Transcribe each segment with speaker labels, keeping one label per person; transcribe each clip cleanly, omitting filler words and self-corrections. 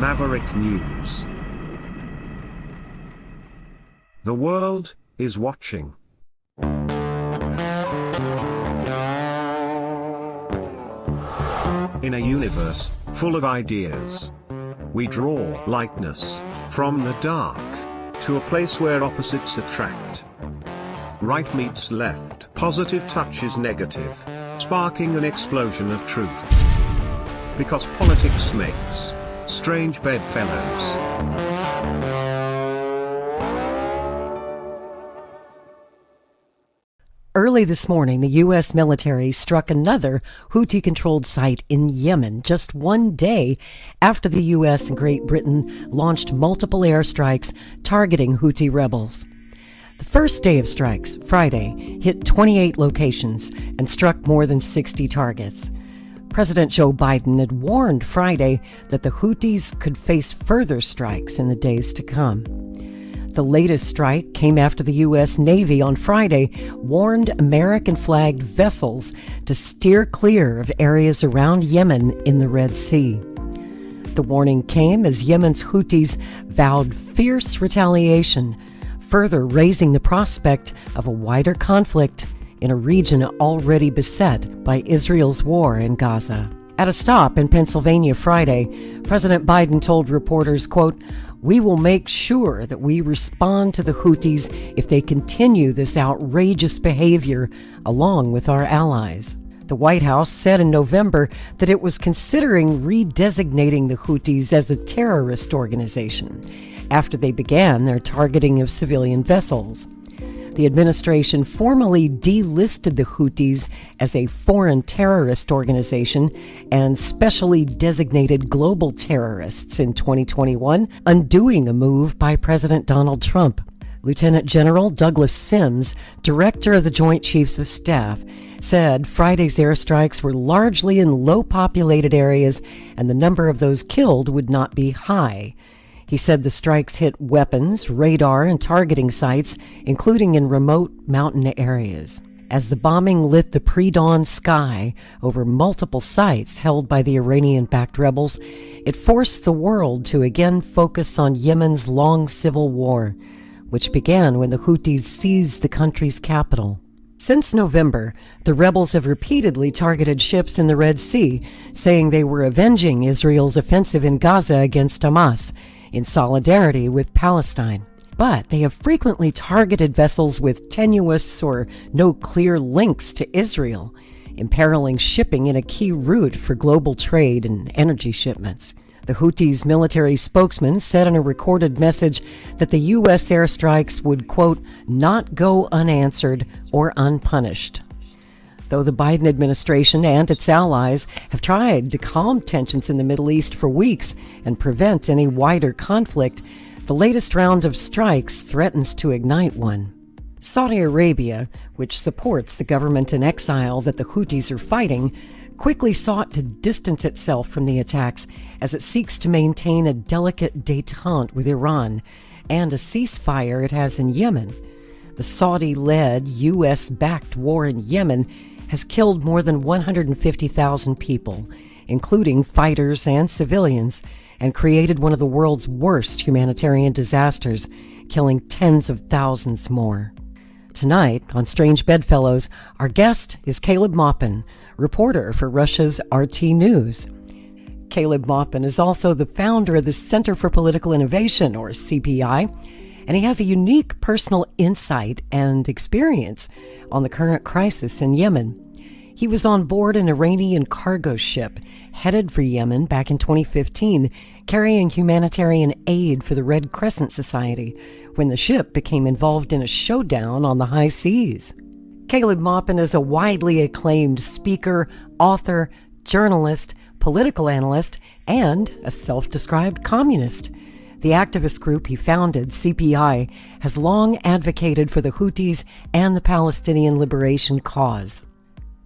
Speaker 1: Maverick News. The world is watching. In a universe full of ideas, we draw lightness from the dark to a place where opposites attract. Right meets left, positive touches negative, sparking an explosion of truth. Because politics makes strange bedfellows.
Speaker 2: Early this morning, the U.S. military struck another Houthi-controlled site in Yemen just one day after the U.S. and Great Britain launched multiple airstrikes targeting Houthi rebels. The first day of strikes, Friday, hit 28 locations and struck more than 60 targets. President Joe Biden had warned Friday that the Houthis could face further strikes in the days to come. The latest strike came after the U.S. Navy on Friday warned American-flagged vessels to steer clear of areas around Yemen in the Red Sea. The warning came as Yemen's Houthis vowed fierce retaliation, further raising the prospect of a wider conflict in a region already beset by Israel's war in Gaza. At a stop in Pennsylvania Friday, President Biden told reporters, quote, "We will make sure that we respond to the Houthis if they continue this outrageous behavior along with our allies." The White House said in November that it was considering redesignating the Houthis as a terrorist organization after they began their targeting of civilian vessels. The administration formally delisted the Houthis as a foreign terrorist organization and specially designated global terrorists in 2021, undoing a move by President Donald Trump. Lieutenant General Douglas Sims, director of the Joint Chiefs of Staff, said Friday's airstrikes were largely in low-populated areas and the number of those killed would not be high. He said the strikes hit weapons, radar, and targeting sites, including in remote mountain areas. As the bombing lit the pre-dawn sky over multiple sites held by the Iranian-backed rebels, it forced the world to again focus on Yemen's long civil war, which began when the Houthis seized the country's capital. Since November, the rebels have repeatedly targeted ships in the Red Sea, saying they were avenging Israel's offensive in Gaza against Hamas, in solidarity with Palestine. But they have frequently targeted vessels with tenuous or no clear links to Israel, imperiling shipping in a key route for global trade and energy shipments. The Houthis' military spokesman said in a recorded message that the U.S. airstrikes would, quote, "not go unanswered or unpunished." Though the Biden administration and its allies have tried to calm tensions in the Middle East for weeks and prevent any wider conflict, the latest round of strikes threatens to ignite one. Saudi Arabia, which supports the government in exile that the Houthis are fighting, quickly sought to distance itself from the attacks as it seeks to maintain a delicate détente with Iran and a ceasefire it has in Yemen. The Saudi-led, U.S.-backed war in Yemen has killed more than 150,000 people, including fighters and civilians, and created one of the world's worst humanitarian disasters, killing tens of thousands more. Tonight, on Strange Bedfellows, our guest is Caleb Maupin, reporter for Russia's RT News. Caleb Maupin is also the founder of the Center for Political Innovation, or CPI, and he has a unique personal insight and experience on the current crisis in Yemen. He was on board an Iranian cargo ship headed for Yemen back in 2015, carrying humanitarian aid for the Red Crescent Society, when the ship became involved in a showdown on the high seas. Caleb Maupin is a widely acclaimed speaker, author, journalist, political analyst, and a self-described communist. The activist group he founded, CPI, has long advocated for the Houthis and the Palestinian liberation cause.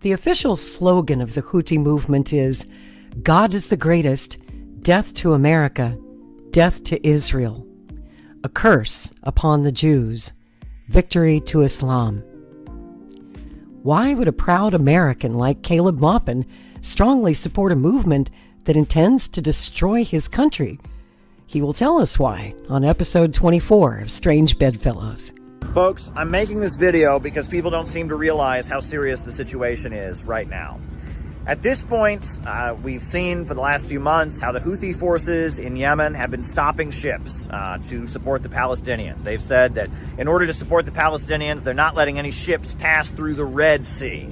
Speaker 2: The official slogan of the Houthi movement is, "God is the greatest, death to America, death to Israel. A curse upon the Jews, victory to Islam." Why would a proud American like Caleb Maupin strongly support a movement that intends to destroy his country? He will tell us why on episode 24 of Strange Bedfellows.
Speaker 3: Folks, I'm making this video because people don't seem to realize how serious the situation is right now. At this point, we've seen for the last few months how the Houthi forces in Yemen have been stopping ships to support the Palestinians. They've said that in order to support the Palestinians, they're not letting any ships pass through the Red Sea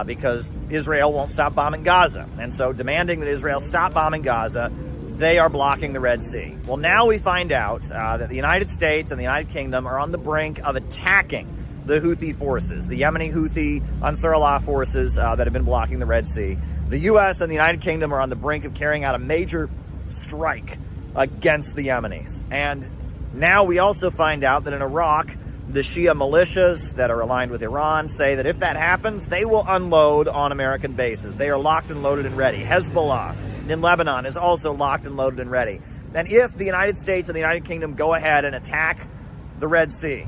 Speaker 3: because Israel won't stop bombing Gaza. And so demanding that Israel stop bombing Gaza, they are blocking the Red Sea. Well, now we find out that the United States and the United Kingdom are on the brink of attacking the Houthi forces, the Yemeni Houthi Ansar Allah forces that have been blocking the Red Sea. The U.S. and the United Kingdom are on the brink of carrying out a major strike against the Yemenis. And now we also find out that in Iraq, the Shia militias that are aligned with Iran say that if that happens, they will unload on American bases. They are locked and loaded and ready. Hezbollah in Lebanon is also locked and loaded and ready. And if the United States and the United Kingdom go ahead and attack the Red Sea,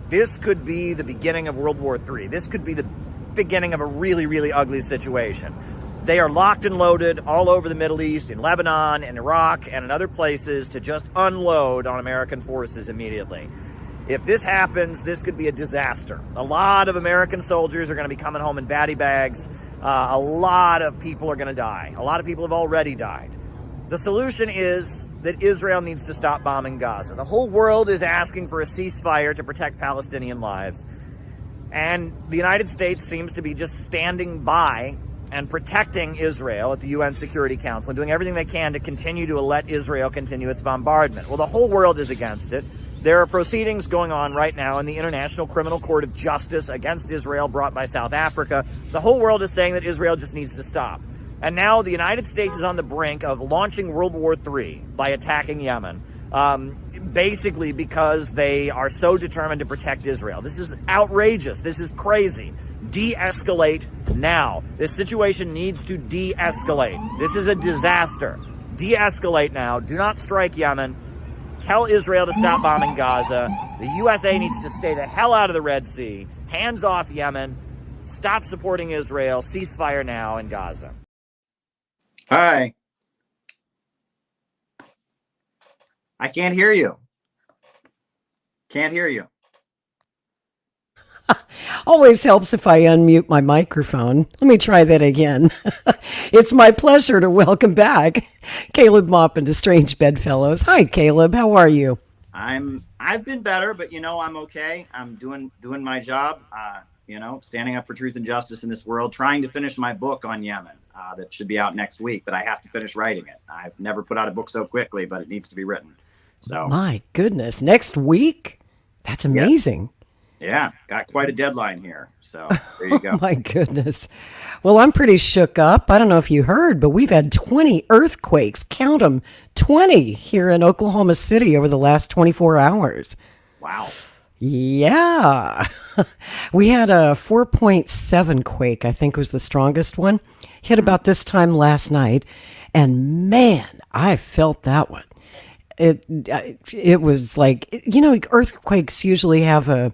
Speaker 3: this could be the beginning of World War III. This could be the beginning of a really, really ugly situation. They are locked and loaded all over the Middle East, in Lebanon, in Iraq, and in other places to just unload on American forces immediately. If this happens, this could be a disaster. A lot of American soldiers are going to be coming home in baddie bags. A lot of people are going to die. A lot of people have already died. The solution is that Israel needs to stop bombing Gaza. The whole world is asking for a ceasefire to protect Palestinian lives. And the United States seems to be just standing by and protecting Israel at the UN Security Council and doing everything they can to continue to let Israel continue its bombardment. Well, the whole world is against it. There are proceedings going on right now in the International Criminal Court of Justice against Israel brought by South Africa. The whole world is saying that Israel just needs to stop. And now the United States is on the brink of launching World War III by attacking Yemen, basically because they are so determined to protect Israel. This is outrageous. This is crazy. De-escalate now. This situation needs to de-escalate. This is a disaster. De-escalate now. Do not strike Yemen. Tell Israel to stop bombing Gaza. The USA needs to stay the hell out of the Red Sea. Hands off Yemen. Stop supporting Israel. Ceasefire now in Gaza.
Speaker 4: Hi. I can't hear you. Can't hear you.
Speaker 2: Always helps if I unmute my microphone. Let me try that again. It's my pleasure to welcome back Caleb Maupin to Strange Bedfellows. Hi, Caleb. How are you?
Speaker 4: I've been better, but I'm okay. I'm doing my job. Standing up for truth and justice in this world. Trying to finish my book on Yemen that should be out next week, but I have to finish writing it. I've never put out a book so quickly, but it needs to be written. So
Speaker 2: my goodness, next week? That's amazing.
Speaker 4: Yeah, got quite a deadline here. So there you go.
Speaker 2: Oh my goodness. Well, I'm pretty shook up. I don't know if you heard, but we've had 20 earthquakes. Count them, 20 here in Oklahoma City over the last 24 hours.
Speaker 4: Wow.
Speaker 2: Yeah. We had a 4.7 quake, I think was the strongest one. Hit about this time last night. And man, I felt that one. It was like, earthquakes usually have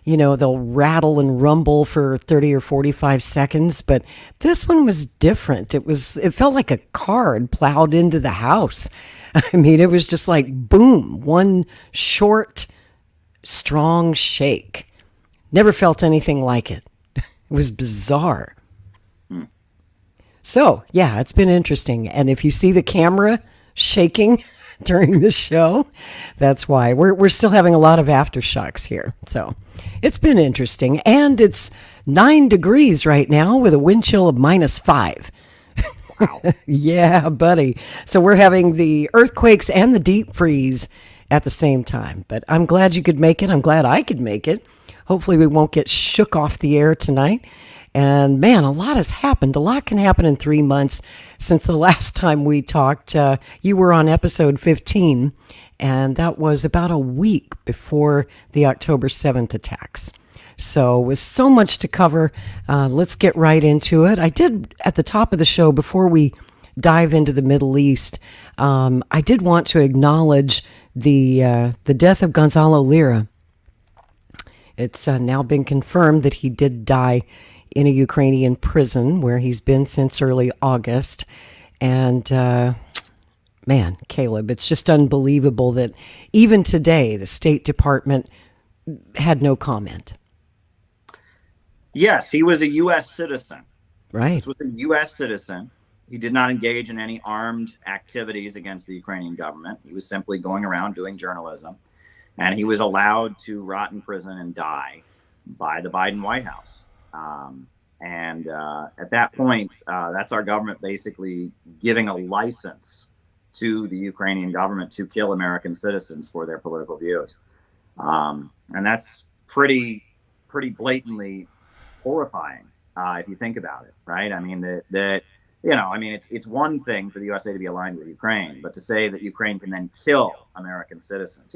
Speaker 2: they'll rattle and rumble for 30 or 45 seconds, but this one was different. It felt like a car had plowed into the house. I mean, it was just like boom, one short, strong shake. Never felt anything like it. It was bizarre. So, yeah, it's been interesting. And if you see the camera shaking during the show, that's why. We're still having a lot of aftershocks here. So it's been interesting. And it's 9 degrees right now with a wind chill of -5.
Speaker 4: Wow.
Speaker 2: Yeah, buddy. So we're having the earthquakes and the deep freeze at the same time. But I'm glad you could make it. I'm glad I could make it. Hopefully we won't get shook off the air tonight. And man, a lot has happened. A lot can happen in 3 months since the last time we talked. You were on episode 15, and that was about a week before the October 7th attacks. So with so much to cover, let's get right into it. I did at the top of the show, before we dive into the Middle East, I did want to acknowledge the death of Gonzalo Lira. It's now been confirmed that he did die in a Ukrainian prison where he's been since early August. And Man, Caleb, it's just unbelievable that even today the State Department had no comment.
Speaker 4: Yes, he was a U.S. citizen.
Speaker 2: Right.
Speaker 4: This was a U.S. citizen. He did not engage in any armed activities against the Ukrainian government. He was simply going around doing journalism. And he was allowed to rot in prison and die by the Biden White House. At that point, that's our government basically giving a license to the Ukrainian government to kill American citizens for their political views. And that's pretty blatantly horrifying if you think about it, right? I mean, it's one thing for the USA to be aligned with Ukraine, but to say that Ukraine can then kill American citizens,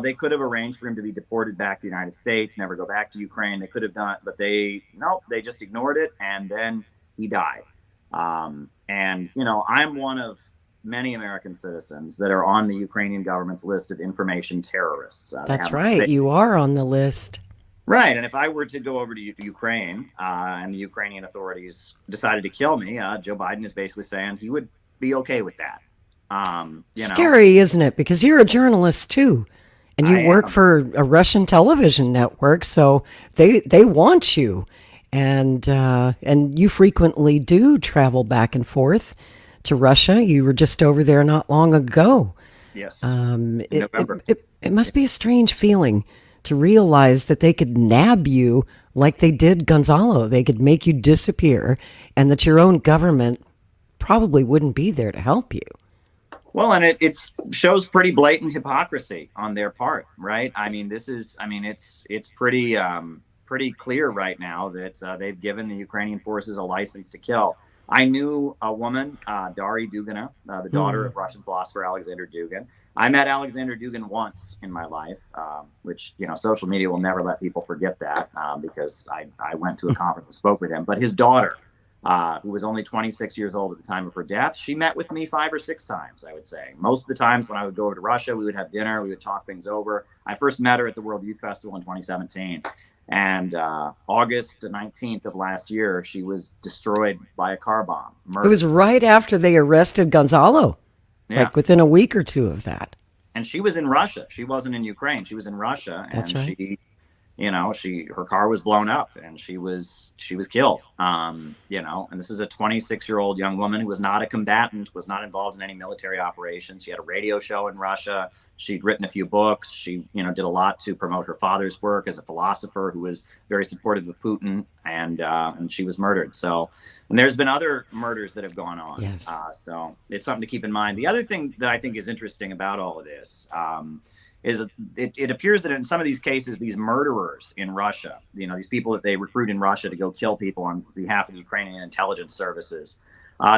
Speaker 4: they could have arranged for him to be deported back to the United States, never go back to Ukraine. They could have done, but they just ignored it, and then he died. I'm one of many American citizens that are on the Ukrainian government's list of information terrorists.
Speaker 2: That's right. You are on the list.
Speaker 4: Right. And if I were to go over to Ukraine and the Ukrainian authorities decided to kill me, Joe Biden is basically saying he would be okay with that.
Speaker 2: Scary, isn't it? Because you're a journalist too. And you work for a Russian television network, so they want you. And you frequently do travel back and forth to Russia. You were just over there not long ago.
Speaker 4: Yes.
Speaker 2: It must be a strange feeling to realize that they could nab you like they did Gonzalo. They could make you disappear, and that your own government probably wouldn't be there to help you.
Speaker 4: Well, and it shows pretty blatant hypocrisy on their part, right? I mean, it's pretty clear right now that they've given the Ukrainian forces a license to kill. I knew a woman, Dari Dugina, the daughter of Russian philosopher Alexander Dugin. I met Alexander Dugin once in my life, which, social media will never let people forget that because I went to a conference and spoke with him. But his daughter, who was only 26 years old at the time of her death, she met with me 5 or 6 times, I would say. Most of the times when I would go over to Russia, we would have dinner, we would talk things over. I first met her at the World Youth Festival in 2017. And August 19th of last year, she was destroyed by a car bomb. Murdered.
Speaker 2: It was right after they arrested Gonzalo, like within a week or two of that.
Speaker 4: And she was in Russia. She wasn't in Ukraine. She was in Russia.
Speaker 2: That's
Speaker 4: and
Speaker 2: right.
Speaker 4: her car was blown up and she was killed. And this is a 26-year-old young woman who was not a combatant, was not involved in any military operations. She had a radio show in Russia. She'd written a few books. She, did a lot to promote her father's work as a philosopher who was very supportive of Putin, and she was murdered. So, and there's been other murders that have gone on.
Speaker 2: Yes.
Speaker 4: So it's something to keep in mind. The other thing that I think is interesting about all of this, is it appears that in some of these cases, these murderers in Russia, these people that they recruit in Russia to go kill people on behalf of the Ukrainian intelligence services,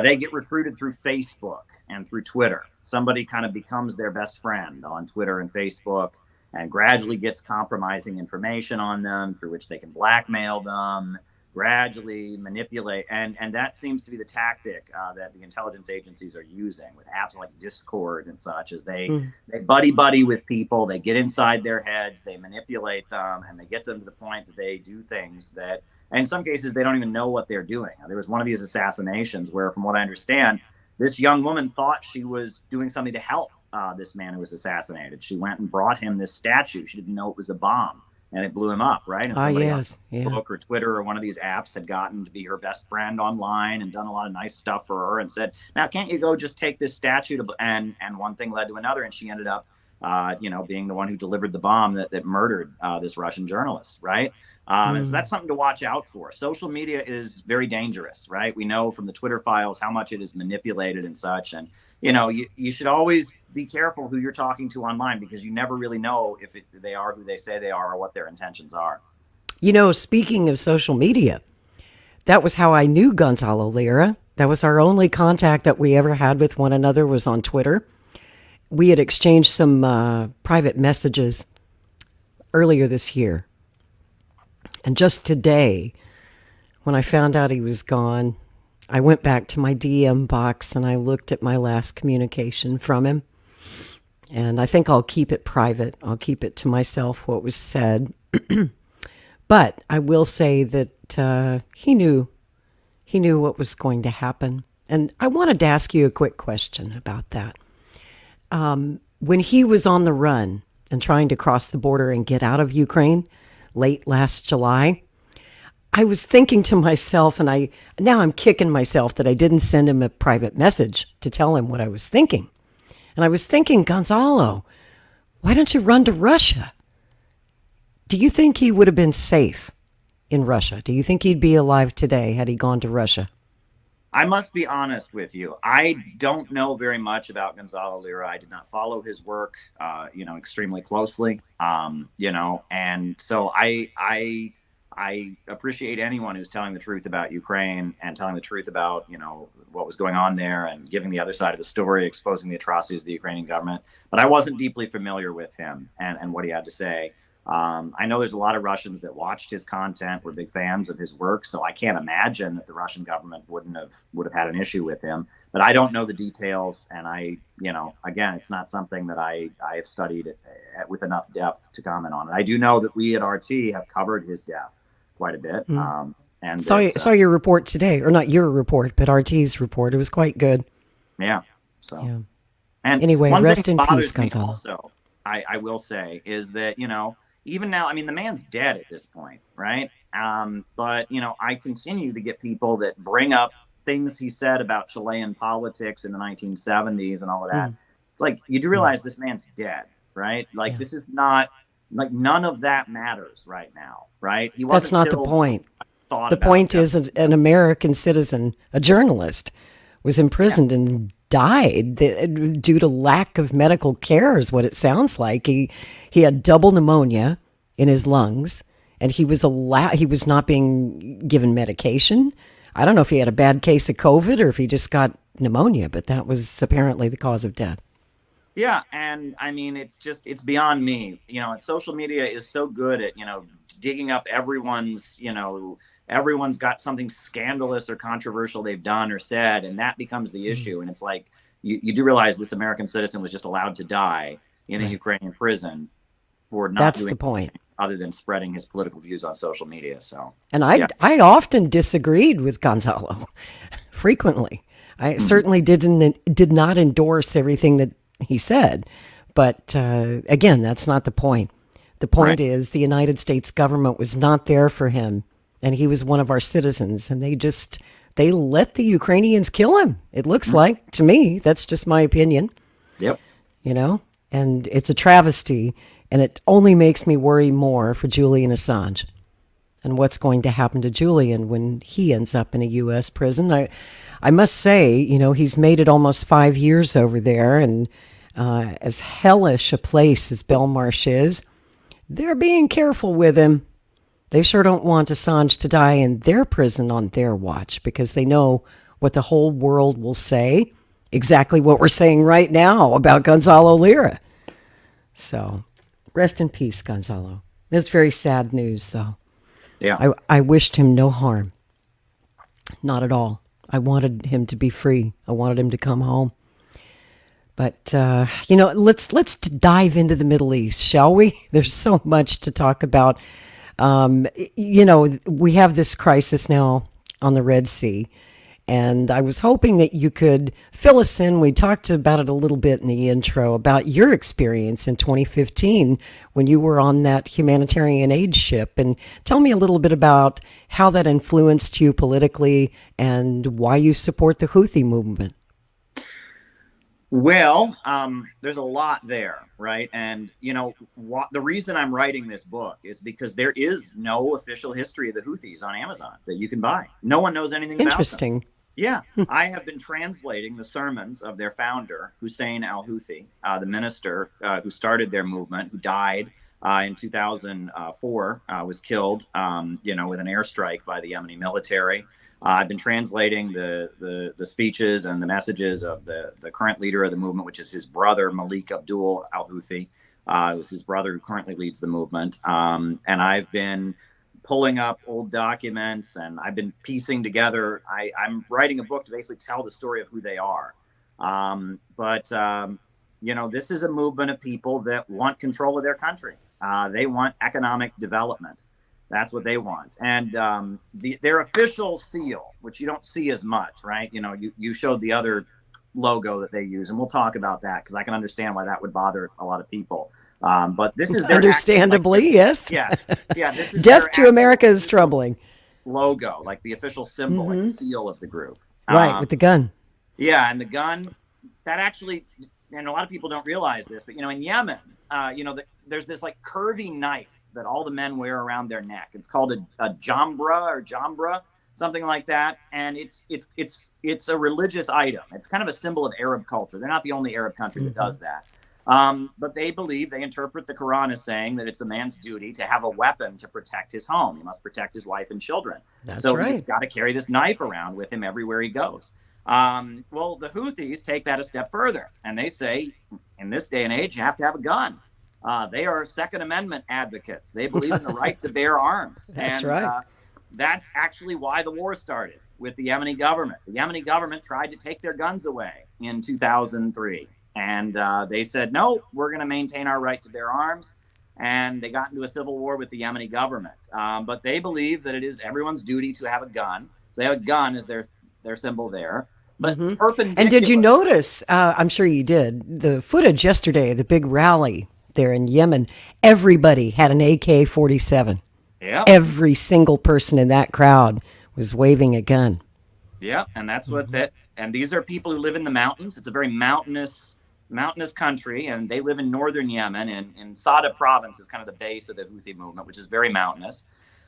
Speaker 4: they get recruited through Facebook and through Twitter. Somebody kind of becomes their best friend on Twitter and Facebook and gradually gets compromising information on them through which they can blackmail them, gradually manipulate. And that seems to be the tactic that the intelligence agencies are using with apps like Discord and such, as they buddy with people, they get inside their heads, they manipulate them, and they get them to the point that they do things that, and in some cases, they don't even know what they're doing. There was one of these assassinations where, from what I understand, this young woman thought she was doing something to help this man who was assassinated. She went and brought him this statue. She didn't know it was a bomb. And it blew him up, right? And somebody on Facebook or Twitter or one of these apps had gotten to be her best friend online and done a lot of nice stuff for her and said, now, can't you go just take this statue and one thing led to another. And she ended up, being the one who delivered the bomb that murdered this Russian journalist, right? And so that's something to watch out for. Social media is very dangerous, right? We know from the Twitter files how much it is manipulated and such. And, you should always be careful who you're talking to online, because you never really know if they are who they say they are or what their intentions are.
Speaker 2: Speaking of social media, that was how I knew Gonzalo Lira. That was our only contact that we ever had with one another, was on Twitter. We had exchanged some private messages earlier this year. And just today, when I found out he was gone, I went back to my DM box and I looked at my last communication from him. And I think I'll keep it private. I'll keep it to myself, what was said. But I will say that he knew what was going to happen. And I wanted to ask you a quick question about that. when he was on the run and trying to cross the border and get out of Ukraine late last July, I was thinking to myself, and now I'm kicking myself that I didn't send him a private message to tell him what I was thinking. And I was thinking, Gonzalo, why don't you run to Russia? Do you think he would have been safe in Russia? Do you think he'd be alive today had he gone to Russia?
Speaker 4: I must be honest with you. I don't know very much about Gonzalo Lira. I did not follow his work, extremely closely, and so I appreciate anyone who's telling the truth about Ukraine and telling the truth about, what was going on there and giving the other side of the story, exposing the atrocities of the Ukrainian government. But I wasn't deeply familiar with him and what he had to say. I know there's a lot of Russians that watched his content, were big fans of his work. So I can't imagine that the Russian government would have had an issue with him. But I don't know the details. And again, it's not something that I have studied with enough depth to comment on. And I do know that we at RT have covered his death quite a bit. And
Speaker 2: saw your report today, or not your report, but RT's report. It was quite good.
Speaker 4: Yeah. So,
Speaker 2: yeah.
Speaker 4: And
Speaker 2: anyway, rest in peace, Gonzalo.
Speaker 4: Also, I will say is that, even now, I mean, the man's dead at this point, right? But, I continue to get people that bring up things he said about Chilean politics in the 1970s and all of that. It's like, you do realize this man's dead, right? Like, this is not, like, none of that matters right now, right? He wasn't.
Speaker 2: That's not the point. The point is an American citizen, a journalist, was imprisoned and died due to lack of medical care is what it sounds like. He had double pneumonia in his lungs, and he was not being given medication. I don't know if he had a bad case of COVID or if he just got pneumonia, but that was apparently the cause of death.
Speaker 4: Yeah, and I mean, it's beyond me. And social media is so good at, digging up everyone's got something scandalous or controversial they've done or said, and that becomes the issue. And it's like, you do realize this American citizen was just allowed to die in a Ukrainian prison for not doing
Speaker 2: the point
Speaker 4: other than spreading his political views on social media. So,
Speaker 2: and I often disagreed with Gonzalo frequently. I certainly did not endorse everything that he said, but again, that's not the point. The point is the United States government was not there for him, and he was one of our citizens, and they let the Ukrainians kill him. It looks like, to me, that's just my opinion.
Speaker 4: Yep.
Speaker 2: And it's a travesty, and it only makes me worry more for Julian Assange and what's going to happen to Julian when he ends up in a U.S. prison. I must say, he's made it almost 5 years over there, and as hellish a place as Belmarsh is, they're being careful with him. They sure don't want Assange to die in their prison on their watch because they know what the whole world will say, exactly what we're saying right now about Gonzalo Lira. So, rest in peace, Gonzalo. It's very sad news, though.
Speaker 4: Yeah.
Speaker 2: I wished him no harm. Not at all. I wanted him to be free. I wanted him to come home. But, let's dive into the Middle East, shall we? There's so much to talk about. We have this crisis now on the Red Sea, and I was hoping that you could fill us in. We talked about it a little bit in the intro about your experience in 2015 when you were on that humanitarian aid ship, and tell me a little bit about how that influenced you politically and why you support the Houthi movement.
Speaker 4: Well, there's a lot there, right? And, the reason I'm writing this book is because there is no official history of the Houthis on Amazon that you can buy. No one knows anything about them.
Speaker 2: Interesting.
Speaker 4: Yeah. I have been translating the sermons of their founder, Hussein al-Houthi, the minister who started their movement, who died in 2004, was killed, with an airstrike by the Yemeni military. I've been translating the speeches and the messages of the current leader of the movement, which is his brother, Malik Abdul al-Houthi. It was his brother who currently leads the movement. And I've been pulling up old documents, and I've been piecing together. I'm writing a book to basically tell the story of who they are. This is a movement of people that want control of their country. They want economic development. That's what they want. And their official seal, which you don't see as much, right? You showed the other logo that they use, and we'll talk about that because I can understand why that would bother a lot of people. But this is their
Speaker 2: understandably, yes.
Speaker 4: Yeah. This is
Speaker 2: Death to America is troubling.
Speaker 4: Logo, like the official symbol, like the seal of the group.
Speaker 2: Right, with the gun.
Speaker 4: Yeah, and the gun, that actually, and a lot of people don't realize this, but in Yemen, there's this like curvy knife that all the men wear around their neck. It's called a jambra, something like that, and it's a religious item. It's kind of a symbol of Arab culture. They're not the only Arab country that does that. But they interpret the Quran as saying that it's a man's duty to have a weapon to protect his home. He must protect his wife and children. So
Speaker 2: right.
Speaker 4: He's got to carry this knife around with him everywhere he goes. Well, the Houthis take that a step further, and they say, in this day and age, you have to have a gun. They are Second Amendment advocates. They believe in the right to bear arms.
Speaker 2: That's right.
Speaker 4: That's actually why the war started with the Yemeni government. The Yemeni government tried to take their guns away in 2003. And they said, no, we're going to maintain our right to bear arms. And they got into a civil war with the Yemeni government. But they believe that it is everyone's duty to have a gun. So they have a gun as their symbol there. But perpendicular.
Speaker 2: And did you notice, I'm sure you did, the footage yesterday, the big rally there in Yemen, everybody had an AK-47.
Speaker 4: Yeah.
Speaker 2: Every single person in that crowd was waving a gun.
Speaker 4: Yeah, and that's what and these are people who live in the mountains. It's a very mountainous country, and they live in northern Yemen, and in Sada province is kind of the base of the Houthi movement, which is very mountainous.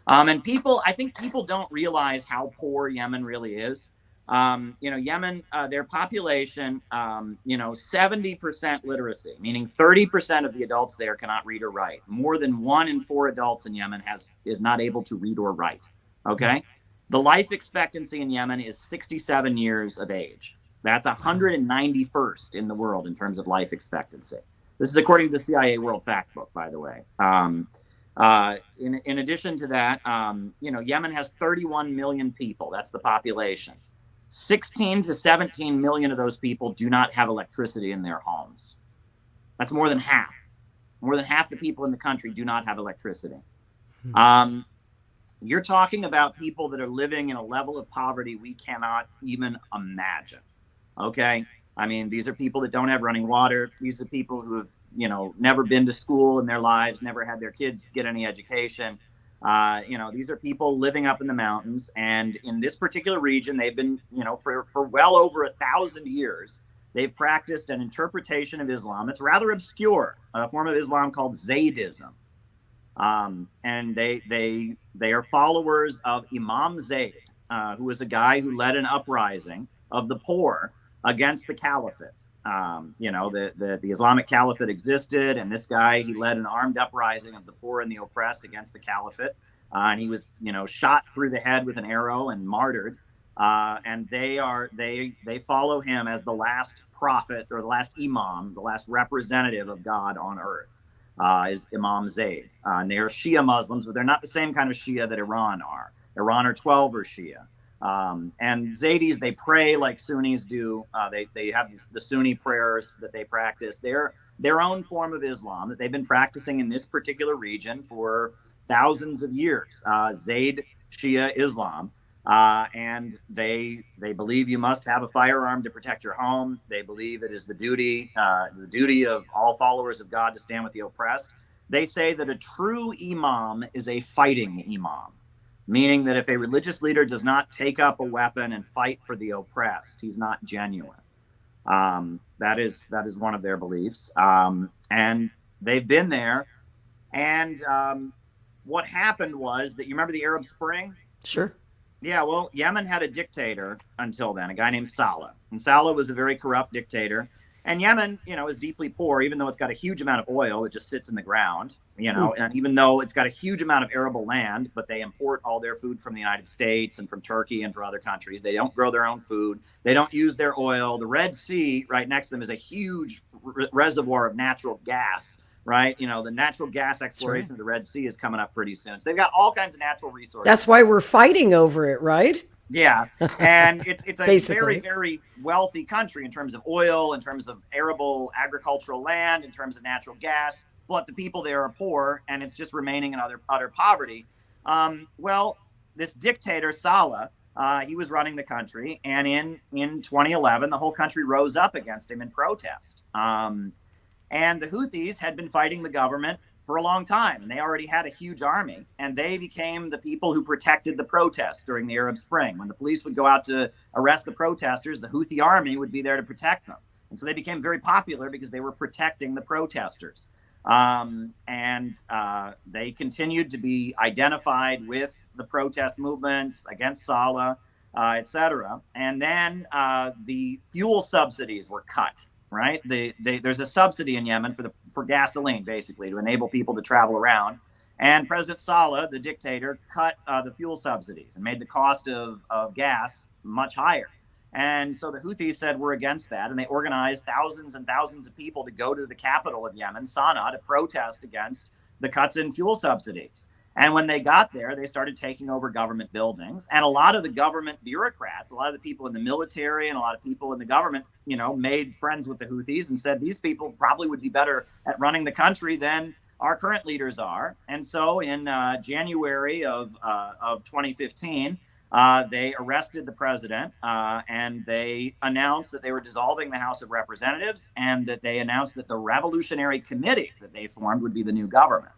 Speaker 4: And I think people don't realize how poor Yemen really is. Yemen, their population, 70% literacy, meaning 30% of the adults there cannot read or write. More than 1 in 4 adults in Yemen is not able to read or write. Okay. The life expectancy in Yemen is 67 years of age. That's 191st in the world in terms of life expectancy. This is according to the CIA World Factbook, by the way. In addition to that, Yemen has 31 million people. That's the population. 16 to 17 million of those people do not have electricity in their homes. That's more than half. More than half the people in the country do not have electricity. You're talking about people that are living in a level of poverty we cannot even imagine. Okay? I mean, these are people that don't have running water. These are people who have, never been to school in their lives, never had their kids get any education. These are people living up in the mountains. And in this particular region, they've been, for well over 1,000 years, they've practiced an interpretation of Islam. It's rather obscure, a form of Islam called Zaydism. And they are followers of Imam Zayd, who was a guy who led an uprising of the poor against the caliphate. The Islamic caliphate existed, and this guy, he led an armed uprising of the poor and the oppressed against the caliphate. And he was, shot through the head with an arrow and martyred. And they follow him as the last prophet or the last imam, the last representative of God on earth. Is Imam Zayd. And they are Shia Muslims, but they're not the same kind of Shia that Iran are. Iran are 12 or Shia. And Zaydis, they pray like Sunnis do. They have the Sunni prayers that they practice. They're their own form of Islam that they've been practicing in this particular region for thousands of years. Zayd Shia Islam. And they believe you must have a firearm to protect your home. They believe it is the duty of all followers of God to stand with the oppressed. They say that a true imam is a fighting imam, meaning that if a religious leader does not take up a weapon and fight for the oppressed, he's not genuine. That is one of their beliefs. And they've been there. And what happened was that, you remember the Arab Spring?
Speaker 2: Sure.
Speaker 4: Yeah, well, Yemen had a dictator until then, a guy named Saleh. And Saleh was a very corrupt dictator. And Yemen, is deeply poor, even though it's got a huge amount of oil that just sits in the ground, and even though it's got a huge amount of arable land, but they import all their food from the United States and from Turkey and from other countries. They don't grow their own food. They don't use their oil. The Red Sea right next to them is a huge reservoir of natural gas. Right, the natural gas exploration of the Red Sea is coming up pretty soon. So they've got all kinds of natural resources.
Speaker 2: That's why we're fighting over it, right?
Speaker 4: Yeah, and it's a
Speaker 2: Basically.
Speaker 4: very, very wealthy country in terms of oil, in terms of arable agricultural land, in terms of natural gas. But the people there are poor, and it's just remaining in utter poverty. Well, this dictator Saleh, He was running the country, and in 2011, the whole country rose up against him in protest. And the Houthis had been fighting the government for a long time, and they already had a huge army, and they became the people who protected the protests during the Arab Spring. When the police would go out to arrest the protesters, the Houthi army would be there to protect them. And so they became very popular because they were protecting the protesters. They continued to be identified with the protest movements against Saleh, etc. And then the fuel subsidies were cut. Right, there's a subsidy in Yemen for gasoline, basically, to enable people to travel around. And President Saleh, the dictator, cut the fuel subsidies and made the cost of gas much higher. And so the Houthis said we're against that, and they organized thousands and thousands of people to go to the capital of Yemen, Sana'a, to protest against the cuts in fuel subsidies. And when they got there, they started taking over government buildings. And a lot of the government bureaucrats, a lot of the people in the military and a lot of people in the government, made friends with the Houthis and said, these people probably would be better at running the country than our current leaders are. And so in January of 2015, they arrested the president and they announced that they were dissolving the House of Representatives, and that they announced that the Revolutionary Committee that they formed would be the new government.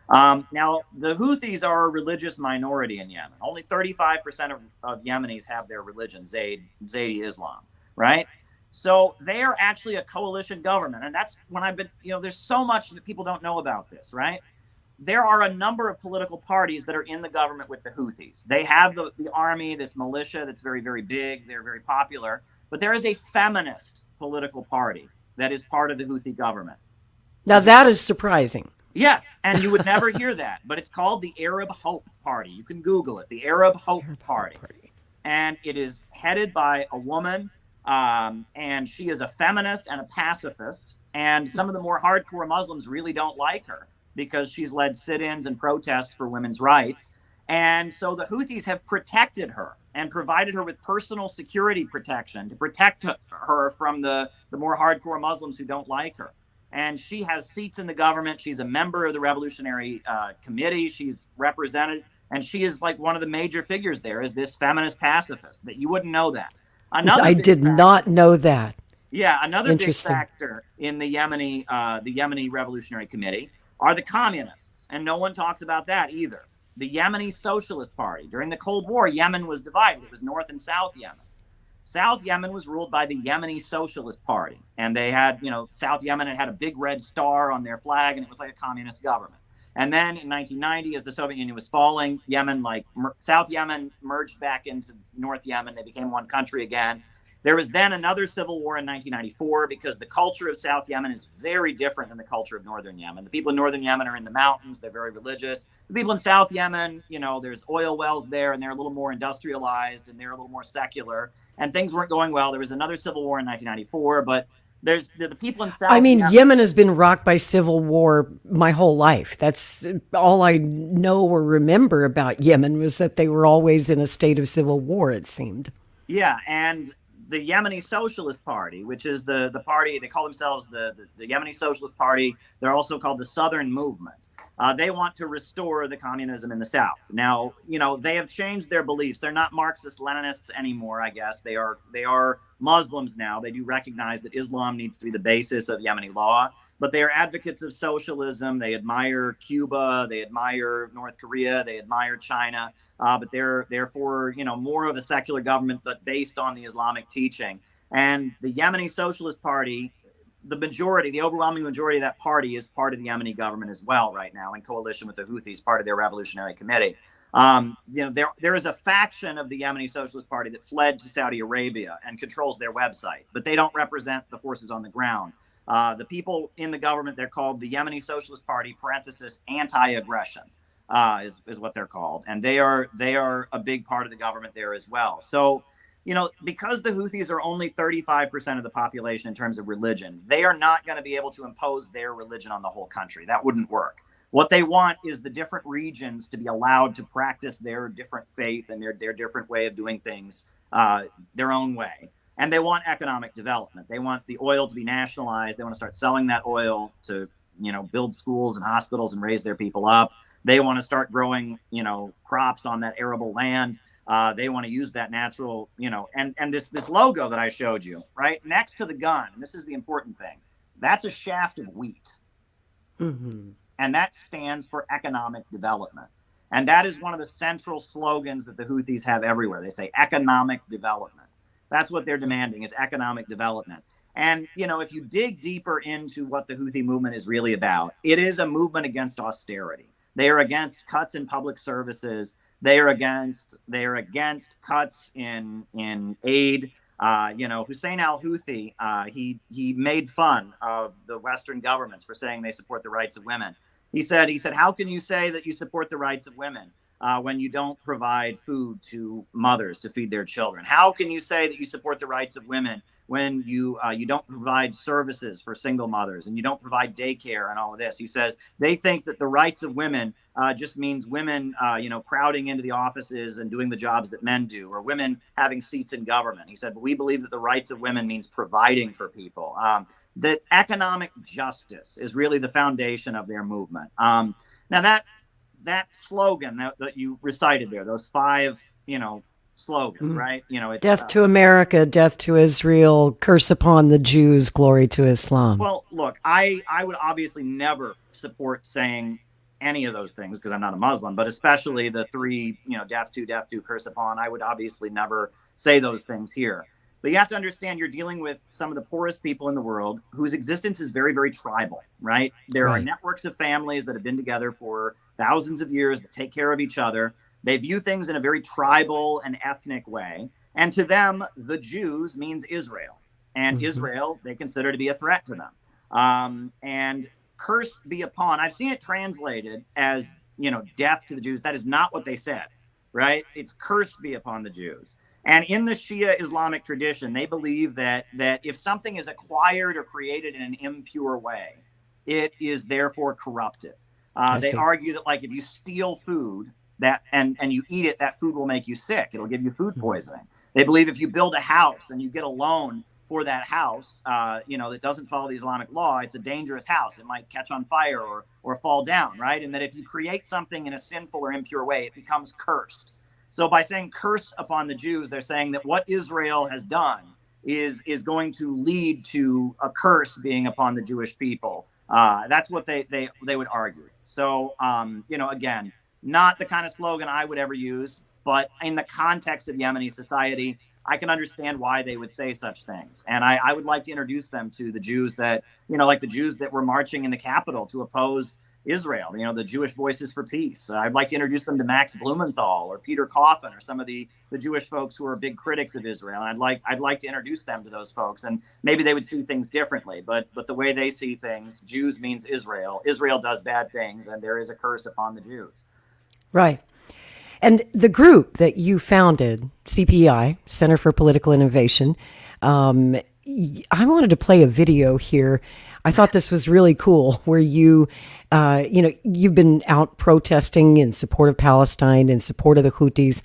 Speaker 4: Now, the Houthis are a religious minority in Yemen. Only 35% of Yemenis have their religion, Zaidi Islam, right? So they are actually a coalition government. And that's when I've been, there's so much that people don't know about this, right? There are a number of political parties that are in the government with the Houthis. They have the army, this militia that's very, very big. They're very popular. But there is a feminist political party that is part of the Houthi government.
Speaker 2: Now, that is surprising.
Speaker 4: Yes, and you would never hear that, but it's called the Arab Hope Party. You can Google it, the Arab Hope Party. And it is headed by a woman, and she is a feminist and a pacifist. And some of the more hardcore Muslims really don't like her because she's led sit-ins and protests for women's rights. And so the Houthis have protected her and provided her with personal security protection to protect her from the more hardcore Muslims who don't like her. And she has seats in the government. She's a member of the Revolutionary Committee. She's represented, and she is like one of the major figures there, is this feminist pacifist. That you wouldn't know that.
Speaker 2: I did not know that.
Speaker 4: Yeah, another big factor in the Yemeni Revolutionary Committee are the communists, and no one talks about that either. The Yemeni Socialist Party. During the Cold War, Yemen was divided. It was North and South Yemen. South Yemen was ruled by the Yemeni Socialist Party. And they had, South Yemen had a big red star on their flag, and it was like a communist government. And then in 1990, as the Soviet Union was falling, South Yemen merged back into North Yemen. They became one country again. There was then another civil war in 1994 because the culture of South Yemen is very different than the culture of Northern Yemen. The people in Northern Yemen are in the mountains. They're very religious. The people in South Yemen, there's oil wells there, and they're a little more industrialized, and they're a little more secular. And things weren't going well. There was another civil war in 1994, but there's the people in South
Speaker 2: Yemen has been rocked by civil war my whole life. That's all I know or remember about Yemen, was that they were always in a state of civil war, it seemed.
Speaker 4: Yeah, and the Yemeni Socialist Party, which is the party, they call themselves the Yemeni Socialist Party. They're also called the Southern Movement. They want to restore the communism in the South. Now, they have changed their beliefs. They're not Marxist-Leninists anymore, I guess. They are Muslims now. They do recognize that Islam needs to be the basis of Yemeni law, but they are advocates of socialism. They admire Cuba. They admire North Korea. They admire China. But they're for, more of a secular government, but based on the Islamic teaching. And the Yemeni Socialist Party, the overwhelming majority of that party is part of the Yemeni government as well right now, in coalition with the Houthis, part of their Revolutionary Committee. There is a faction of the Yemeni Socialist Party that fled to Saudi Arabia and controls their website, but they don't represent the forces on the ground. The people in the government, they're called the Yemeni Socialist Party, anti-aggression, is what they're called. And they are a big part of the government there as well. So, because the Houthis are only 35% of the population in terms of religion, they are not going to be able to impose their religion on the whole country. That wouldn't work. What they want is the different regions to be allowed to practice their different faith and their different way of doing things their own way. And they want economic development. They want the oil to be nationalized. They want to start selling that oil to, build schools and hospitals and raise their people up. They want to start growing, crops on that arable land. They want to use that natural, and this logo that I showed you, right next to the gun. And this is the important thing. That's a shaft of wheat. Mm-hmm. And that stands for economic development. And that is one of the central slogans that the Houthis have everywhere. They say economic development. That's what they're demanding, is economic development. And, if you dig deeper into what the Houthi movement is really about, it is a movement against austerity. They are against cuts in public services. They are against cuts in aid. Hussein al-Houthi, he made fun of the Western governments for saying they support the rights of women. He said, how can you say that you support the rights of women when you don't provide food to mothers to feed their children? How can you say that you support the rights of women when you don't provide services for single mothers and you don't provide daycare and all of this? He says they think that the rights of women just means women, crowding into the offices and doing the jobs that men do, or women having seats in government. He said, but we believe that the rights of women means providing for people. That economic justice is really the foundation of their movement. Now that slogan that you recited there, those 5, slogans, right? It's,
Speaker 2: death to America, death to Israel, curse upon the Jews, glory to Islam.
Speaker 4: Well, look, I would obviously never support saying any of those things because I'm not a Muslim, but especially the 3, death to, curse upon. I would obviously never say those things here. But you have to understand you're dealing with some of the poorest people in the world whose existence is very, very tribal, right? There are networks of families that have been together for thousands of years that take care of each other. They view things in a very tribal and ethnic way. And to them, the Jews means Israel. And Israel, they consider to be a threat to them. And curse be upon, I've seen it translated as, death to the Jews. That is not what they said, right? It's curse be upon the Jews. And in the Shia Islamic tradition, they believe that if something is acquired or created in an impure way, it is therefore corrupted. They argue that, like, if you steal food and you eat it, that food will make you sick. It'll give you food poisoning. They believe if you build a house and you get a loan for that house, that doesn't follow the Islamic law, it's a dangerous house. It might catch on fire or fall down, right? And that if you create something in a sinful or impure way, it becomes cursed. So by saying curse upon the Jews, they're saying that what Israel has done is going to lead to a curse being upon the Jewish people. That's what they would argue. So, again, not the kind of slogan I would ever use, but in the context of Yemeni society, I can understand why they would say such things. And I would like to introduce them to the Jews that, like the Jews that were marching in the Capitol to oppose Israel, the Jewish Voices for Peace. I'd like to introduce them to Max Blumenthal or Peter Coffin or some of the Jewish folks who are big critics of Israel. And I'd like to introduce them to those folks, and maybe they would see things differently. But the way they see things, Jews means Israel. Israel does bad things, and there is a curse upon the Jews.
Speaker 2: Right. And the group that you founded, CPI, Center for Political Innovation, I wanted to play a video here. I thought this was really cool, where you've been out protesting in support of Palestine, in support of the Houthis,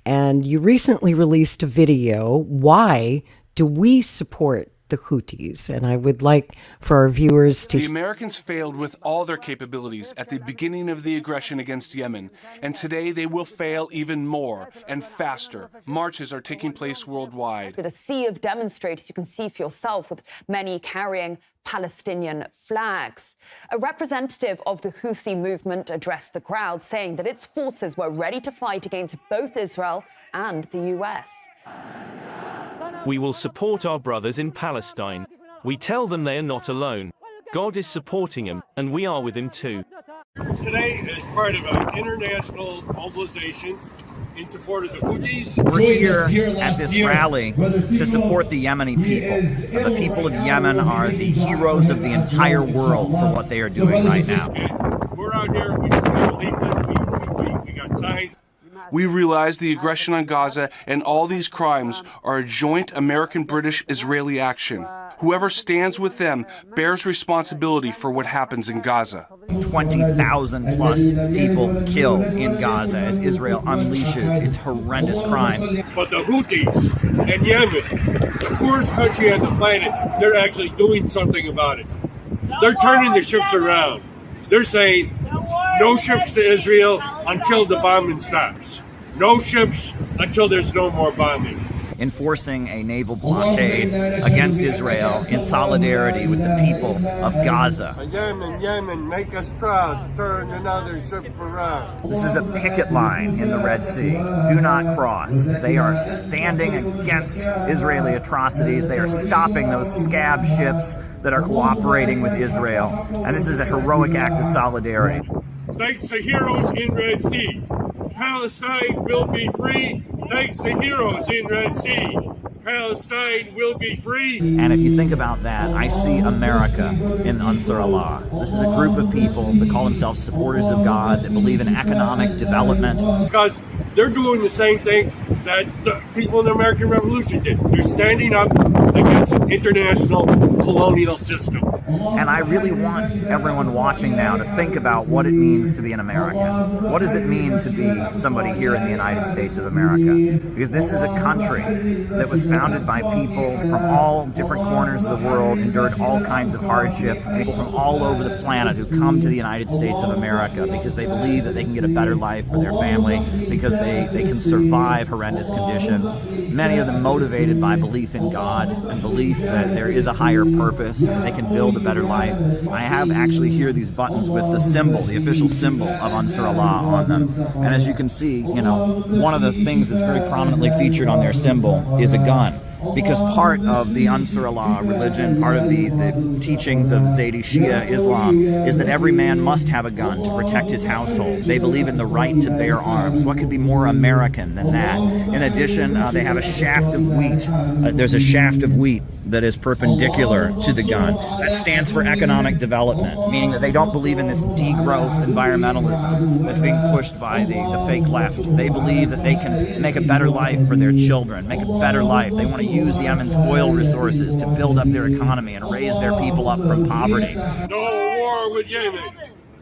Speaker 2: and you recently released a video. Why do we support the Houthis? And I would like for our viewers to...
Speaker 5: The Americans failed with all their capabilities at the beginning of the aggression against Yemen, and today they will fail even more and faster. Marches are taking place worldwide.
Speaker 6: A sea of demonstrators, you can see for yourself, with many carrying Palestinian flags. A representative of the Houthi movement addressed the crowd, saying that its forces were ready to fight against both Israel and the US.
Speaker 7: We will support our brothers in Palestine. We tell them they are not alone. God is supporting them, and we are with him too.
Speaker 8: Today is part of an international mobilization in support of the Houthis.
Speaker 3: We're here at this rally to support the Yemeni people. The people of Yemen are the heroes of the entire world for what they are doing right now.
Speaker 8: And we're out here, we got leaflets, we got signs.
Speaker 5: We realize the aggression on Gaza and all these crimes are a joint American-British-Israeli action. Whoever stands with them bears responsibility for what happens in Gaza.
Speaker 3: 20,000 plus people killed in Gaza as Israel unleashes its horrendous crimes.
Speaker 8: But the Houthis in Yemen, the poorest country on the planet, they're actually doing something about it. They're turning the ships around. They're saying no ships to Israel until the bombing stops. No ships until there's no more bombing.
Speaker 3: Enforcing a naval blockade against Israel in solidarity with the people of Gaza.
Speaker 8: Yemen, make us proud. Turn another ship around.
Speaker 3: This is a picket line in the Red Sea. Do not cross. They are standing against Israeli atrocities. They are stopping those scab ships that are cooperating with Israel. And this is a heroic act of solidarity.
Speaker 8: Thanks to heroes in Red Sea, Palestine will be free. Thanks to heroes in Red Sea, Palestine will be free.
Speaker 3: And if you think about that, I see America in Ansar Allah. This is a group of people that call themselves supporters of God, that believe in economic development.
Speaker 8: Because they're doing the same thing that the people in the American Revolution did. They're standing up against an international colonial system.
Speaker 3: And I really want everyone watching now to think about what it means to be an American. What does it mean to be somebody here in the United States of America? Because this is a country that was founded by people from all different corners of the world, endured all kinds of hardship, people from all over the planet who come to the United States of America because they believe that they can get a better life for their family, because they can survive horrendous conditions. Many of them motivated by belief in God and belief that there is a higher purpose and they can build a better life. I have actually here these buttons with the symbol, the official symbol of Ansar Allah on them. And as you can see, you know, one of the things that's very prominently featured on their symbol is a gun. Because part of the Ansar Allah religion, part of the teachings of Zaydi Shia Islam is that every man must have a gun to protect his household. They believe in the right to bear arms. What could be more American than that? In addition, they have a shaft of wheat. There's a shaft of wheat that is perpendicular to the gun. That stands for economic development, meaning that they don't believe in this degrowth environmentalism that's being pushed by the fake left. They believe that they can make a better life for their children, make a better life. They want to use Yemen's oil resources to build up their economy and raise their people up from poverty.
Speaker 8: No war with Yemen.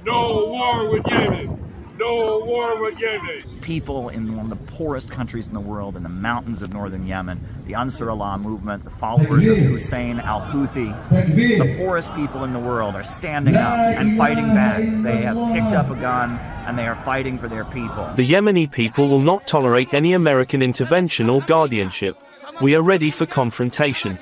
Speaker 8: No war with Yemen. No war with Yemen.
Speaker 3: People in one of the poorest countries in the world, in the mountains of northern Yemen, the Ansar Allah movement, the followers of Hussein al-Houthi, the poorest people in the world are standing up and fighting back. They have picked up a gun and they are fighting for their people.
Speaker 7: The Yemeni people will not tolerate any American intervention or guardianship. We are ready for confrontation.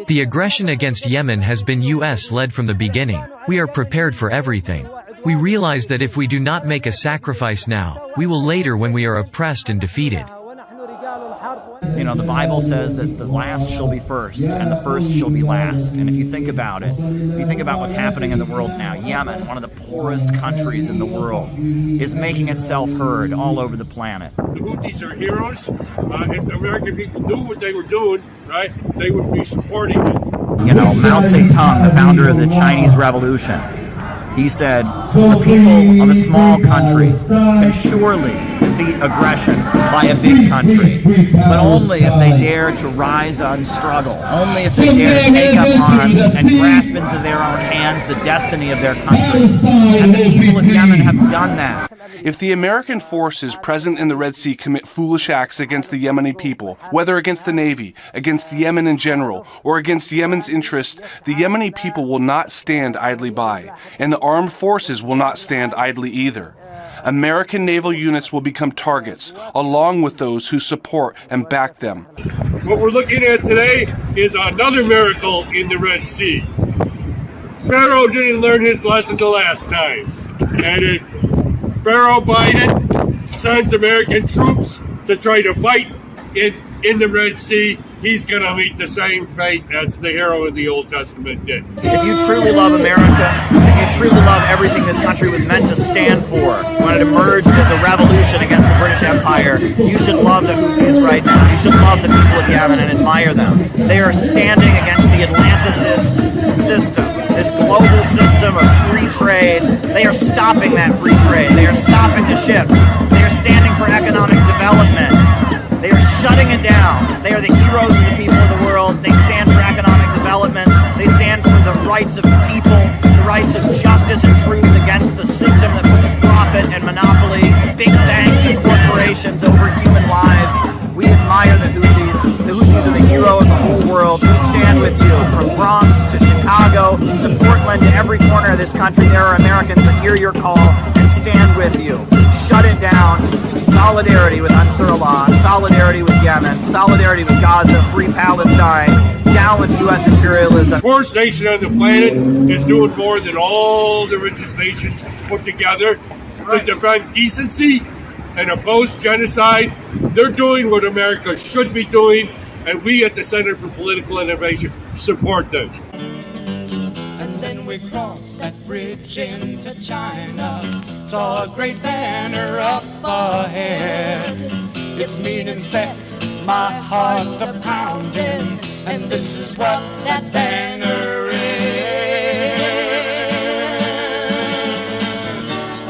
Speaker 9: The aggression against Yemen has been US-led from the beginning. We are prepared for everything. We realize that if we do not make a sacrifice now, we will later when we are oppressed and defeated.
Speaker 3: You know, the Bible says that the last shall be first and the first shall be last. And if you think about it, if you think about what's happening in the world now, Yemen, one of the poorest countries in the world, is making itself heard all over the planet.
Speaker 8: The Houthis are heroes. If the American people knew what they were doing, right, they would be supporting it.
Speaker 3: You know, Mao Zedong, the founder of the Chinese Revolution, he said, the people of a small country can surely defeat aggression by a big country, but only if they dare to rise and struggle, only if they dare to take up arms and grasp into their own hands the destiny of their country. And the people of Yemen have done that.
Speaker 5: If the American forces present in the Red Sea commit foolish acts against the Yemeni people, whether against the Navy, against Yemen in general, or against Yemen's interests, the Yemeni people will not stand idly by, and the armed forces will not stand idly either. American naval units will become targets, along with those who support and back them.
Speaker 8: What we're looking at today is another miracle in the Red Sea. Pharaoh didn't learn his lesson the last time. And if Pharaoh Biden sends American troops to try to fight in the Red Sea, he's going to meet the same fate as the hero in the Old Testament did.
Speaker 3: If you truly love America, if you truly love everything this country was meant to stand for, when it emerged as a revolution against the British Empire, you should love the Houthis right now. You should love the people of Yemen and admire them. They are standing against the Atlanticist system, this global system of free trade. They are stopping that free trade. They are stopping the ships. They are standing for economic development. They are shutting it down. They are the heroes of the people of the world. They stand for economic development. They stand for the rights of people, the rights of justice and truth against the system that puts profit and monopoly, big banks and corporations over human lives. We admire the Houthis. The Houthis are the hero of the whole world. We stand with you from Bronx to Chicago to Portland to every corner of this country. There are Americans that hear your call and stand with you. Shut it down. solidarity with Ansar Allah, solidarity with Yemen, solidarity with Gaza, free Palestine, down with U.S. imperialism.
Speaker 8: The poorest nation on the planet is doing more than all the richest nations put together to defend decency and oppose genocide. They're doing what America should be doing, and we at the Center for Political Innovation support them.
Speaker 10: And then we crossed that bridge into China, saw a great banner up ahead. Its meaning set my heart a pounding, and this is what that banner is.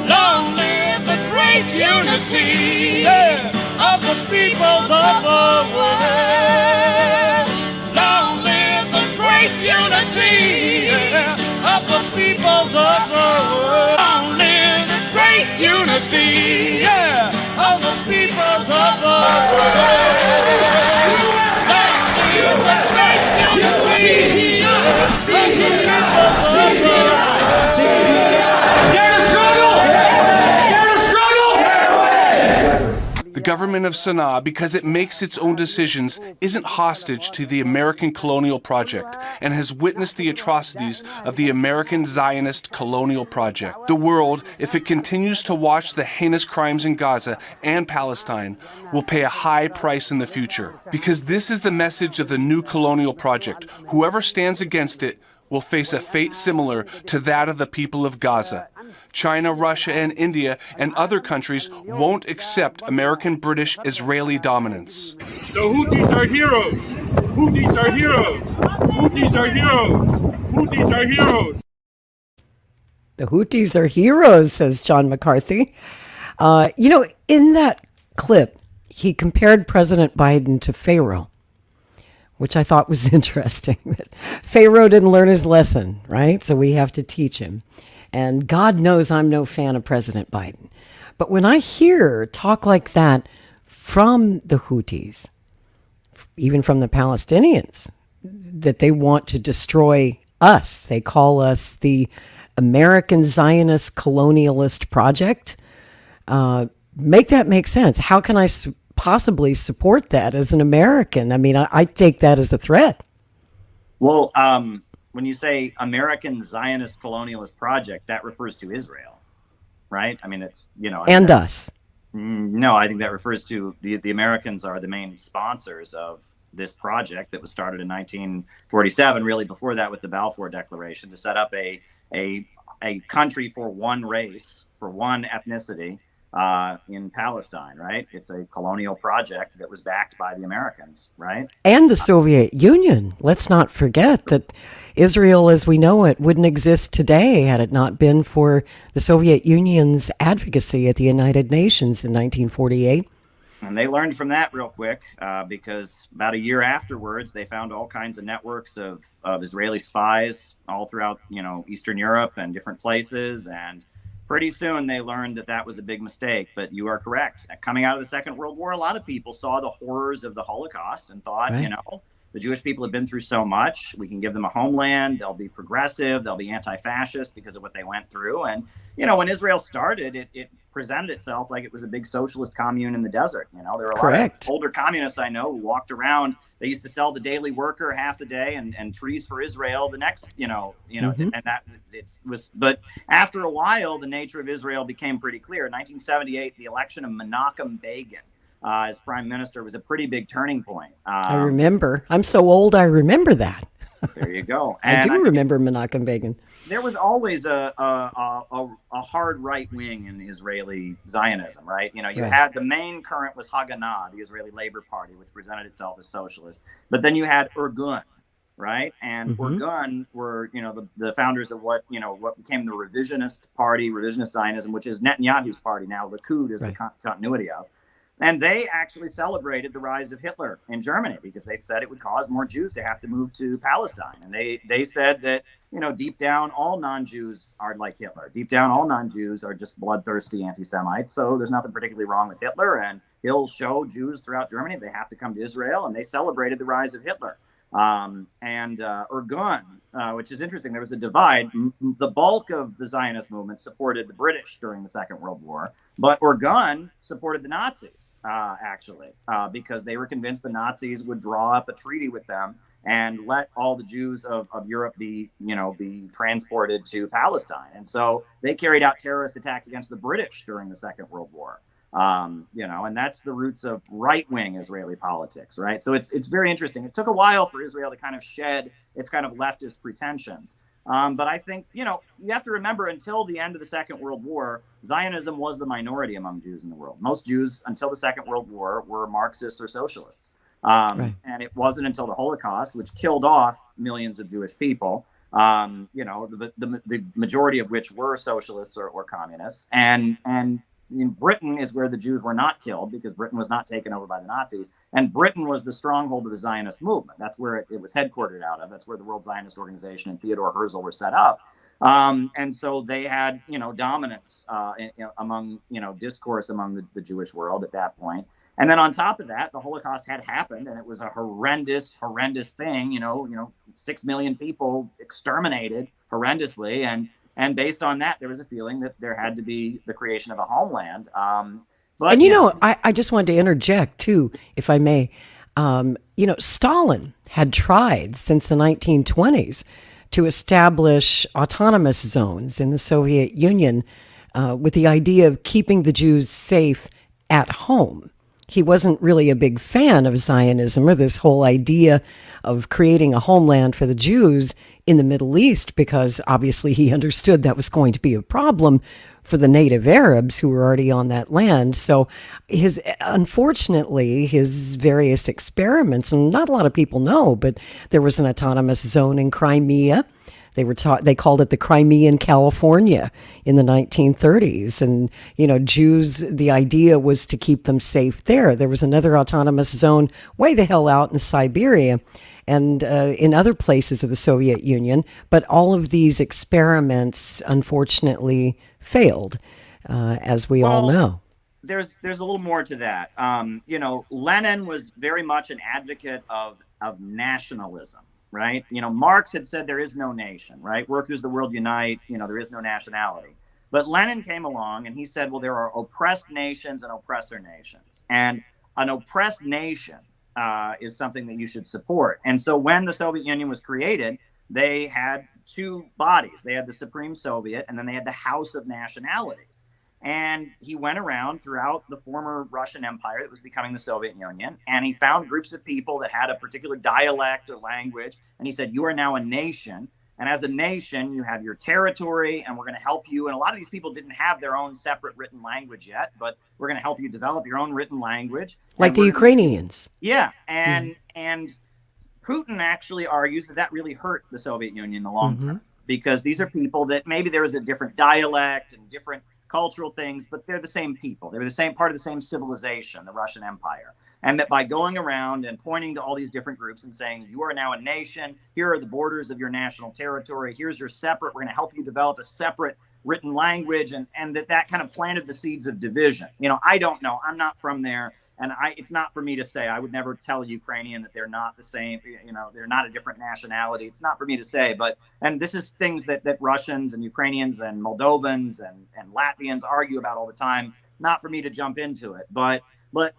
Speaker 10: Long live the great unity of the peoples of the world. Long live the great unity of the peoples of the world. Long live the great unity of the peoples of the world.
Speaker 5: The government of Sana'a, because it makes its own decisions, isn't hostage to the American colonial project and has witnessed the atrocities of the American Zionist colonial project. The world, if it continues to watch the heinous crimes in Gaza and Palestine, will pay a high price in the future. Because this is the message of the new colonial project. Whoever stands against it will face a fate similar to that of the people of Gaza. China, Russia, and India and other countries won't accept American, British, Israeli dominance.
Speaker 8: The Houthis are heroes. Houthis are heroes. Houthis are heroes. Houthis are heroes.
Speaker 2: The Houthis are heroes, says John McCarthy. In that clip, he compared President Biden to Pharaoh, which I thought was interesting. Pharaoh didn't learn his lesson, right? So we have to teach him. And God knows I'm no fan of President Biden. But when I hear talk like that from the Houthis, even from the Palestinians, that they want to destroy us, they call us the American Zionist colonialist project, make that make sense. How can I possibly support that as an American? I mean, I take that as a threat.
Speaker 4: Well, when you say American Zionist colonialist project, that refers to Israel, right? I mean, it's,
Speaker 2: and us.
Speaker 4: No, I think that refers to the Americans are the main sponsors of this project that was started in 1947, really before that with the Balfour Declaration, to set up a country for one race, for one ethnicity in Palestine, right? It's a colonial project that was backed by the Americans, right?
Speaker 2: And the Soviet Union. Let's not forget that Israel, as we know it, wouldn't exist today had it not been for the Soviet Union's advocacy at the United Nations in 1948.
Speaker 4: And they learned from that real quick because about a year afterwards, they found all kinds of networks of Israeli spies all throughout, Eastern Europe and different places. And pretty soon they learned that that was a big mistake. But you are correct. Coming out of the Second World War, a lot of people saw the horrors of the Holocaust and thought,
Speaker 2: right.
Speaker 4: The Jewish people have been through so much. We can give them a homeland. They'll be progressive. They'll be anti-fascist because of what they went through. And, when Israel started, it presented itself like it was a big socialist commune in the desert. There were a
Speaker 2: Correct.
Speaker 4: lot of older communists I know who walked around. They used to sell the Daily Worker half the day and Trees for Israel the next, and that it was. But after a while, the nature of Israel became pretty clear. In 1978, the election of Menachem Begin as prime minister was a pretty big turning point.
Speaker 2: I remember. I'm so old, I remember that.
Speaker 4: There you go.
Speaker 2: And I do remember Menachem Begin.
Speaker 4: There was always a hard right wing in Israeli Zionism, right? You had the main current was Haganah, the Israeli Labor Party, which presented itself as socialist. But then you had Irgun, right? And Irgun were, the founders of what became the revisionist party, revisionist Zionism, which is Netanyahu's party now. Likud is the continuity of. And they actually celebrated the rise of Hitler in Germany because they said it would cause more Jews to have to move to Palestine. And they said that, deep down, all non-Jews are like Hitler. Deep down, all non-Jews are just bloodthirsty anti-Semites. So there's nothing particularly wrong with Hitler. And he'll show Jews throughout Germany they have to come to Israel. And they celebrated the rise of Hitler. Irgun which is interesting. There was a divide. The bulk of the Zionist movement supported the British during the Second World War, but Orgun supported the Nazis, actually, because they were convinced the Nazis would draw up a treaty with them and let all the Jews of Europe be transported to Palestine. And so they carried out terrorist attacks against the British during the Second World War. And that's the roots of right-wing Israeli politics, right? So it's very interesting. It took a while for Israel to kind of shed its kind of leftist pretensions. But I think, you have to remember, until the end of the Second World War, Zionism was the minority among Jews in the world. Most Jews until the Second World War were Marxists or socialists.
Speaker 2: Right.
Speaker 4: And it wasn't until the Holocaust, which killed off millions of Jewish people, the majority of which were socialists or communists. And in Britain is where the Jews were not killed, because Britain was not taken over by the Nazis. And Britain was the stronghold of the Zionist movement. That's where it was headquartered out of. That's where the World Zionist Organization and Theodore Herzl were set up. And so they had, dominance among, discourse among the Jewish world at that point. And then on top of that, the Holocaust had happened, and it was a horrendous thing. 6 million people exterminated horrendously. And based on that, there was a feeling that there had to be the creation of a homeland.
Speaker 2: I just wanted to interject too, if I may. Stalin had tried since the 1920s to establish autonomous zones in the Soviet Union with the idea of keeping the Jews safe at home. He wasn't really a big fan of Zionism or this whole idea of creating a homeland for the Jews in the Middle East, because obviously he understood that was going to be a problem for the native Arabs who were already on that land. So unfortunately, his various experiments, and not a lot of people know, but there was an autonomous zone in Crimea. They called it the Crimean California in the 1930s. And, Jews, the idea was to keep them safe there. There was another autonomous zone way the hell out in Siberia and in other places of the Soviet Union. But all of these experiments, unfortunately, failed, as we all know.
Speaker 4: There's a little more to that. Lenin was very much an advocate of nationalism. Right. Marx had said there is no nation, right? Workers, the world unite. There is no nationality. But Lenin came along and he said, well, there are oppressed nations and oppressor nations. And an oppressed nation is something that you should support. And so when the Soviet Union was created, they had two bodies. They had the Supreme Soviet, and then they had the House of Nationalities. And he went around throughout the former Russian Empire that was becoming the Soviet Union, and he found groups of people that had a particular dialect or language, and he said, you are now a nation, and as a nation, you have your territory, and we're going to help you. And a lot of these people didn't have their own separate written language yet, but we're going to help you develop your own written language.
Speaker 2: Like the Ukrainians.
Speaker 4: Yeah, and Putin actually argues that really hurt the Soviet Union in the long term, because these are people that maybe there was a different dialect and different cultural things, but they're the same people. They were the same part of the same civilization, the Russian Empire. And that by going around and pointing to all these different groups and saying, you are now a nation, here are the borders of your national territory, here's your separate, we're going to help you develop a separate written language, and that kind of planted the seeds of division. I don't know. I'm not from there. And it's not for me to say. I would never tell a Ukrainian that they're not the same, they're not a different nationality. It's not for me to say, and this is things that Russians and Ukrainians and Moldovans and Latvians argue about all the time. Not for me to jump into it. But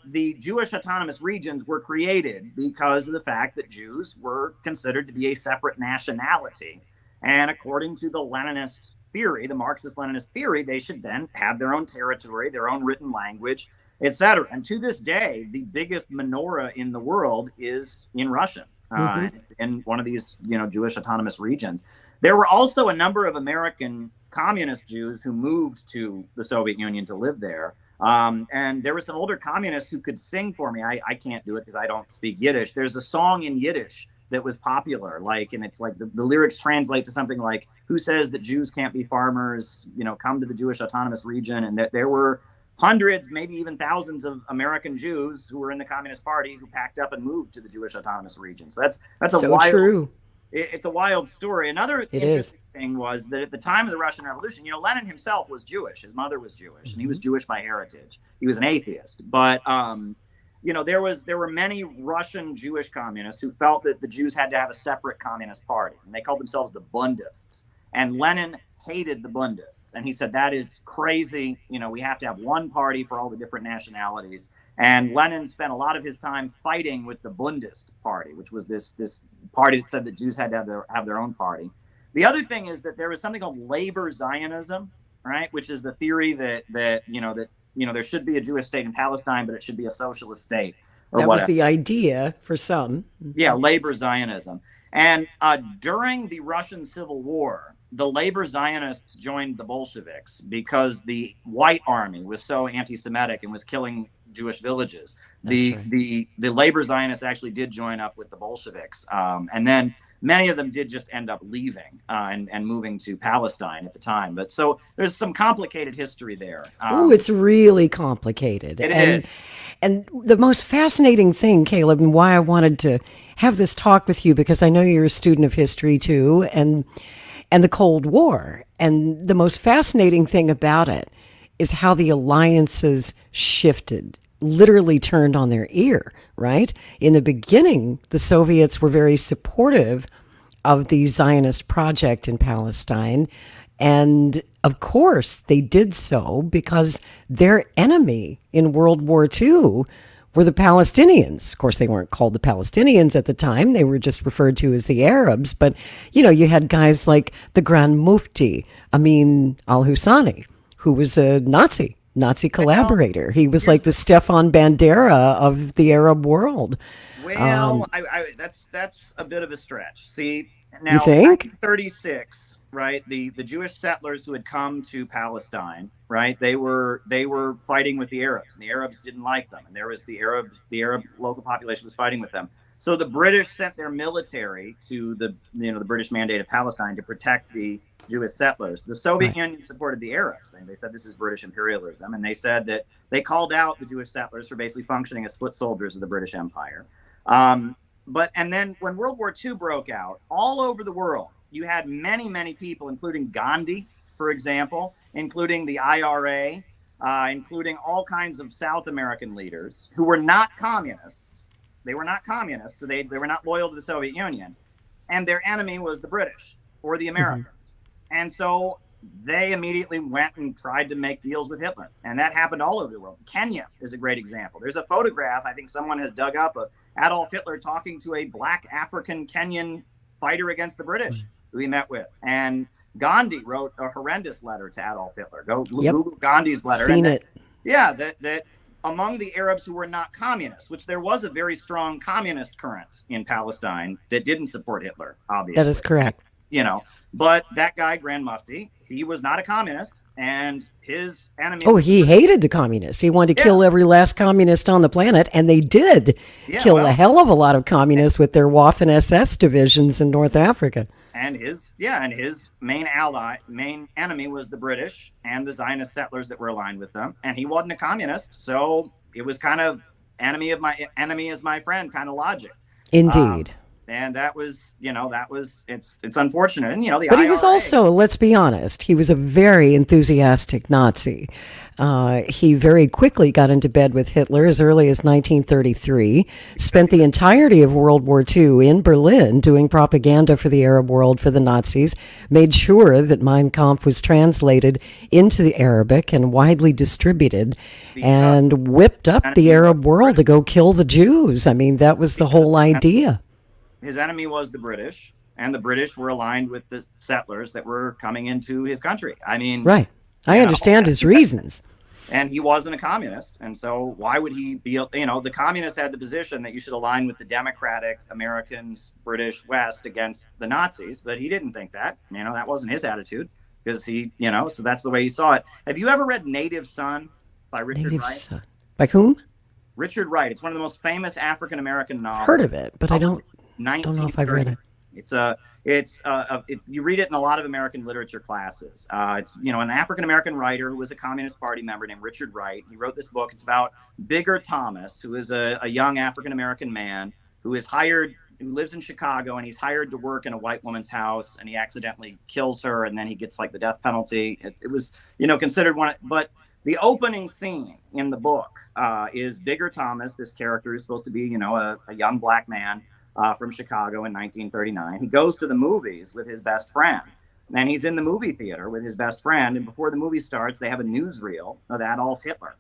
Speaker 4: the Jewish autonomous regions were created because of the fact that Jews were considered to be a separate nationality. And according to the Leninist theory, the Marxist-Leninist theory, they should then have their own territory, their own written language, etc. And to this day, the biggest menorah in the world is in Russian. It's in one of these, Jewish autonomous regions. There were also a number of American communist Jews who moved to the Soviet Union to live there. And there were some older communists who could sing for me. I can't do it because I don't speak Yiddish. There's a song in Yiddish that was popular, and it's like the lyrics translate to something like, who says that Jews can't be farmers, come to the Jewish autonomous region. And there were hundreds, maybe even thousands of American Jews who were in the Communist Party who packed up and moved to the Jewish autonomous region. So that's
Speaker 2: so
Speaker 4: a wild,
Speaker 2: true.
Speaker 4: It's a wild story. Another interesting thing was that at the time of the Russian Revolution, Lenin himself was Jewish. His mother was Jewish, and he was Jewish by heritage. He was an atheist. But there were many Russian Jewish communists who felt that the Jews had to have a separate communist party, and they called themselves the Bundists. And Lenin hated the Bundists, and he said that is crazy. We have to have one party for all the different nationalities. And Lenin spent a lot of his time fighting with the Bundist party, which was this party that said that Jews had to have their own party. The other thing is that there was something called labor Zionism, right, which is the theory that there should be a Jewish state in Palestine, but it should be a socialist state.
Speaker 2: That was the idea for some.
Speaker 4: Yeah, labor Zionism. And during the Russian Civil War, the labor Zionists joined the Bolsheviks because the white army was so anti-Semitic and was killing Jewish villages. The labor Zionists actually did join up with the Bolsheviks. And then many of them did just end up leaving and moving to Palestine at the time. But so there's some complicated history there.
Speaker 2: It's really complicated.
Speaker 4: It is.
Speaker 2: And the most fascinating thing, Caleb, and why I wanted to have this talk with you, because I know you're a student of history too, and the Cold War. And the most fascinating thing about it is how the alliances shifted, literally turned on their ear, right? In the beginning, the Soviets were very supportive of the Zionist project in Palestine. And of course, they did so because their enemy in World War II were the Palestinians. Of course, they weren't called the Palestinians at the time. They were just referred to as the Arabs. But, you had guys like the Grand Mufti, Amin al-Husseini, who was a Nazi collaborator. He was like the Stefan Bandera of the Arab world.
Speaker 4: Well, that's a bit of a stretch. See, now,
Speaker 2: you think?
Speaker 4: 1936, right? The Jewish settlers who had come to Palestine, right? They were fighting with the Arabs, and the Arabs didn't like them, and there was the Arab local population was fighting with them. So the British sent their military to the British Mandate of Palestine to protect the Jewish settlers. The Soviet Union supported the Arabs. They said this is British imperialism, and they said that they called out the Jewish settlers for basically functioning as foot soldiers of the British Empire. And then when World War II broke out, all over the world, you had many, many people, including Gandhi, for example, including the IRA, including all kinds of South American leaders who were not communists. They were not communists, so they were not loyal to the Soviet Union. And their enemy was the British or the Americans. And so they immediately went and tried to make deals with Hitler. And that happened all over the world. Kenya is a great example. There's a photograph I think someone has dug up of Adolf Hitler talking to a black African Kenyan fighter against the British who he met with. And Gandhi wrote a horrendous letter to Adolf Hitler. Go Google Gandhi's letter.
Speaker 2: Seen it.
Speaker 4: Yeah, that among the Arabs who were not communists, which there was a very strong communist current in Palestine that didn't support Hitler, obviously.
Speaker 2: That is correct.
Speaker 4: But that guy, Grand Mufti, he was not a communist, and his enemy...
Speaker 2: Oh, he hated the communists. He wanted to kill every last communist on the planet, and they did kill a hell of a lot of communists with their Waffen SS divisions in North Africa.
Speaker 4: And his main enemy was the British and the Zionist settlers that were aligned with them. And he wasn't a communist, so it was kind of enemy is my friend kind of logic.
Speaker 2: Indeed.
Speaker 4: And that was, it's unfortunate. And,
Speaker 2: but he was also, let's be honest, he was a very enthusiastic Nazi. He very quickly got into bed with Hitler as early as 1933, spent the entirety of World War II in Berlin doing propaganda for the Arab world for the Nazis, made sure that Mein Kampf was translated into the Arabic and widely distributed, and whipped up the Arab world to go kill the Jews. I mean, that was the whole idea.
Speaker 4: His enemy was the British, and the British were aligned with the settlers that were coming into his country. I mean...
Speaker 2: Right. I understand his reasons.
Speaker 4: And he wasn't a communist. And so why would he be... the communists had the position that you should align with the democratic Americans, British West against the Nazis, but he didn't think that. That wasn't his attitude, because he, so that's the way he saw it. Have you ever read Native Son by Richard Wright?
Speaker 2: Son. By whom?
Speaker 4: Richard Wright. It's one of the most famous African-American novels.
Speaker 2: Heard of it, but I don't know if I've read it.
Speaker 4: You read it in a lot of American literature classes. It's an African-American writer who was a Communist Party member named Richard Wright. He wrote this book. It's about Bigger Thomas, who is a young African-American man who lives in Chicago, and he's hired to work in a white woman's house, and he accidentally kills her, and then he gets like the death penalty. It was, considered one, but The opening scene in the book is Bigger Thomas. This character is supposed to be, a young black man from Chicago in 1939. He goes to the movies with his best friend. And he's in the movie theater with his best friend. And before the movie starts, they have a newsreel of Adolf Hitler.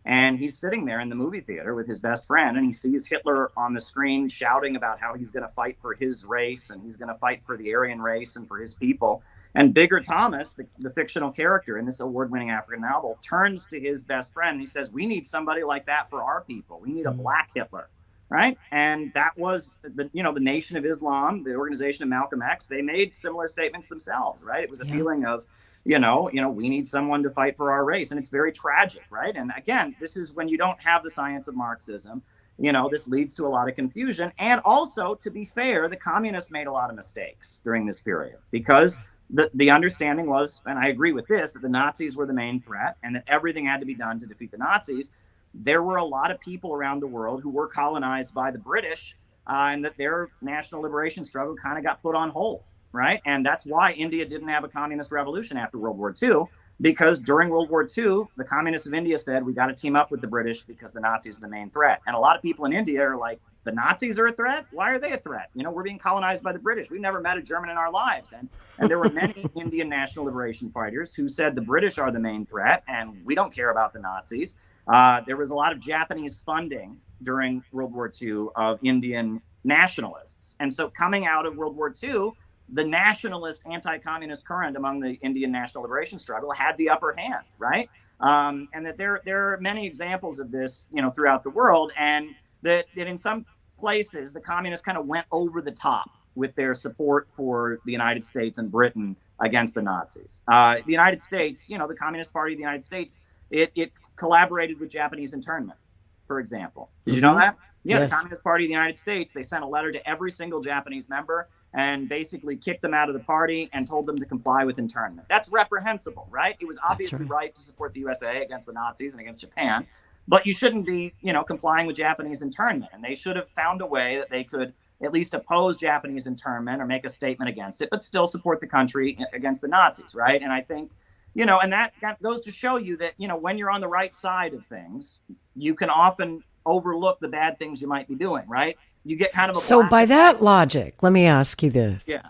Speaker 4: And he's sitting there in the movie theater with his best friend, and he sees Hitler on the screen shouting about how he's going to fight for his race and he's going to fight for the Aryan race and for his people. And Bigger Thomas, the fictional character in this award-winning African novel, turns to his best friend and he says, we need somebody like that for our people. We need a black Hitler, right? And that was the Nation of Islam, the organization of Malcolm X. They made similar statements themselves, right? It was a feeling of, we need someone to fight for our race. And it's very tragic, right? And again, this is when you don't have the science of Marxism. This leads to a lot of confusion. And also, to be fair, the communists made a lot of mistakes during this period because the understanding was, and I agree with this, that the Nazis were the main threat and that everything had to be done to defeat the Nazis. There were a lot of people around the world who were colonized by the British and that their national liberation struggle kind of got put on hold, right? And that's why India didn't have a communist revolution after World War II, because during World War II, the communists of India said, we got to team up with the British because the Nazis are the main threat. And a lot of people in India are like, the Nazis are a threat? Why are they a threat? We're being colonized by the British. We've never met a German in our lives. And there were many Indian national liberation fighters who said the British are the main threat and we don't care about the Nazis. There was a lot of Japanese funding during World War II of Indian nationalists. And so coming out of World War II, the nationalist anti-communist current among the Indian national liberation struggle had the upper hand, right? And that there are many examples of this, throughout the world, and that in some places the communists kind of went over the top with their support for the United States and Britain against the Nazis. The United States, the Communist Party of the United States, it collaborated with Japanese internment, for example. Did you know that? Yeah, yes. The Communist Party of the United States, they sent a letter to every single Japanese member and basically kicked them out of the party and told them to comply with internment. That's reprehensible, right? It was obviously right to support the USA against the Nazis and against Japan, but you shouldn't be, complying with Japanese internment. And they should have found a way that they could at least oppose Japanese internment or make a statement against it, but still support the country against the Nazis, right? And I think, and that goes to show you that, when you're on the right side of things, you can often overlook the bad things you might be doing, right? You get kind of a...
Speaker 2: So by that logic, let me ask you this.
Speaker 4: Yeah.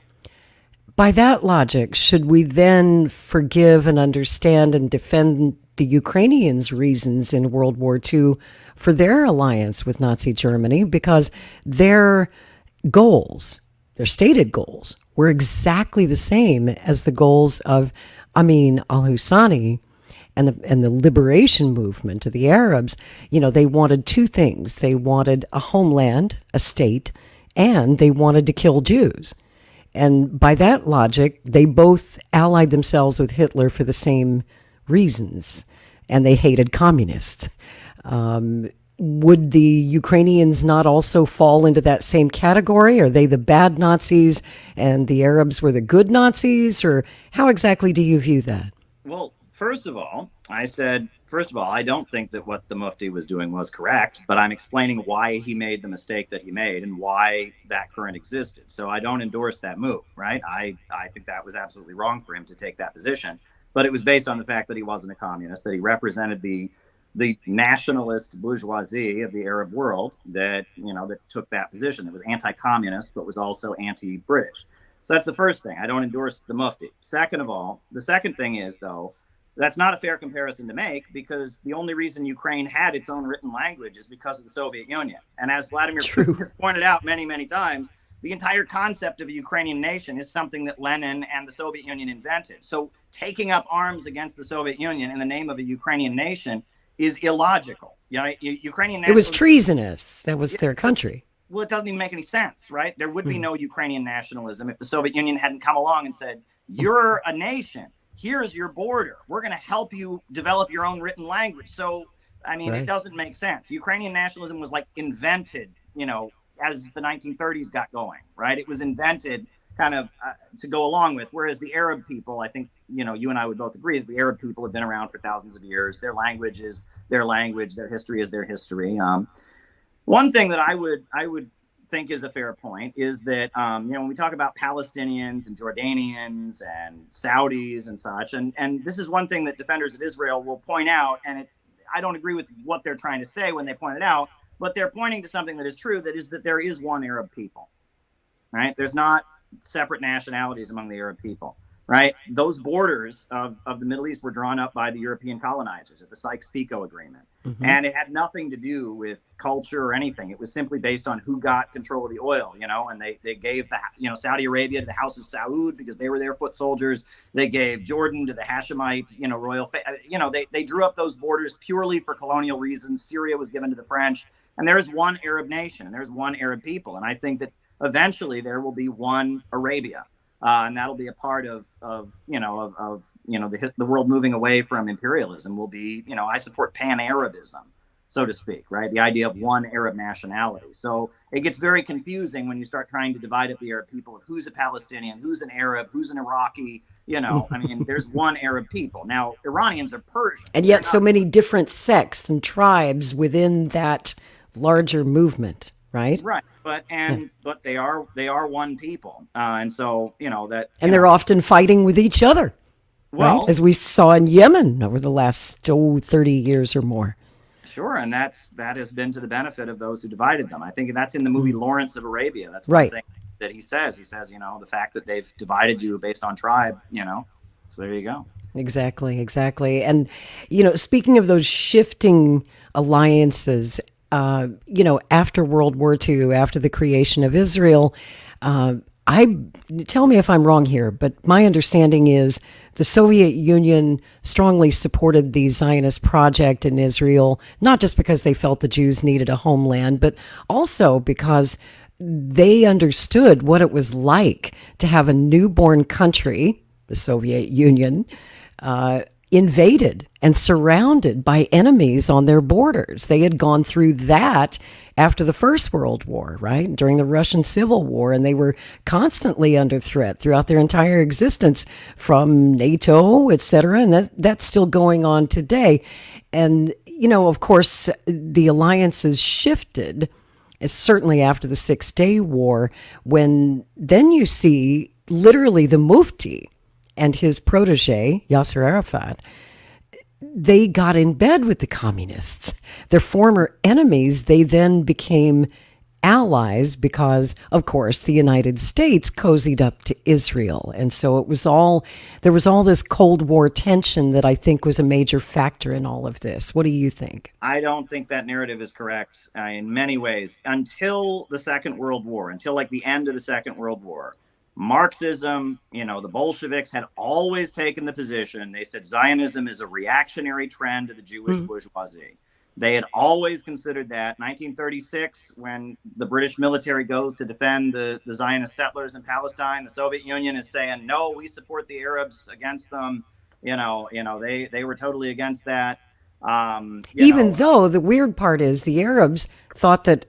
Speaker 2: By that logic, should we then forgive and understand and defend the Ukrainians' reasons in World War II for their alliance with Nazi Germany? Because their goals, their stated goals, were exactly the same as the goals of Amin al-Husseini and the liberation movement of the Arabs. They wanted two things. They wanted a homeland, a state, and they wanted to kill Jews. And by that logic, they both allied themselves with Hitler for the same reasons, and they hated communists. Would the Ukrainians not also fall into that same category? Are they the bad Nazis and the Arabs were the good Nazis? Or how exactly do you view that?
Speaker 4: Well, first of all, I don't think that what the Mufti was doing was correct, but I'm explaining why he made the mistake that he made and why that current existed. So I don't endorse that move, right? I think that was absolutely wrong for him to take that position, but it was based on the fact that he wasn't a communist, that he represented the nationalist bourgeoisie of the Arab world that took that position. It was anti-communist, but was also anti-British. So that's the first thing. I don't endorse the Mufti. Second of all, the second thing is, though, that's not a fair comparison to make, because the only reason Ukraine had its own written language is because of the Soviet Union. And as Vladimir Putin has pointed out many, many times, the entire concept of a Ukrainian nation is something that Lenin and the Soviet Union invented. So taking up arms against the Soviet Union in the name of a Ukrainian nation is illogical. Ukrainian
Speaker 2: it was treasonous. That was their country.
Speaker 4: Well, it doesn't even make any sense, right? There would be no Ukrainian nationalism if the Soviet Union hadn't come along and said, you're a nation. Here's your border. We're going to help you develop your own written language. So, it doesn't make sense. Ukrainian nationalism was invented, as the 1930s got going, right? It was invented kind of to go along with. Whereas the Arab people, I think, you and I would both agree that the Arab people have been around for thousands of years. Their language is their language. Their history is their history. One thing that I would think is a fair point is that, when we talk about Palestinians and Jordanians and Saudis and such, and this is one thing that defenders of Israel will point out, and I don't agree with what they're trying to say when they point it out, but they're pointing to something that is true, that is that there is one Arab people, right? There's not separate nationalities among the Arab people, right? Those borders of the Middle East were drawn up by the European colonizers at the Sykes-Picot Agreement. And it had nothing to do with culture or anything. It was simply based on who got control of the oil, and they gave Saudi Arabia to the House of Saud because they were their foot soldiers. They gave Jordan to the Hashemite, royal, they drew up those borders purely for colonial reasons. Syria was given to the French, and there's one Arab nation, and there's one Arab people. And I think that eventually there will be one Arabia. And that'll be a part of the world moving away from imperialism will be, I support pan-Arabism, so to speak, right? The idea of one Arab nationality. So it gets very confusing when you start trying to divide up the Arab people of who's a Palestinian, who's an Arab, who's an Iraqi, there's one Arab people. Now, Iranians are Persian.
Speaker 2: And yet so many different sects and tribes within that larger movement, right?
Speaker 4: Right. But they are one people, and so
Speaker 2: they're often fighting with each other,
Speaker 4: well,
Speaker 2: right? As we saw in Yemen over the last 30 years or more.
Speaker 4: Sure, and that has been to the benefit of those who divided them. I think that's in the movie Lawrence of Arabia. That's one
Speaker 2: right.
Speaker 4: thing that he says. He says, the fact that they've divided you based on tribe, So there you go.
Speaker 2: Exactly. And speaking of those shifting alliances. After World War II, after the creation of Israel, tell me if I'm wrong here, but my understanding is the Soviet Union strongly supported the Zionist project in Israel, not just because they felt the Jews needed a homeland, but also because they understood what it was like to have a newborn country, the Soviet Union, invaded and surrounded by enemies on their borders. They had gone through that after the First World War, right? During the Russian Civil War, and they were constantly under threat throughout their entire existence from NATO, etc., and that's still going on today. And, of course, the alliances shifted, certainly after the Six-Day War, when then you see literally the Mufti and his protege, Yasser Arafat, they got in bed with the communists. Their former enemies, they then became allies because, of course, the United States cozied up to Israel. And so there was all this Cold War tension that I think was a major factor in all of this. What do you think?
Speaker 4: I don't think that narrative is correct in many ways. Until the Second World War, until like the end of the Second World War, Marxism, the Bolsheviks had always taken the position. They said Zionism is a reactionary trend of the Jewish bourgeoisie. They had always considered that. 1936, when the British military goes to defend the Zionist settlers in Palestine, the Soviet Union is saying, no, we support the Arabs against them. They were totally against that.
Speaker 2: Even though the weird part is the Arabs thought that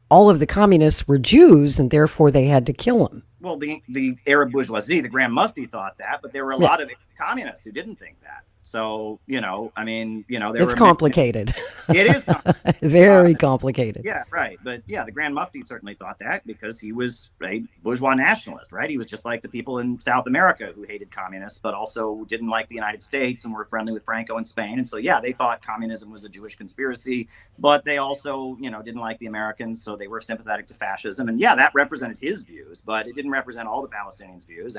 Speaker 2: all of the communists were Jews and therefore they had to kill them.
Speaker 4: Well, the Arab bourgeoisie, the Grand Mufti thought that, but there were a lot of communists who didn't think that. So,
Speaker 2: it's complicated.
Speaker 4: It is complicated.
Speaker 2: Very complicated.
Speaker 4: Yeah, right. But yeah, the Grand Mufti certainly thought that because he was a bourgeois nationalist, right? He was just like the people in South America who hated communists, but also didn't like the United States and were friendly with Franco and Spain. And so, yeah, they thought communism was a Jewish conspiracy, but they also, didn't like the Americans. So they were sympathetic to fascism. And yeah, that represented his views, but it didn't represent all the Palestinians' views.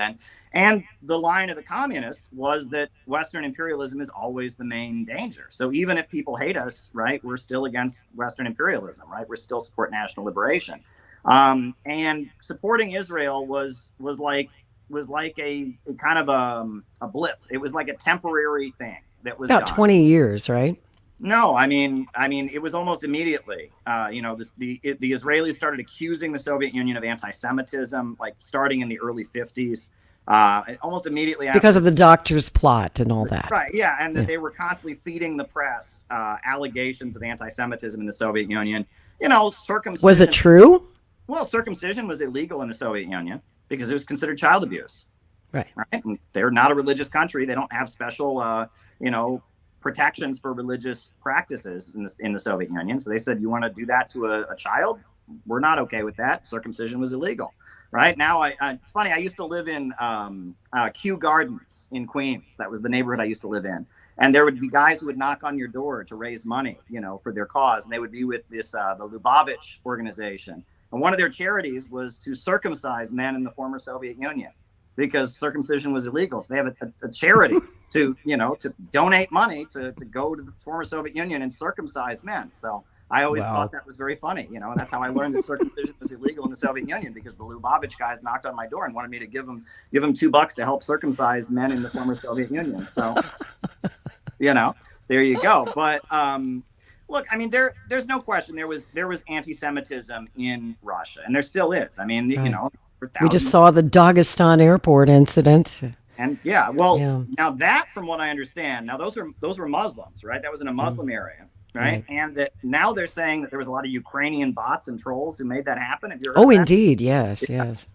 Speaker 4: And the line of the communists was that Western imperialism is always the main danger. So even if people hate us, right, we're still against Western imperialism, right? We're still support national liberation. And supporting Israel was like a kind of a blip. It was like a temporary thing that was
Speaker 2: about
Speaker 4: done.
Speaker 2: 20 years, right?
Speaker 4: No, I mean, it was almost immediately. The Israelis started accusing the Soviet Union of anti-Semitism, like starting in the early 50s. Almost immediately after,
Speaker 2: because of the doctor's plot and all that.
Speaker 4: Right, yeah, and that they were constantly feeding the press allegations of anti-Semitism in the Soviet Union. Circumcision.
Speaker 2: Was it true?
Speaker 4: Well, circumcision was illegal in the Soviet Union because it was considered child abuse.
Speaker 2: Right.
Speaker 4: And they're not a religious country. They don't have special, protections for religious practices in the Soviet Union. So they said, you want to do that to a child? we're not okay with that. Circumcision was illegal. Right now, it's funny. I used to live in Kew Gardens in Queens. That was the neighborhood I used to live in. And there would be guys who would knock on your door to raise money, for their cause. And they would be with this, the Lubavitch organization. And one of their charities was to circumcise men in the former Soviet Union because circumcision was illegal. So they have a charity to donate money to go to the former Soviet Union and circumcise men. So I always thought that was very funny, and that's how I learned that circumcision was illegal in the Soviet Union, because the Lubavitch guys knocked on my door and wanted me to give them $2 to help circumcise men in the former Soviet Union. So, there you go. But look, I mean, there's no question there was anti-Semitism in Russia, and there still is. I mean,
Speaker 2: we just saw the Dagestan airport incident.
Speaker 4: And now that, from what I understand, now those were Muslims, right? That was in a Muslim area. Right. And that now they're saying that there was a lot of Ukrainian bots and trolls who made that happen. Have you heard of that?
Speaker 2: Indeed. Yes.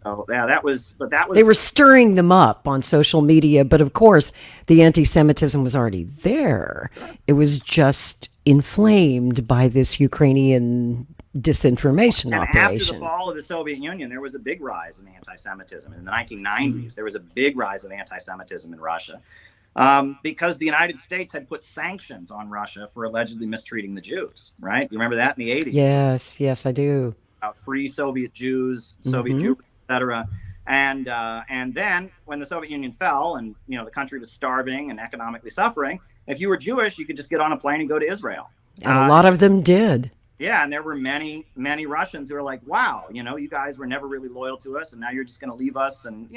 Speaker 4: So, that was.
Speaker 2: They were stirring them up on social media. But of course, the anti-Semitism was already there. It was just inflamed by this Ukrainian disinformation operation.
Speaker 4: After the fall of the Soviet Union, there was a big rise in anti-Semitism. In the 1990s, there was a big rise of anti-Semitism in Russia. Because the United States had put sanctions on Russia for allegedly mistreating the Jews, right? You remember that in the 80s?
Speaker 2: Yes, I do.
Speaker 4: Free Soviet Jews, Soviet Jews, etc. And then when the Soviet Union fell and, the country was starving and economically suffering, if you were Jewish, you could just get on a plane and go to Israel.
Speaker 2: And a lot of them did.
Speaker 4: Yeah, and there were many, many Russians who were like, wow, you guys were never really loyal to us, and now you're just going to leave us. And,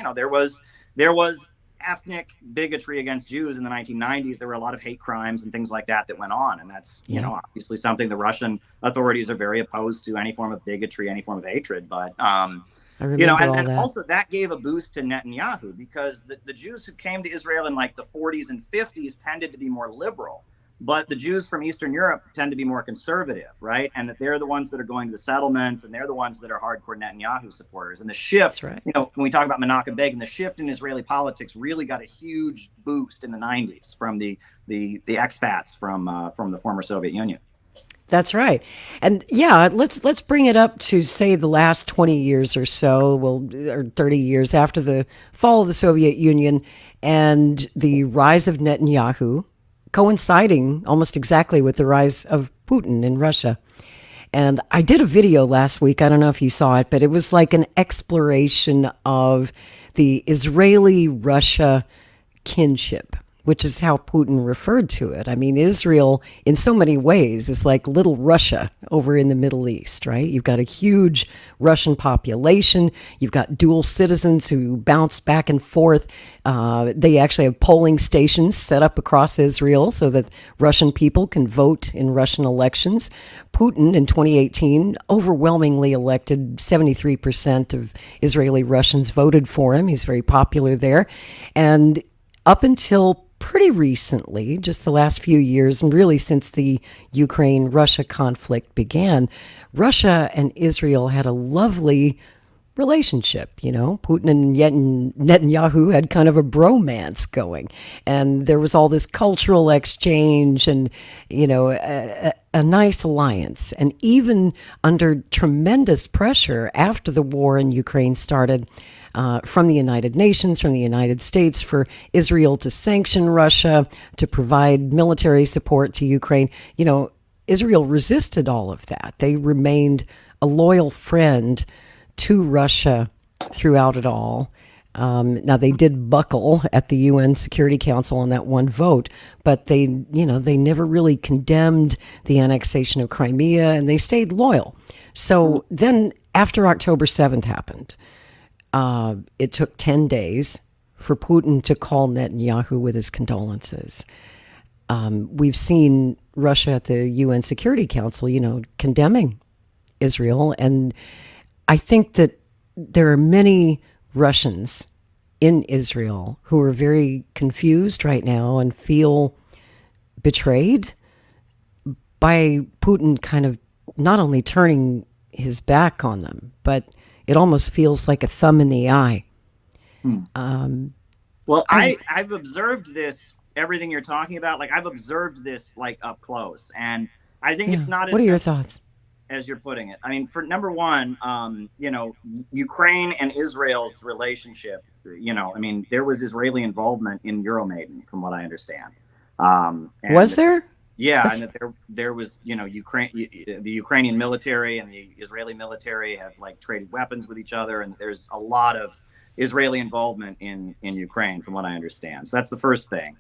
Speaker 4: there was ethnic bigotry against Jews in the 1990s. There were a lot of hate crimes and things like that went on. And that's, obviously something the Russian authorities are very opposed to, any form of bigotry, any form of hatred. But, and also that gave a boost to Netanyahu, because the Jews who came to Israel in like the 40s and 50s tended to be more liberal. But the Jews from Eastern Europe tend to be more conservative, right? And that they're the ones that are going to the settlements, and they're the ones that are hardcore Netanyahu supporters. And the shift, when we talk about Menachem Begin, the shift in Israeli politics really got a huge boost in the 90s from the expats from the former Soviet Union.
Speaker 2: That's right. And let's bring it up to, say, the last 20 years or so, or 30 years after the fall of the Soviet Union and the rise of Netanyahu, coinciding almost exactly with the rise of Putin in Russia. And I did a video last week, I don't know if you saw it, but it was like an exploration of the Israeli-Russia kinship, which is how Putin referred to it. I mean, Israel, in so many ways, is like little Russia over in the Middle East, right? You've got a huge Russian population. You've got dual citizens who bounce back and forth. They actually have polling stations set up across Israel so that Russian people can vote in Russian elections. Putin, in 2018, overwhelmingly elected. 73% of Israeli Russians voted for him. He's very popular there. And up until pretty recently, just the last few years, and really since the Ukraine-Russia conflict began, Russia and Israel had a lovely relationship. Putin and Netanyahu had kind of a bromance going, and there was all this cultural exchange and, a nice alliance. And even under tremendous pressure after the war in Ukraine started, from the United Nations, from the United States, for Israel to sanction Russia, to provide military support to Ukraine. Israel resisted all of that. They remained a loyal friend to Russia throughout it all. Now, they did buckle at the UN Security Council on that one vote, but they never really condemned the annexation of Crimea, and they stayed loyal. So then after October 7th happened, it took 10 days for Putin to call Netanyahu with his condolences. We've seen Russia at the UN Security Council, condemning Israel. And I think that there are many Russians in Israel who are very confused right now and feel betrayed by Putin kind of not only turning his back on them, but it almost feels like a thumb in the eye.
Speaker 4: Well, I've observed this, everything you're talking about, like I've observed this like up close, and I think it's not as
Speaker 2: What are your thoughts?
Speaker 4: as you're putting it. I mean, for number one, Ukraine and Israel's relationship, I mean, there was Israeli involvement in Euromaidan, from what I understand.
Speaker 2: Was there?
Speaker 4: Yeah, and that there was, the Ukrainian military and the Israeli military have like traded weapons with each other, and there's a lot of Israeli involvement in Ukraine, from what I understand. So that's the first thing.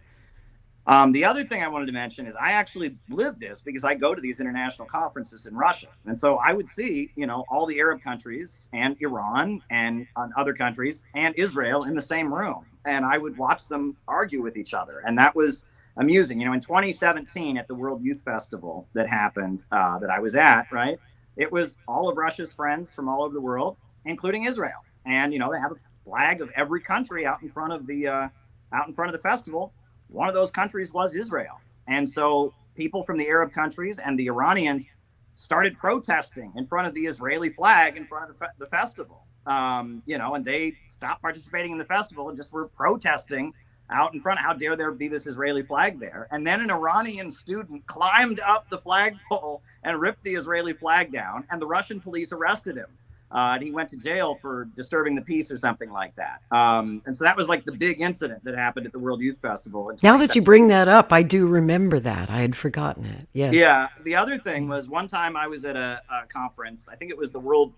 Speaker 4: The other thing I wanted to mention is I actually lived this because I go to these international conferences in Russia. And so I would see, all the Arab countries and Iran and other countries and Israel in the same room. And I would watch them argue with each other. And that was amusing. In 2017 at the World Youth Festival that happened, that I was at, right? It was all of Russia's friends from all over the world, including Israel. And, they have a flag of every country out in front of the festival. One of those countries was Israel. And so people from the Arab countries and the Iranians started protesting in front of the Israeli flag in front of the festival. And they stopped participating in the festival and just were protesting out in front. How dare there be this Israeli flag there? And then an Iranian student climbed up the flagpole and ripped the Israeli flag down, and the Russian police arrested him. And he went to jail for disturbing the peace or something like that. And so that was like the big incident that happened at the World Youth Festival.
Speaker 2: Now that you bring that up, I do remember that. I had forgotten it. Yeah.
Speaker 4: Yeah. The other thing was one time I was at a conference. I think it was the World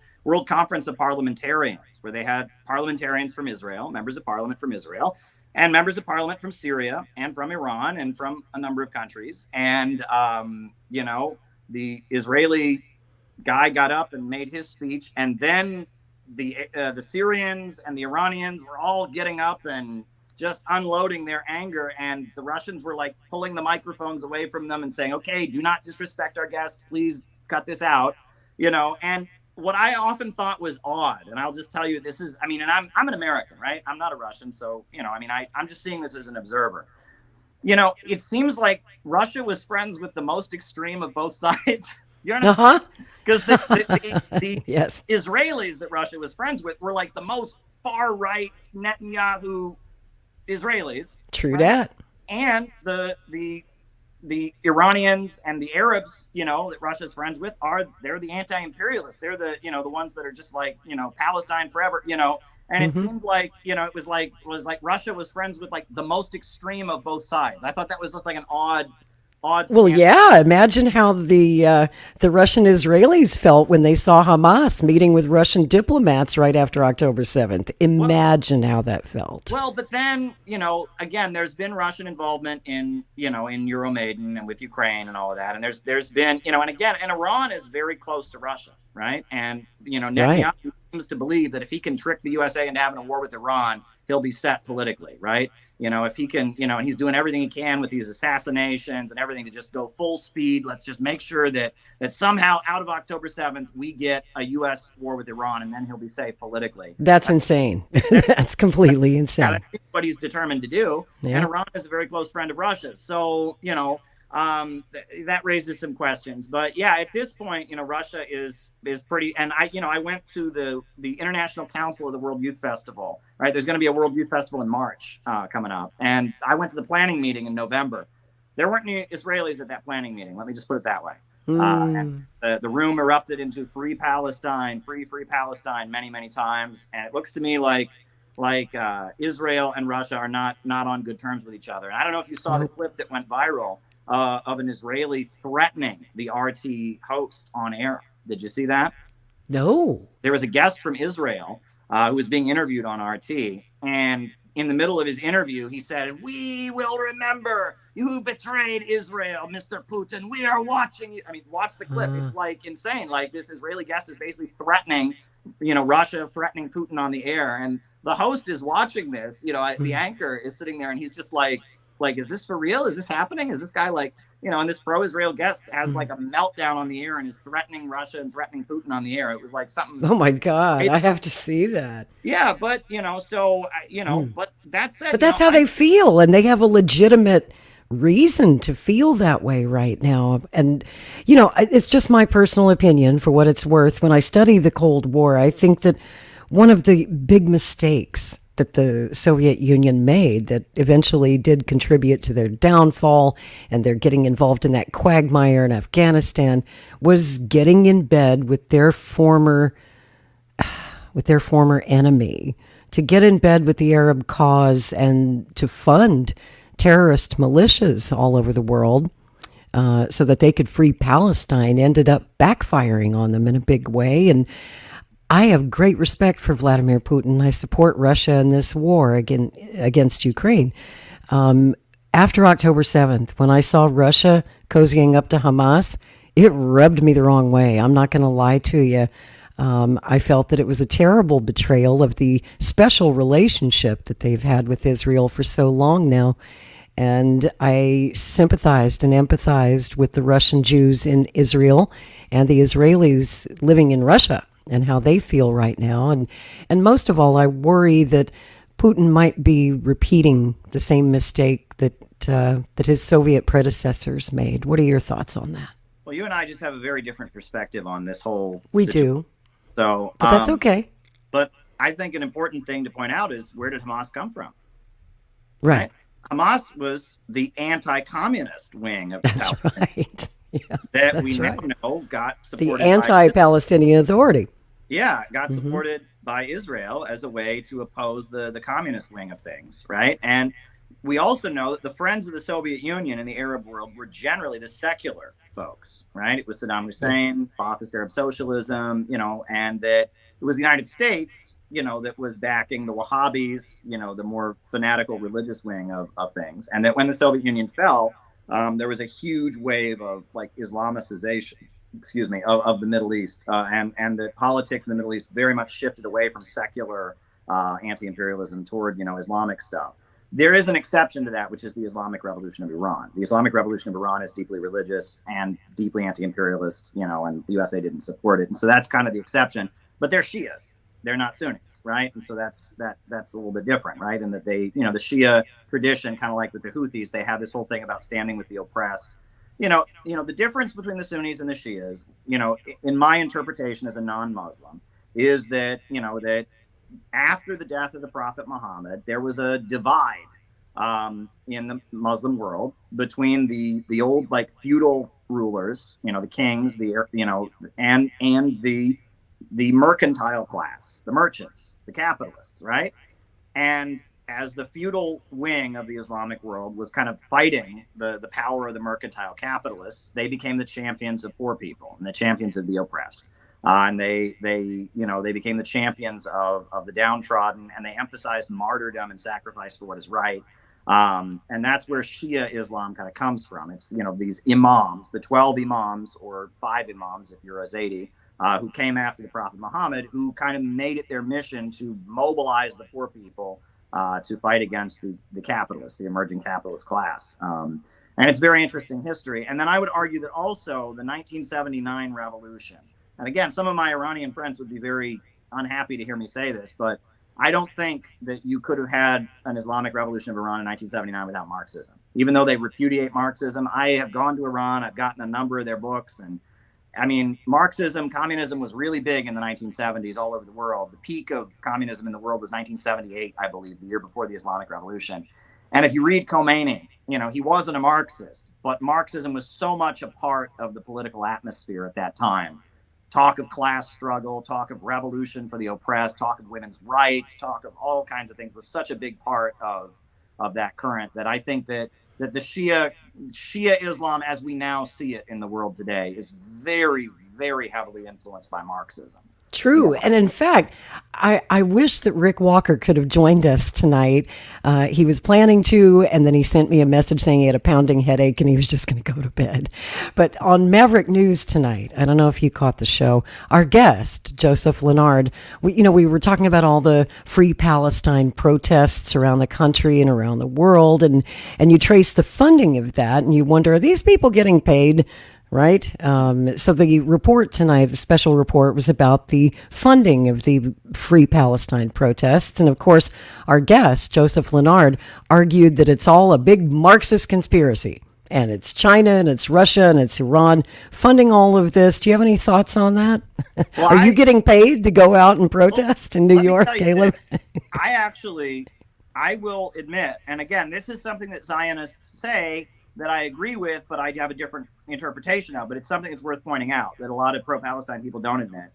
Speaker 4: Conference of Parliamentarians, where they had parliamentarians from Israel, members of parliament from Israel, and members of parliament from Syria and from Iran and from a number of countries. And, the Israeli guy got up and made his speech, and then the Syrians and the Iranians were all getting up and just unloading their anger, and the Russians were like pulling the microphones away from them and saying, okay, do not disrespect our guests, please cut this out, and what I often thought was odd, and I'll just tell you, this is, and I'm an American, right? I'm not a Russian, so I'm just seeing this as an observer. It seems like Russia was friends with the most extreme of both sides. You understand? Because the
Speaker 2: yes.
Speaker 4: Israelis that Russia was friends with were like the most far right Netanyahu Israelis.
Speaker 2: True that.
Speaker 4: And the Iranians and the Arabs, that Russia's friends with they're the anti-imperialists. They're the ones that are just like, Palestine forever, and it seemed like, it was like Russia was friends with like the most extreme of both sides. I thought that was just like an odd.
Speaker 2: Well, yeah. Imagine how the Russian Israelis felt when they saw Hamas meeting with Russian diplomats right after October 7th. Imagine how that felt.
Speaker 4: Well, but then, again, there's been Russian involvement in Euromaidan and with Ukraine and all of that. And there's been, and Iran is very close to Russia, right? And, Netanyahu seems to believe that if he can trick the USA into having a war with Iran, he'll be set politically, right? If he can, and he's doing everything he can with these assassinations and everything to just go full speed. Let's just make sure that somehow out of October 7th, we get a U.S. war with Iran, and then he'll be safe politically.
Speaker 2: That's insane. That's completely insane.
Speaker 4: Yeah, that's what he's determined to do. Yeah. And Iran is a very close friend of Russia. So, that raises some questions. But yeah, at this point, Russia is pretty, and I went to the International Council of the World Youth Festival, right? There's going to be a World Youth Festival in March coming up. And I went to the planning meeting in November. There weren't any Israelis at that planning meeting. Let me just put it that way. And the room erupted into free Palestine many, many times. And it looks to me like Israel and Russia are not on good terms with each other. And I don't know if you saw the clip that went viral of an Israeli threatening the RT host on air. Did you see that?
Speaker 2: No.
Speaker 4: There was a guest from Israel who was being interviewed on RT, and in the middle of his interview, he said, "We will remember you betrayed Israel, Mr. Putin. We are watching you." I mean, watch the clip. It's like insane. Like this Israeli guest is basically threatening, Russia, threatening Putin on the air, and the host is watching this. The anchor is sitting there, and he's just like, is this for real? Is this happening? Is this guy and this pro-Israel guest has like a meltdown on the air and is threatening Russia and threatening Putin on the air. It was like something.
Speaker 2: Oh my God. I have to see that.
Speaker 4: Yeah. But, but that's it.
Speaker 2: But that's how they feel. And they have a legitimate reason to feel that way right now. And, it's just my personal opinion for what it's worth. When I study the Cold War, I think that one of the big mistakes that the Soviet Union made that eventually did contribute to their downfall and their getting involved in that quagmire in Afghanistan was getting in bed with their former enemy, to get in bed with the Arab cause and to fund terrorist militias all over the world so that they could free Palestine, ended up backfiring on them in a big way. And I have great respect for Vladimir Putin. I support Russia in this war against Ukraine. After October 7th, when I saw Russia cozying up to Hamas, it rubbed me the wrong way. I'm not going to lie to you. I felt that it was a terrible betrayal of the special relationship that they've had with Israel for so long now. And I sympathized and empathized with the Russian Jews in Israel and the Israelis living in Russia and how they feel right now. And most of all, I worry that Putin might be repeating the same mistake that his Soviet predecessors made. What are your thoughts on that?
Speaker 4: Well, you and I just have a very different perspective on this whole
Speaker 2: We
Speaker 4: situation.
Speaker 2: do.
Speaker 4: So,
Speaker 2: but that's okay.
Speaker 4: But I think an important thing to point out is, where did Hamas come from?
Speaker 2: Right.
Speaker 4: Hamas was the anti-communist wing of
Speaker 2: That's
Speaker 4: Palestine
Speaker 2: right. Yeah,
Speaker 4: that we
Speaker 2: that's
Speaker 4: now
Speaker 2: right.
Speaker 4: know got
Speaker 2: The
Speaker 4: supported
Speaker 2: anti-Palestinian Authority.
Speaker 4: got supported by Israel as a way to oppose the communist wing of things, right? And we also know that the friends of the Soviet Union in the Arab world were generally the secular folks, right? It was Saddam Hussein, Ba'athist Arab socialism, and that it was the United States, that was backing the Wahhabis, the more fanatical religious wing of things. And that when the Soviet Union fell, there was a huge wave of Islamicization, of the Middle East, and the politics in the Middle East very much shifted away from secular anti-imperialism toward, Islamic stuff. There is an exception to that, which is the Islamic Revolution of Iran. The Islamic Revolution of Iran is deeply religious and deeply anti-imperialist, and the USA didn't support it. And so that's kind of the exception. But they're Shias. They're not Sunnis, right? And so that's a little bit different, right? And that they, the Shia tradition, kind of like with the Houthis, they have this whole thing about standing with the oppressed. The difference between the Sunnis and the Shias, in my interpretation as a non-Muslim, is that, that after the death of the Prophet Muhammad, there was a divide in the Muslim world between the old feudal rulers, the kings, and the mercantile class, the merchants, the capitalists, right? And as the feudal wing of the Islamic world was kind of fighting the power of the mercantile capitalists, they became the champions of poor people and the champions of the oppressed. And they became the champions of the downtrodden, and they emphasized martyrdom and sacrifice for what is right. And that's where Shia Islam kind of comes from. It's, these imams, the 12 imams or 5 imams if you're a Zaidi, who came after the Prophet Muhammad, who kind of made it their mission to mobilize the poor people to fight against the capitalists, the emerging capitalist class. And it's very interesting history. And then I would argue that also the 1979 revolution, and again, some of my Iranian friends would be very unhappy to hear me say this, but I don't think that you could have had an Islamic revolution of Iran in 1979 without Marxism. Even though they repudiate Marxism, I have gone to Iran, I've gotten a number of their books, and I mean, Marxism, communism was really big in the 1970s all over the world. The peak of communism in the world was 1978, I believe, the year before the Islamic Revolution. And if you read Khomeini, he wasn't a Marxist, but Marxism was so much a part of the political atmosphere at that time. Talk of class struggle, talk of revolution for the oppressed, talk of women's rights, talk of all kinds of things was such a big part of that current that I think that the Shia Islam, as we now see it in the world today, is very, very heavily influenced by Marxism.
Speaker 2: True. And in fact, I wish that Rick Walker could have joined us tonight. He was planning to, and then he sent me a message saying he had a pounding headache and he was just going to go to bed. But on Maverick News tonight, I don't know if you caught the show, our guest, Joseph Lenard, we were talking about all the Free Palestine protests around the country and around the world. And you trace the funding of that and you wonder, are these people getting paid? Right. So the report tonight, the special report, was about the funding of the Free Palestine protests. And of course, our guest, Joseph Lenard, argued that it's all a big Marxist conspiracy. And it's China and it's Russia and it's Iran funding all of this. Do you have any thoughts on that?
Speaker 4: Well,
Speaker 2: Are you getting paid to go out and protest in New York, Caleb?
Speaker 4: I will admit, and again, this is something that Zionists say that I agree with, but I have a different interpretation of. But it's something that's worth pointing out that a lot of pro-Palestine people don't admit.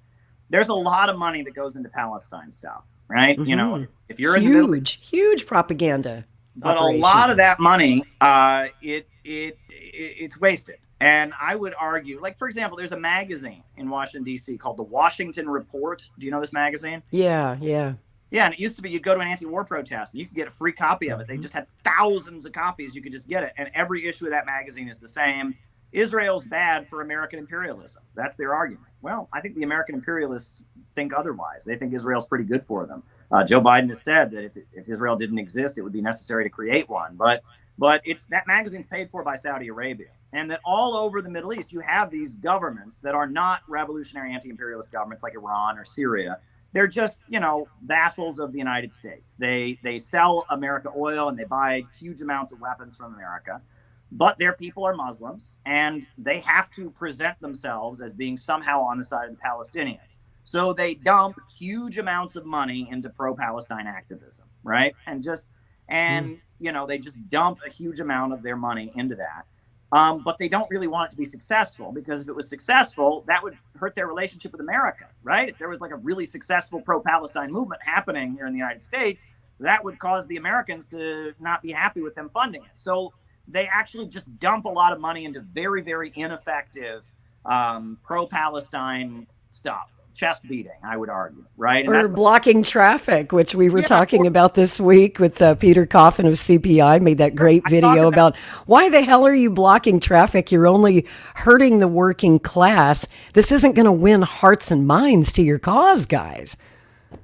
Speaker 4: There's a lot of money that goes into Palestine stuff, right?
Speaker 2: Mm-hmm.
Speaker 4: You know, if you're
Speaker 2: huge propaganda.
Speaker 4: But
Speaker 2: operation.
Speaker 4: a lot of that money, it's wasted. And I would argue, like, for example, there's a magazine in Washington, D.C. called the Washington Report. Do you know this magazine?
Speaker 2: Yeah.
Speaker 4: Yeah, and it used to be you'd go to an anti-war protest and you could get a free copy of it. They just had thousands of copies. You could just get it. And every issue of that magazine is the same. Israel's bad for American imperialism. That's their argument. Well, I think the American imperialists think otherwise. They think Israel's pretty good for them. Joe Biden has said that if Israel didn't exist, it would be necessary to create one. But that magazine's paid for by Saudi Arabia. And that all over the Middle East, you have these governments that are not revolutionary anti-imperialist governments like Iran or Syria. They're just, vassals of the United States. They sell America oil and they buy huge amounts of weapons from America. But their people are Muslims, and they have to present themselves as being somehow on the side of the Palestinians. So they dump huge amounts of money into pro-Palestine activism, right? They just dump a huge amount of their money into that. But they don't really want it to be successful, because if it was successful, that would hurt their relationship with America, right? If there was like a really successful pro-Palestine movement happening here in the United States, that would cause the Americans to not be happy with them funding it. So they actually just dump a lot of money into very, very ineffective pro-Palestine stuff. Chest beating, I would argue, right? And
Speaker 2: or blocking traffic, which we were talking about this week with Peter Coffin of CPI, made that great video about why the hell are you blocking traffic? You're only hurting the working class. This isn't going to win hearts and minds to your cause, guys.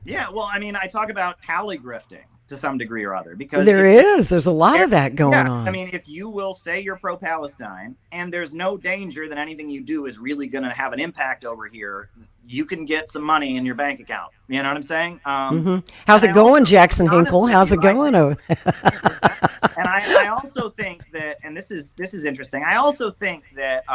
Speaker 4: Yeah, well, I mean, I talk about Cali grifting to some degree or other, because
Speaker 2: there's a lot of that going on.
Speaker 4: I mean, if you will say you're pro-Palestine and there's no danger that anything you do is really going to have an impact over here, you can get some money in your bank account. You know what I'm saying?
Speaker 2: How's it going, Jackson Hinkle? How's it going?
Speaker 4: And I also think that, and this is interesting, I also think that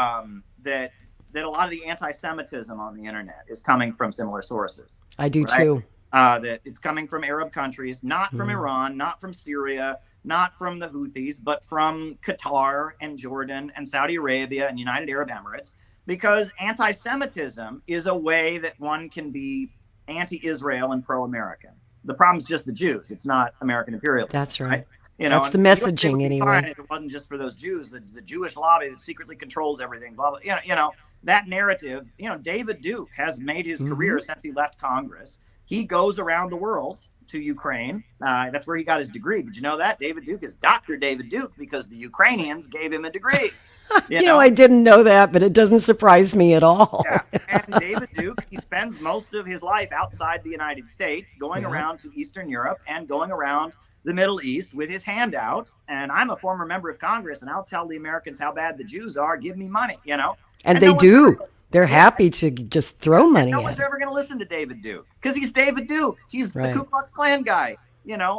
Speaker 4: that a lot of the anti-Semitism on the internet is coming from similar sources.
Speaker 2: I do too.
Speaker 4: That it's coming from Arab countries, not from Iran, not from Syria, not from the Houthis, but from Qatar and Jordan and Saudi Arabia and United Arab Emirates, because anti-Semitism is a way that one can be anti-Israel and pro-American. The problem's just the Jews. It's not American imperialism.
Speaker 2: That's right.
Speaker 4: That's
Speaker 2: the messaging anyway.
Speaker 4: If it wasn't just for those Jews, the Jewish lobby that secretly controls everything, blah, blah. That narrative, David Duke has made his career since he left Congress. He goes around the world to Ukraine. That's where he got his degree. Did you know that? David Duke is Dr. David Duke because the Ukrainians gave him a degree.
Speaker 2: I didn't know that, but it doesn't surprise me at all.
Speaker 4: Yeah. And David Duke, he spends most of his life outside the United States, going around to Eastern Europe and going around the Middle East with his hand out. And I'm a former member of Congress, and I'll tell the Americans how bad the Jews are. Give me money,
Speaker 2: And they do. They're happy to just throw money at it.
Speaker 4: No one's ever going to listen to David Duke because he's David Duke. He's the Ku Klux Klan guy,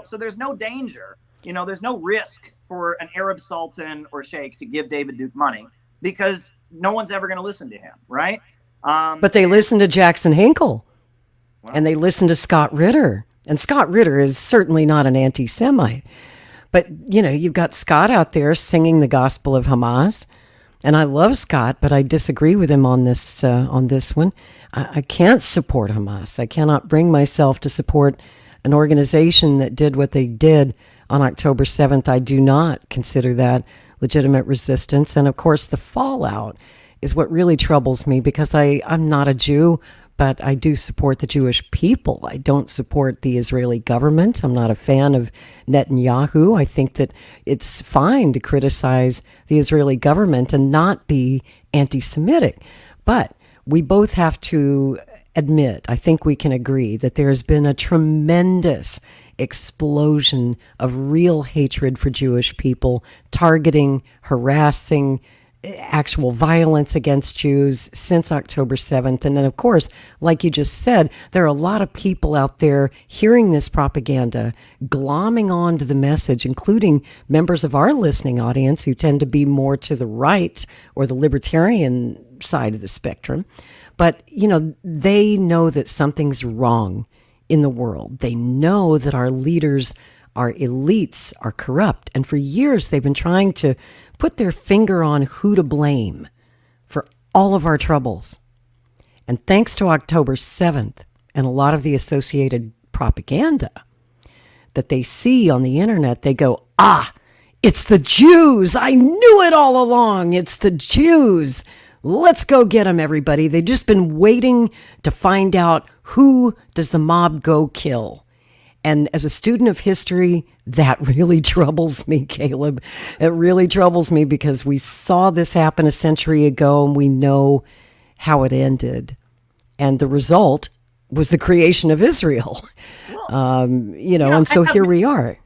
Speaker 4: so there's no danger. There's no risk for an Arab sultan or sheikh to give David Duke money because no one's ever going to listen to him, right?
Speaker 2: But they listen to Jackson Hinkle and they listen to Scott Ritter. And Scott Ritter is certainly not an anti-Semite. But, you've got Scott out there singing the gospel of Hamas. And I love Scott, but I disagree with him on this one. I can't support Hamas. I cannot bring myself to support an organization that did what they did on October 7th. I do not consider that legitimate resistance. And of course, the fallout is what really troubles me, because I'm not a Jew, but I do support the Jewish people. I don't support the Israeli government. I'm not a fan of Netanyahu. I think that it's fine to criticize the Israeli government and not be anti-Semitic. But we both have to admit, I think we can agree, that there has been a tremendous explosion of real hatred for Jewish people, targeting, harassing, actual violence against Jews since October 7th. And then, of course, like you just said, there are a lot of people out there hearing this propaganda, glomming on to the message, including members of our listening audience who tend to be more to the right or the libertarian side of the spectrum. But, they know that something's wrong in the world. They know that our leaders, our elites, are corrupt. And for years, they've been trying to put their finger on who to blame for all of our troubles. And thanks to October 7th and a lot of the associated propaganda that they see on the internet, they go, it's the Jews. I knew it all along. It's the Jews. Let's go get them, everybody. They've just been waiting to find out, who does the mob go kill? And as a student of history, that really troubles me, Caleb. It really troubles me because we saw this happen a century ago and we know how it ended. And the result was the creation of Israel. Well, and so here we are.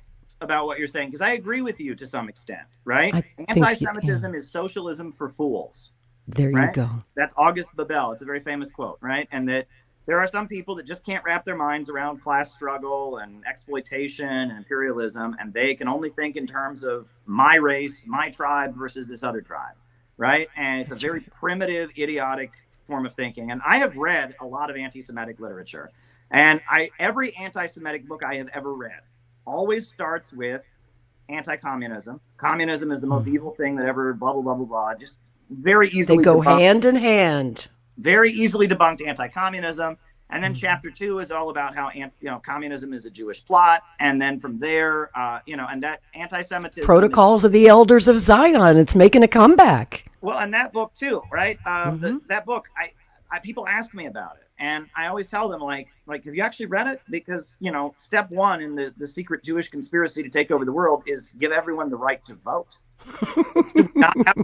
Speaker 4: About what you're saying, because I agree with you to some extent, right? Anti-Semitism is socialism for fools.
Speaker 2: There you go.
Speaker 4: That's August Bebel. It's a very famous quote, right? And that there are some people that just can't wrap their minds around class struggle and exploitation and imperialism, and they can only think in terms of my race, my tribe versus this other tribe, right? And it's a very primitive, idiotic form of thinking. And I have read a lot of anti-Semitic literature, and every anti-Semitic book I have ever read always starts with anti-communism. Communism is the most evil thing that ever blah, blah, blah, blah, blah. Just very easily
Speaker 2: They go
Speaker 4: debunked.
Speaker 2: hand in hand.
Speaker 4: Very easily debunked anti-communism. And then chapter 2 is all about how communism is a Jewish plot. And then from there, and that anti-Semitism.
Speaker 2: Protocols of the Elders of Zion. It's making a comeback.
Speaker 4: Well, and that book too, right? That book, I people ask me about it. And I always tell them, like, have you actually read it? Because, step one in the secret Jewish conspiracy to take over the world is give everyone the right to vote. Do not have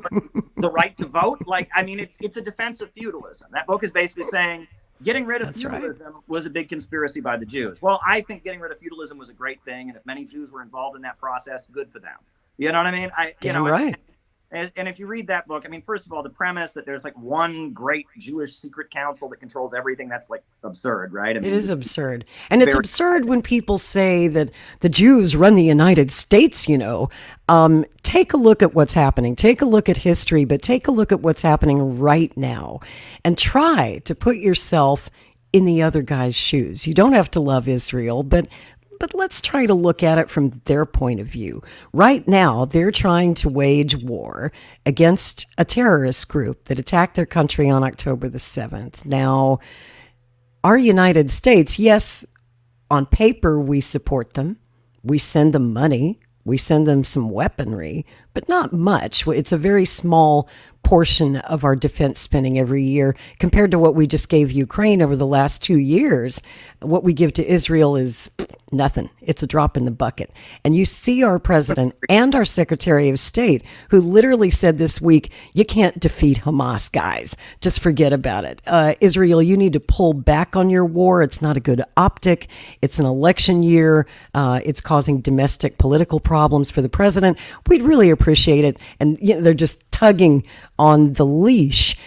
Speaker 4: the right to vote. It's a defense of feudalism. That book is basically saying getting rid of feudalism was a big conspiracy by the Jews. Well, I think getting rid of feudalism was a great thing. And if many Jews were involved in that process, good for them. You know what I mean?
Speaker 2: Right.
Speaker 4: And if you read that book, first of all, the premise that there's one great Jewish secret council that controls everything, that's absurd, right?
Speaker 2: It is absurd. And it's absurd when people say that the Jews run the United States, Take a look at what's happening. Take a look at history, but take a look at what's happening right now and try to put yourself in the other guy's shoes. You don't have to love Israel, but let's try to look at it from their point of view. Right now, they're trying to wage war against a terrorist group that attacked their country on October the 7th. Now, our United States, yes, on paper, we support them. We send them money. We send them some weaponry, but not much. It's a very small portion of our defense spending every year compared to what we just gave Ukraine over the last 2 years. What we give to Israel is nothing. It's a drop in the bucket. And you see our president and our Secretary of State, who literally said this week, you can't defeat Hamas, guys. Just forget about it. Israel, you need to pull back on your war. It's not a good optic. It's an election year. It's causing domestic political problems for the president. We'd really appreciate it. And they're just tugging on the leash.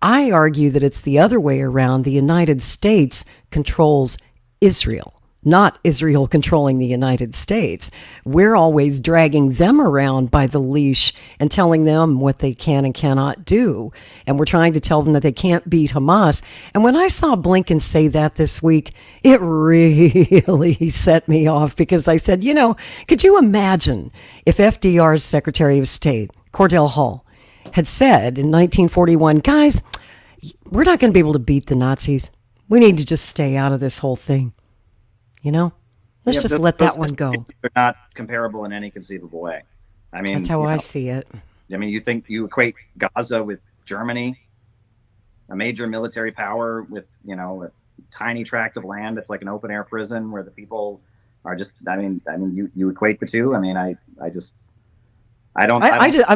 Speaker 2: I argue that it's the other way around. The United States controls Israel, not Israel controlling the United States. We're always dragging them around by the leash and telling them what they can and cannot do. And we're trying to tell them that they can't beat Hamas. And when I saw Blinken say that this week, it really set me off because I said, could you imagine if FDR's Secretary of State, Cordell Hull, had said in 1941, guys, we're not going to be able to beat the Nazis. We need to just stay out of this whole thing. Let's just let that one go.
Speaker 4: They're not comparable in any conceivable way.
Speaker 2: That's how I see it.
Speaker 4: You think you equate Gaza with Germany, a major military power with, a tiny tract of land that's like an open air prison where the people are just, you equate the two.
Speaker 2: I'm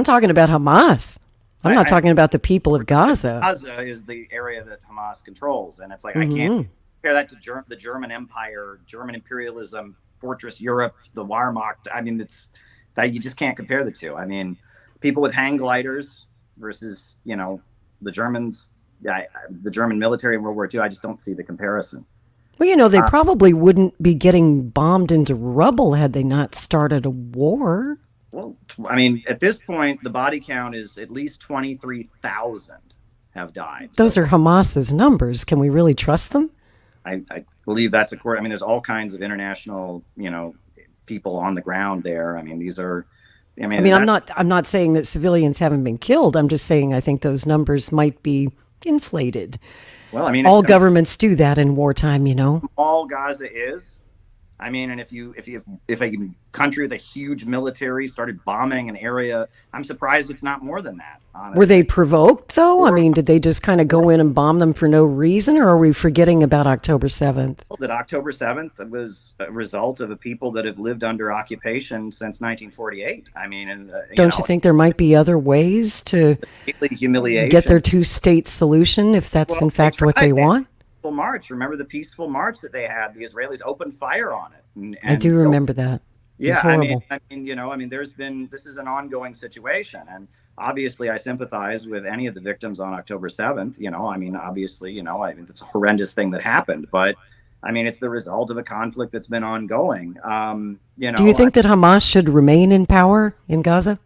Speaker 2: talking about Hamas. I'm not talking about the people of Gaza.
Speaker 4: Gaza is the area that Hamas controls. And it's like, I can't compare that to the German Empire, German imperialism, Fortress Europe, the Wehrmacht. It's that you just can't compare the two. People with hang gliders versus, the Germans, the German military in World War II. I just don't see the comparison.
Speaker 2: Well, they probably wouldn't be getting bombed into rubble had they not started a war.
Speaker 4: Well, I mean, at this point, the body count is at least 23,000 have died.
Speaker 2: Those are Hamas's numbers. Can we really trust them?
Speaker 4: I believe that's I mean, there's all kinds of international, people on the ground there. I mean, these are.
Speaker 2: I'm not saying that civilians haven't been killed. I'm just saying I think those numbers might be inflated.
Speaker 4: Well, I mean,
Speaker 2: all governments do that in wartime,
Speaker 4: All Gaza is. I mean, and if a country with a huge military started bombing an area, I'm surprised it's not more than that. Honestly.
Speaker 2: Were they provoked, though? I mean, did they just kind of go in and bomb them for no reason, or are we forgetting about October 7th?
Speaker 4: Well, that October 7th was a result of a people that have lived under occupation since 1948. I mean, and
Speaker 2: don't you think there might be other ways to get their two-state solution if that's in fact what they want?
Speaker 4: March. Remember the peaceful march that they had? The Israelis opened fire on it. And
Speaker 2: I do remember that.
Speaker 4: Yeah, I mean, this is an ongoing situation, and obviously, I sympathize with any of the victims on October 7th. Obviously, it's a horrendous thing that happened, but I mean, it's the result of a conflict that's been ongoing.
Speaker 2: Do you think that Hamas should remain in power in Gaza?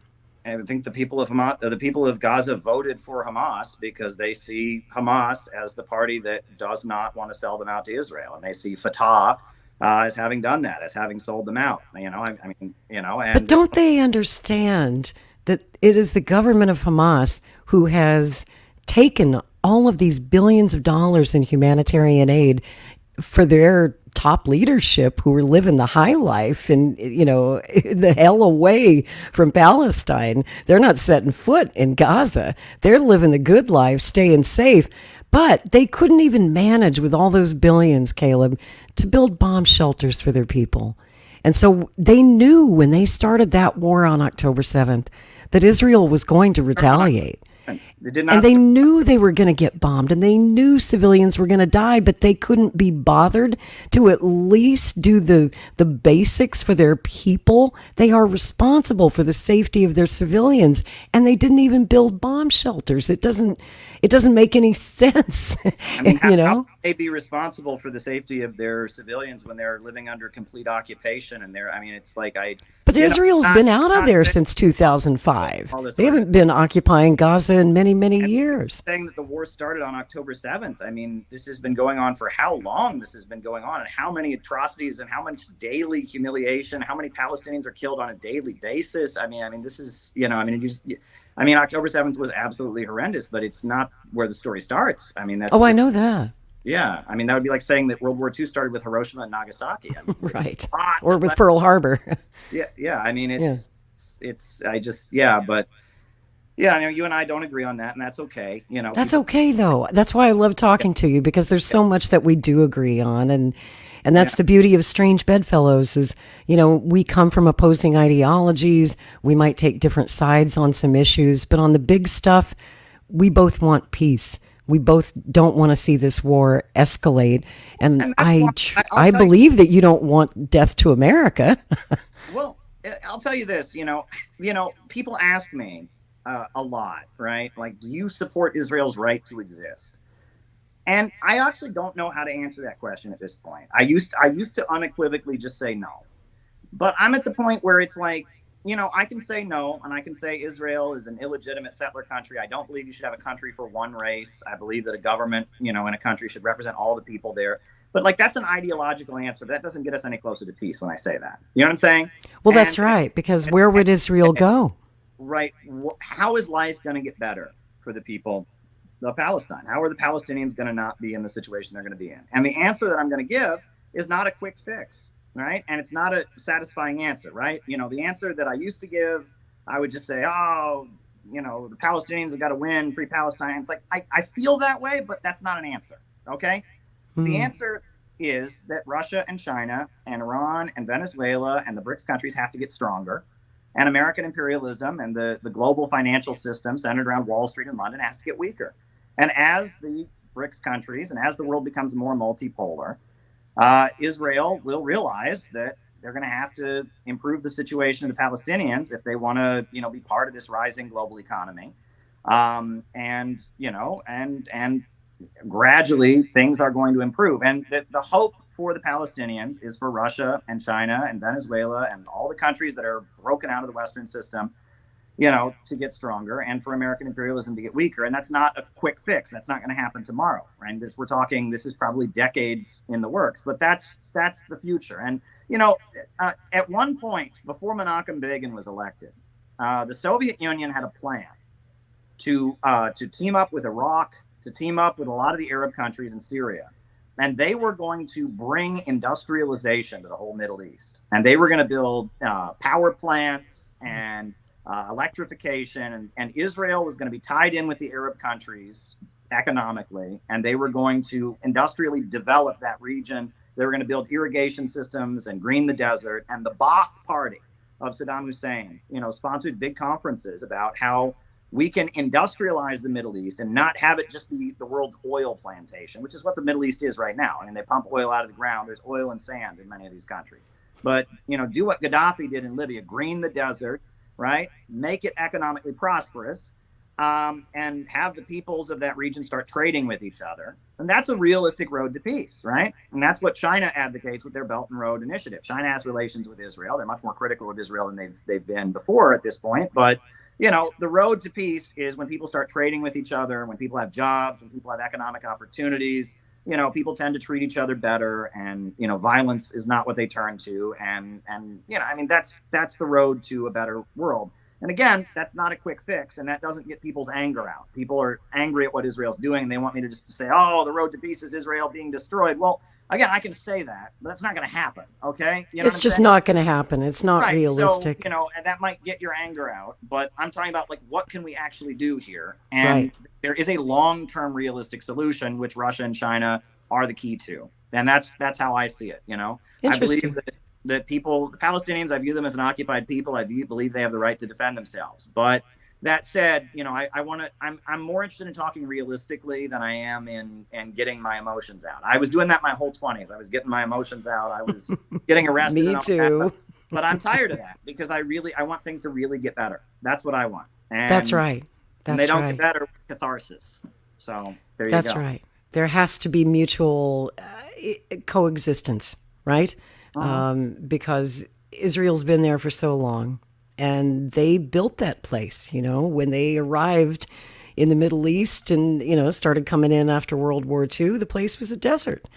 Speaker 4: I think the people of Gaza voted for Hamas because they see Hamas as the party that does not want to sell them out to Israel, and they see Fatah as having done that, as having sold them out. But
Speaker 2: don't they understand that it is the government of Hamas who has taken all of these billions of dollars in humanitarian aid for their top leadership who are living the high life and, the hell away from Palestine? They're not setting foot in Gaza. They're living the good life, staying safe. But they couldn't even manage with all those billions, Caleb, to build bomb shelters for their people. And so they knew when they started that war on October 7th that Israel was going to retaliate. And they knew they were going to get bombed, and they knew civilians were going to die, but they couldn't be bothered to at least do the basics for their people. They are responsible for the safety of their civilians, and they didn't even build bomb shelters. It doesn't make any sense.
Speaker 4: I mean, how can they be responsible for the safety of their civilians when they're living under complete occupation? And it's like
Speaker 2: But Israel's been out of there since 2005. They haven't been occupying Gaza in many years.
Speaker 4: Saying that the war started on October 7th. I mean, this has been going on for how long this has been going on, and how many atrocities and how much daily humiliation, how many Palestinians are killed on a daily basis. This is, October 7th was absolutely horrendous, but it's not where the story starts.
Speaker 2: I know that.
Speaker 4: Yeah, that would be like saying that World War II started with Hiroshima and Nagasaki.
Speaker 2: Right. Or with Pearl Harbor.
Speaker 4: But you and I don't agree on that, and that's okay.
Speaker 2: That's okay, though. That's why I love talking to you, because there's so much that we do agree on, and that's the beauty of Strange Bedfellows is, we come from opposing ideologies. We might take different sides on some issues, but on the big stuff, we both want peace. We both don't want to see this war escalate, and I believe that you don't want death to America.
Speaker 4: Well, I'll tell you this. People ask me a lot, right? Like, do you support Israel's right to exist? And I actually don't know how to answer that question at this point. I used to unequivocally just say no, but I'm at the point where it's like, I can say no, and I can say Israel is an illegitimate settler country. I don't believe you should have a country for one race. I believe that a government, in a country should represent all the people there. But that's an ideological answer. That doesn't get us any closer to peace when I say that. You know what I'm saying?
Speaker 2: Well, that's right, because where would Israel go?
Speaker 4: Right. How is life going to get better for the people of Palestine? How are the Palestinians going to not be in the situation they're going to be in? And the answer that I'm going to give is not a quick fix, right? And it's not a satisfying answer, right? The answer that I used to give, I would just say, the Palestinians have got to win, free Palestine. It's like, I feel that way, but that's not an answer, okay? The answer is that Russia and China and Iran and Venezuela and the BRICS countries have to get stronger. And American imperialism and the global financial system centered around Wall Street and London has to get weaker. And as the BRICS countries and as the world becomes more multipolar, Israel will realize that they're going to have to improve the situation of the Palestinians if they want to, be part of this rising global economy. And gradually things are going to improve. And the hope for the Palestinians is for Russia and China and Venezuela and all the countries that are broken out of the Western system, to get stronger, and for American imperialism to get weaker. And that's not a quick fix. That's not going to happen tomorrow, right? This is probably decades in the works, but that's the future. And, at one point before Menachem Begin was elected, the Soviet Union had a plan to team up with Iraq, to team up with a lot of the Arab countries in Syria. And they were going to bring industrialization to the whole Middle East. And they were going to build power plants and electrification. And Israel was going to be tied in with the Arab countries economically. And they were going to industrially develop that region. They were going to build irrigation systems and green the desert. And the Ba'ath Party of Saddam Hussein, sponsored big conferences about how we can industrialize the Middle East and not have it just be the world's oil plantation, which is what the Middle East is right now. I mean, they pump oil out of the ground. There's oil and sand in many of these countries. But, do what Gaddafi did in Libya, green the desert, right? Make it economically prosperous, and have the peoples of that region start trading with each other. And that's a realistic road to peace, right? And that's what China advocates with their Belt and Road Initiative. China has relations with Israel. They're much more critical of Israel than they've been before at this point. But, the road to peace is when people start trading with each other, when people have jobs, when people have economic opportunities. People tend to treat each other better, and violence is not what they turn to. And that's the road to a better world. And again, that's not a quick fix, and that doesn't get people's anger out. People are angry at what Israel's doing. They want me to just say, "Oh, the road to peace is Israel being destroyed." Well, again, I can say that, but that's not going to happen. Okay,
Speaker 2: it's just not going to happen. It's not realistic.
Speaker 4: So, and that might get your anger out, but I'm talking about what can we actually do here? And there is a long-term realistic solution, which Russia and China are the key to, and that's how I see it. I believe that the Palestinians, I view them as an occupied people. I believe they have the right to defend themselves. But that said, I'm more interested in talking realistically than I am in getting my emotions out. I was doing that my whole 20s. I was getting my emotions out. I was getting arrested.
Speaker 2: Me too.
Speaker 4: But I'm tired of that because I want things to really get better. That's what I want. And,
Speaker 2: that's right.
Speaker 4: And they don't get better with catharsis. So there you go.
Speaker 2: That's right. There has to be mutual coexistence, right? Because Israel's been there for so long, and they built that place, when they arrived in the Middle East and, started coming in after World War II, the place was a desert.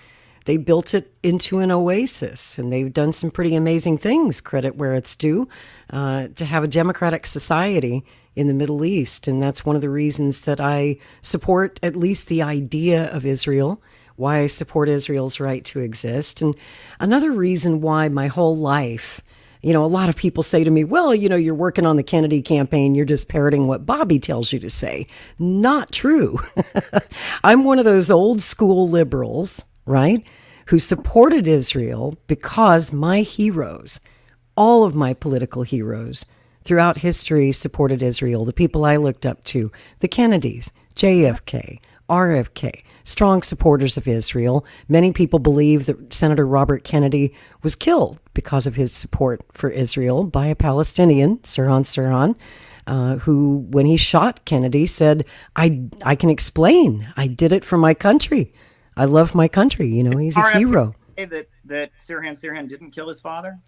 Speaker 2: They built it into an oasis, and they've done some pretty amazing things, credit where it's due, to have a democratic society in the Middle East. And that's one of the reasons that I support at least the idea of Israel, why I support Israel's right to exist. And another reason why my whole life, a lot of people say to me, well, you're working on the Kennedy campaign, you're just parroting what Bobby tells you to say. Not true. I'm one of those old school liberals, right, who supported Israel because my heroes, all of my political heroes throughout history supported Israel. The people I looked up to, the Kennedys, JFK, RFK, strong supporters of Israel. Many people believe that Senator Robert Kennedy was killed because of his support for Israel by a Palestinian, Sirhan Sirhan, who, when he shot Kennedy, said, I can explain. I did it for my country. I love my country. He's a hero.
Speaker 4: That Sirhan didn't kill his father?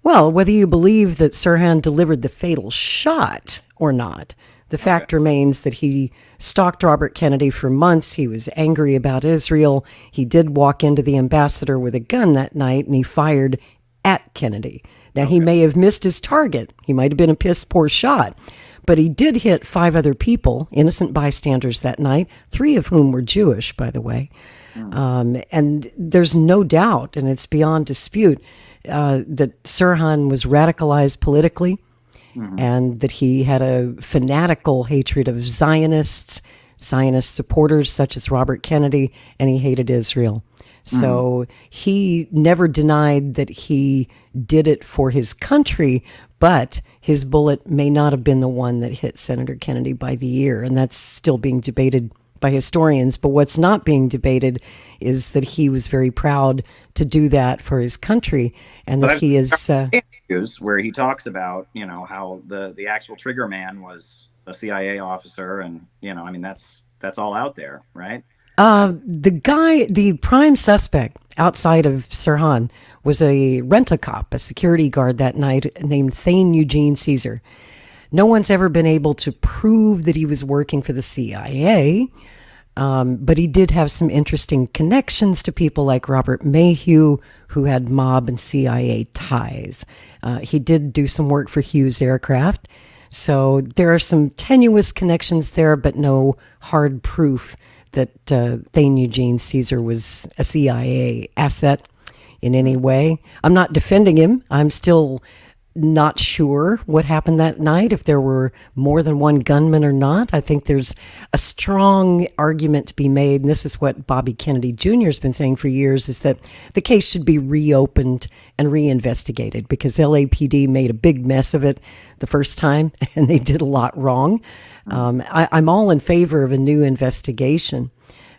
Speaker 2: Well, whether you believe that Sirhan delivered the fatal shot or not, the fact remains that he stalked Robert Kennedy for months. He was angry about Israel. He did walk into the ambassador with a gun that night, and he fired at Kennedy. Now, he may have missed his target. He might have been a piss-poor shot. But he did hit 5 other people, innocent bystanders that night, 3 of whom were Jewish, by the way. And there's no doubt, and it's beyond dispute, that Sirhan was radicalized politically, and that he had a fanatical hatred of Zionist supporters such as Robert Kennedy, and he hated Israel. So he never denied that he did it for his country, but his bullet may not have been the one that hit Senator Kennedy by the ear, and that's still being debated by historians. But what's not being debated is that he was very proud to do that for his country, and that he is...
Speaker 4: where he talks about, how the actual trigger man was a CIA officer, and I mean that's all out there, right?
Speaker 2: The prime suspect outside of Sirhan was a rent-a-cop, a security guard that night named Thane Eugene Caesar. No one's ever been able to prove that he was working for the CIA, but he did have some interesting connections to people like Robert Mayhew, who had mob and CIA ties. He did do some work for Hughes Aircraft, so there are some tenuous connections there, but no hard proof that Thane Eugene Caesar was a CIA asset in any way. I'm not defending him. I'm still not sure what happened that night, if there were more than one gunman or not. I think there's a strong argument to be made, and this is what Bobby Kennedy Jr. has been saying for years, is that the case should be reopened and reinvestigated because LAPD made a big mess of it the first time, and they did a lot wrong. I'm all in favor of a new investigation.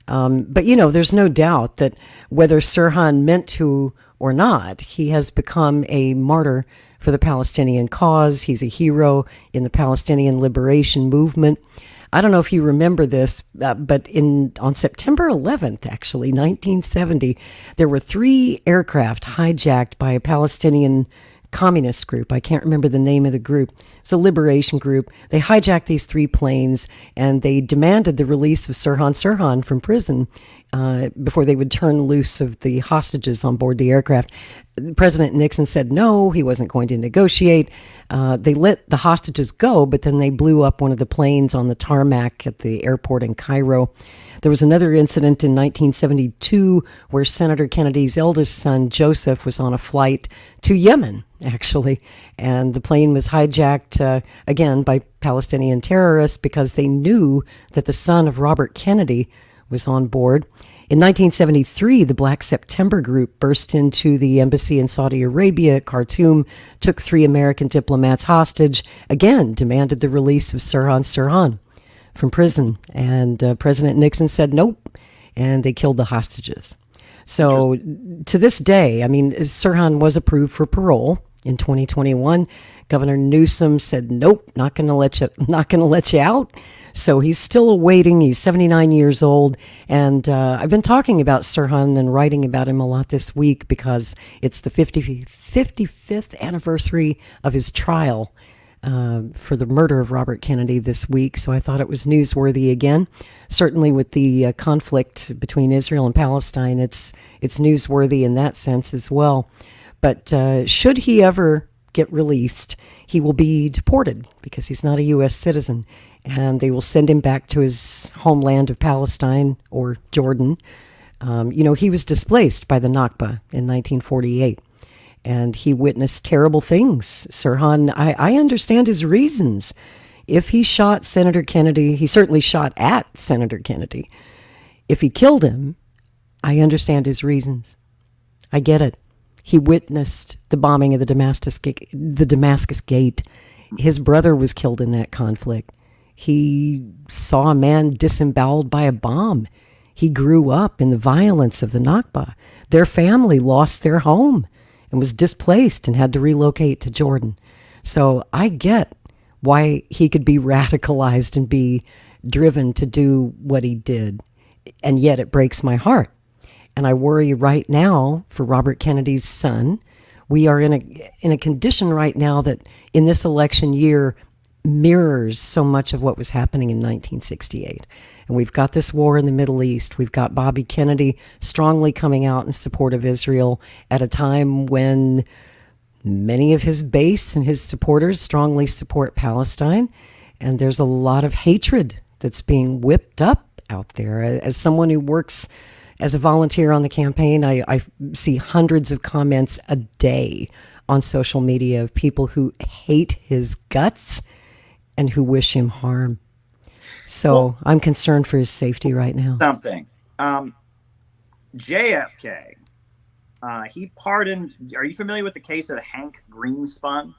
Speaker 2: But, there's no doubt that whether Sirhan meant to or not, he has become a martyr for the Palestinian cause. He's a hero in the Palestinian liberation movement. I don't know if you remember this, but on September 11th, actually, 1970, there were 3 aircraft hijacked by a Palestinian communist group. I can't remember the name of the group. It's a liberation group. They hijacked these 3 planes, and they demanded the release of Sirhan from prison before they would turn loose of the hostages on board the aircraft. President Nixon said no, he wasn't going to negotiate. They let the hostages go, but then they blew up one of the planes on the tarmac at the airport in Cairo. There was another incident in 1972 where Senator Kennedy's eldest son, Joseph, was on a flight to Yemen, actually, and the plane was hijacked again by Palestinian terrorists because they knew that the son of Robert Kennedy was on board. In 1973, the Black September group burst into the embassy in Saudi Arabia at Khartoum, took 3 American diplomats hostage, again demanded the release of Sirhan from prison, and President Nixon said nope, and they killed the hostages. So to this day, I mean, Sirhan was approved for parole in 2021. Governor Newsom said nope, not going to let you out. So he's still awaiting. He's 79 years old, and I've been talking about Sirhan and writing about him a lot this week because it's the 55th anniversary of his trial for the murder of Robert Kennedy this week. So I thought it was newsworthy again. Certainly with the conflict between Israel and Palestine, it's newsworthy in that sense as well. But should he ever get released, he will be deported because he's not a U.S. citizen, and they will send him back to his homeland of Palestine or Jordan. He was displaced by the Nakba in 1948, and he witnessed terrible things. Sirhan, I understand his reasons. If he shot Senator Kennedy, he certainly shot at Senator Kennedy. If he killed him, I understand his reasons. I get it. He witnessed the bombing of the Damascus Gate. His brother was killed in that conflict. He saw a man disemboweled by a bomb. He grew up in the violence of the Nakba. Their family lost their home and was displaced and had to relocate to Jordan. So I get why he could be radicalized and be driven to do what he did. And yet it breaks my heart. And I worry right now for Robert Kennedy's son. We are in a condition right now that in this election year mirrors so much of what was happening in 1968. And we've got this war in the Middle East. We've got Bobby Kennedy strongly coming out in support of Israel at a time when many of his base and his supporters strongly support Palestine. And there's a lot of hatred that's being whipped up out there. As someone who works as a volunteer on the campaign, I see hundreds of comments a day on social media of people who hate his guts and who wish him harm. So I'm concerned for his safety right now.
Speaker 4: JFK, he pardoned. Are you familiar with the case of Hank Greenspun?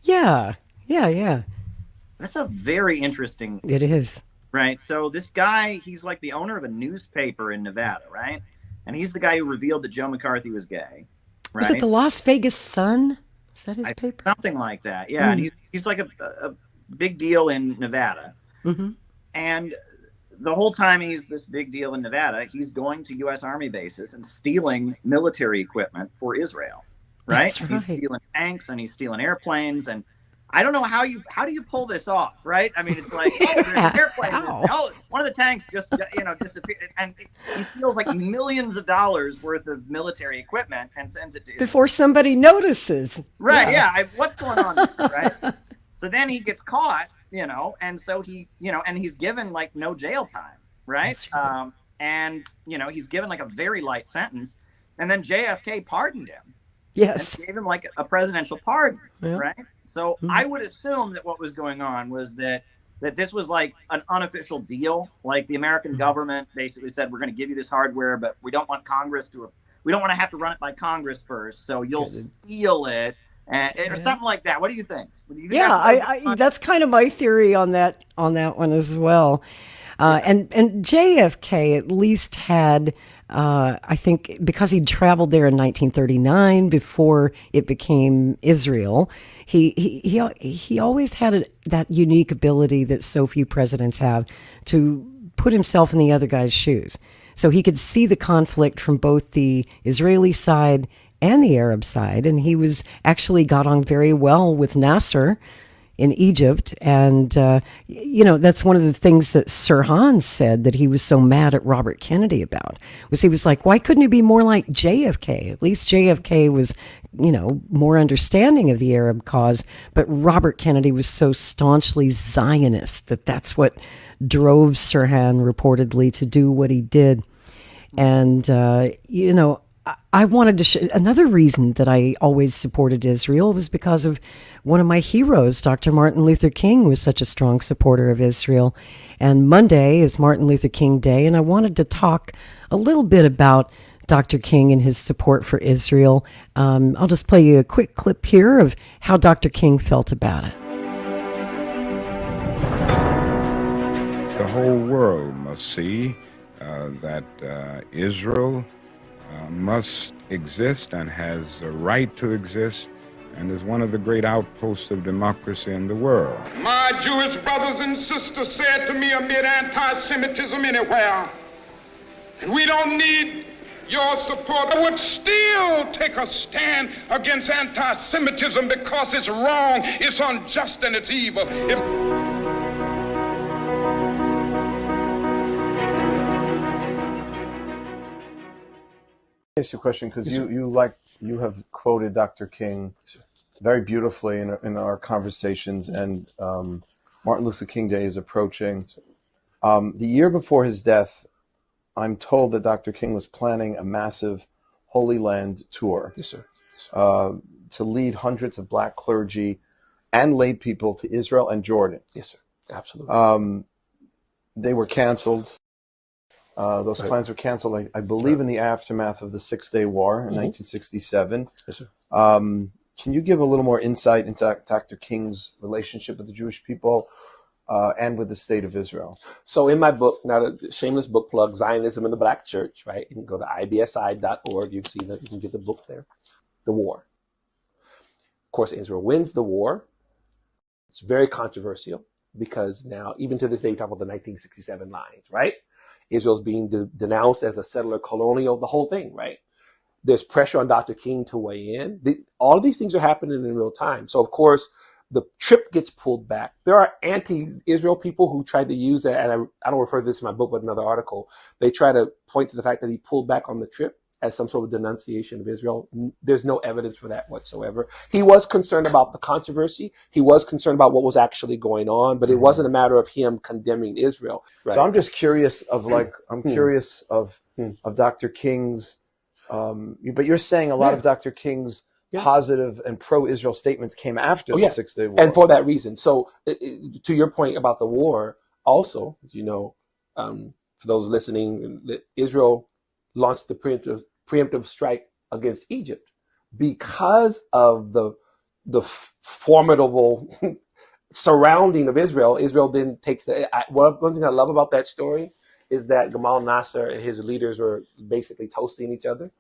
Speaker 2: Yeah.
Speaker 4: That's a very interesting.
Speaker 2: It is.
Speaker 4: Right. So this guy, he's like the owner of a newspaper in Nevada, right? And he's the guy who revealed that Joe McCarthy was gay. Right?
Speaker 2: Was it the Las Vegas Sun? Is that his paper?
Speaker 4: Something like that. Yeah. And he's like a big deal in Nevada.
Speaker 2: Mm-hmm.
Speaker 4: And the whole time he's this big deal in Nevada, he's going to U.S. Army bases and stealing military equipment for Israel, right?
Speaker 2: That's right.
Speaker 4: He's stealing tanks and he's stealing airplanes. And I don't know how do you pull this off, right? I mean, it's like, oh, there's an airplane. Oh, one of the tanks just, disappeared. And he steals like millions of dollars worth of military equipment and sends it to
Speaker 2: Before somebody notices.
Speaker 4: Right, yeah. What's going on there, right? So then he gets caught, and so he, and he's given like no jail time, right?
Speaker 2: Right.
Speaker 4: And, he's given like a very light sentence. And then JFK pardoned him.
Speaker 2: Yes.
Speaker 4: And gave him like a presidential pardon,
Speaker 2: Yeah.
Speaker 4: right? So I would assume that what was going on was that this was like an unofficial deal. Like the American government basically said, we're going to give you this hardware, but we don't want we don't want to have to run it by Congress first. So you'll steal it. Or something like that. What do you think?
Speaker 2: That's kind of my theory on that one as well. And JFK at least had, I think, because he traveled there in 1939 before it became Israel, he always had that unique ability that so few presidents have to put himself in the other guy's shoes. So he could see the conflict from both the Israeli side and the Arab side, and he got on very well with Nasser in Egypt. And, that's one of the things that Sirhan said that he was so mad at Robert Kennedy about, was he was like, why couldn't he be more like JFK? At least JFK was, more understanding of the Arab cause, but Robert Kennedy was so staunchly Zionist that's what drove Sirhan reportedly to do what he did. And, I wanted to another reason that I always supported Israel was because of one of my heroes. Dr. Martin Luther King was such a strong supporter of Israel. And Monday is Martin Luther King Day, and I wanted to talk a little bit about Dr. King and his support for Israel. I'll just play you a quick clip here of how Dr. King felt about it.
Speaker 11: The whole world must see that Israel must exist and has a right to exist and is one of the great outposts of democracy in the world.
Speaker 12: My Jewish brothers and sisters said to me amid anti-Semitism anywhere, and we don't need your support. I would still take a stand against anti-Semitism because it's wrong, it's unjust, and it's evil.
Speaker 13: Ask you a question, because you have quoted Dr. King very beautifully in our conversations, and Martin Luther King Day is approaching. The year before his death, I'm told that Dr. King was planning a massive Holy Land tour.
Speaker 14: Yes, sir.
Speaker 13: To lead hundreds of black clergy and lay people to Israel and Jordan.
Speaker 14: Yes, sir. Absolutely.
Speaker 13: They were canceled. Those plans were canceled, I believe, in the aftermath of the 6-Day War in 1967.
Speaker 14: Yes, sir.
Speaker 13: Can you give a little more insight into Dr. King's relationship with the Jewish people and with the state of Israel?
Speaker 14: So in my book, now a shameless book plug, Zionism in the Black Church, right? You can go to ibsi.org. You can get the book there. The war. Of course, Israel wins the war. It's very controversial because now, even to this day, we talk about the 1967 lines, right? Israel's being denounced as a settler colonial, the whole thing, right? There's pressure on Dr. King to weigh in. All of these things are happening in real time. So, of course, the trip gets pulled back. There are anti-Israel people who tried to use that, and I don't refer to this in my book, but another article. They try to point to the fact that he pulled back on the trip as some sort of denunciation of Israel. There's no evidence for that whatsoever. He was concerned about the controversy. He was concerned about what was actually going on, but it wasn't a matter of him condemning Israel. Right?
Speaker 13: So I'm just curious of Dr. King's, but you're saying a lot of Dr. King's positive and pro-Israel statements came after the 6-Day War.
Speaker 14: And for that reason. So to your point about the war, also, as you know, for those listening, Israel launched the preemptive strike against Egypt because of the formidable surrounding of Israel. Israel then takes one thing I love about that story is that Gamal Nasser and his leaders were basically toasting each other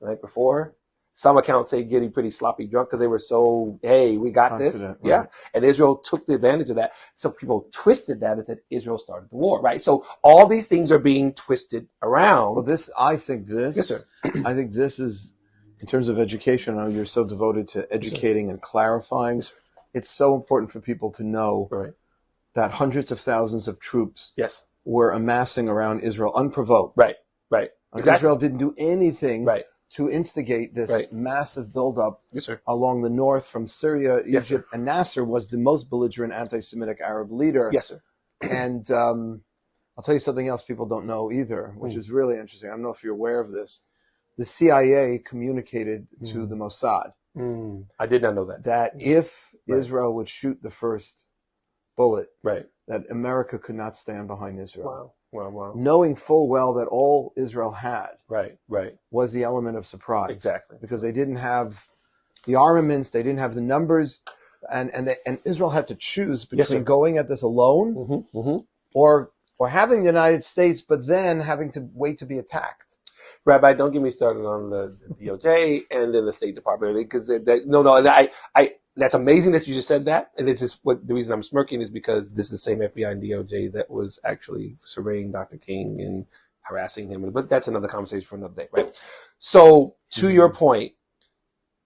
Speaker 14: right before. Some accounts say getting pretty sloppy drunk because they were so, hey, we got this.
Speaker 13: Confident,
Speaker 14: Yeah.
Speaker 13: right.
Speaker 14: And Israel took the advantage of that. Some people twisted that and said Israel started the war, right? So all these things are being twisted around.
Speaker 13: Well, I think this is, in terms of education, I know you're so devoted to educating and clarifying. It's so important for people to know that hundreds of thousands of troops were amassing around Israel unprovoked.
Speaker 14: Right. Exactly.
Speaker 13: Israel didn't do anything to instigate this massive buildup along the north from Syria, Egypt, and Nasser was the most belligerent anti-Semitic Arab leader.
Speaker 14: Yes, sir.
Speaker 13: And I'll tell you something else people don't know either, which is really interesting. I don't know if you're aware of this. The CIA communicated to the Mossad.
Speaker 14: I did not know that.
Speaker 13: That if Israel would shoot the first bullet, that America could not stand behind Israel.
Speaker 14: Wow.
Speaker 13: Knowing full well that all Israel had was the element of surprise.
Speaker 14: Exactly.
Speaker 13: Because they didn't have the armaments, they didn't have the numbers, and Israel had to choose between going at this alone or having the United States, but then having to wait to be attacked.
Speaker 14: Rabbi, don't get me started on the DOJ and then the State Department, because and that's amazing that you just said that. And it's just the reason I'm smirking is because this is the same FBI and DOJ that was actually surveying Dr. King and harassing him. But that's another conversation for another day, right? So to your point,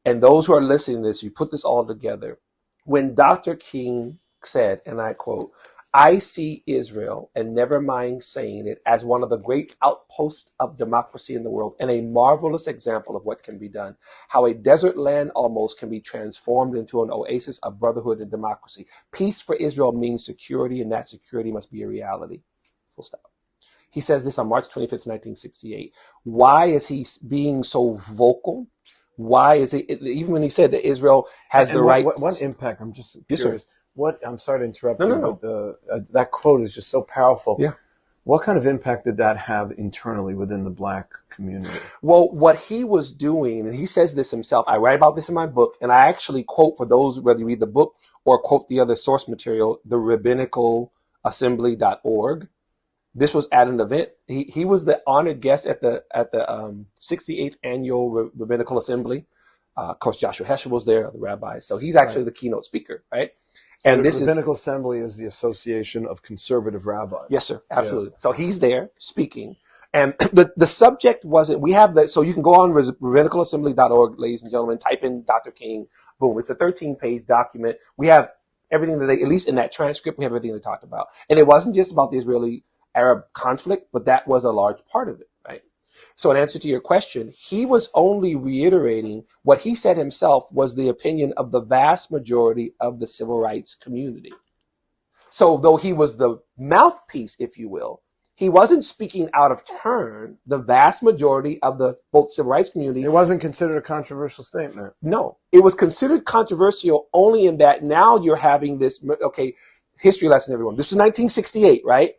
Speaker 14: and those who are listening to this, you put this all together. When Dr. King said, and I quote, "I see Israel, and never mind saying it, as one of the great outposts of democracy in the world and a marvelous example of what can be done. How a desert land almost can be transformed into an oasis of brotherhood and democracy. Peace for Israel means security, and that security must be a reality." Full stop. He says this on March 25th, 1968. Why is he being so vocal? Why is it, even when he said that Israel has the right...
Speaker 13: What impact? I'm just
Speaker 14: Yes,
Speaker 13: curious.
Speaker 14: sir.
Speaker 13: I'm sorry to interrupt
Speaker 14: No,
Speaker 13: you,
Speaker 14: no.
Speaker 13: but that quote is just so powerful.
Speaker 14: Yeah.
Speaker 13: What kind of impact did that have internally within the Black community?
Speaker 14: Well, what he was doing, and he says this himself, I write about this in my book, and I actually quote, for those, whether you read the book or quote the other source material, the rabbinical.assembly.org. This was at an event. He was the honored guest at the 68th annual Rabbinical Assembly. Of course, Joshua Heschel was there, the rabbi. So he's actually the keynote speaker, right?
Speaker 13: So
Speaker 14: And
Speaker 13: the
Speaker 14: this
Speaker 13: Rabbinical Assembly is the Association of Conservative Rabbis.
Speaker 14: Yes, sir. Absolutely. So he's there speaking. And the subject wasn't, we have that, so you can go on rabbinical.assembly.org, ladies and gentlemen, type in Dr. King, boom. It's a 13-page document. We have everything that they, at least in that transcript, we have everything they talked about. And it wasn't just about the Israeli-Arab conflict, but that was a large part of it, right? So in answer to your question, he was only reiterating what he said himself was the opinion of the vast majority of the civil rights community. So though he was the mouthpiece, if you will, he wasn't speaking out of turn. The vast majority of the both civil rights community.
Speaker 13: It wasn't considered a controversial statement.
Speaker 14: No, it was considered controversial only in that now you're having this, okay, history lesson, everyone. This is 1968, right?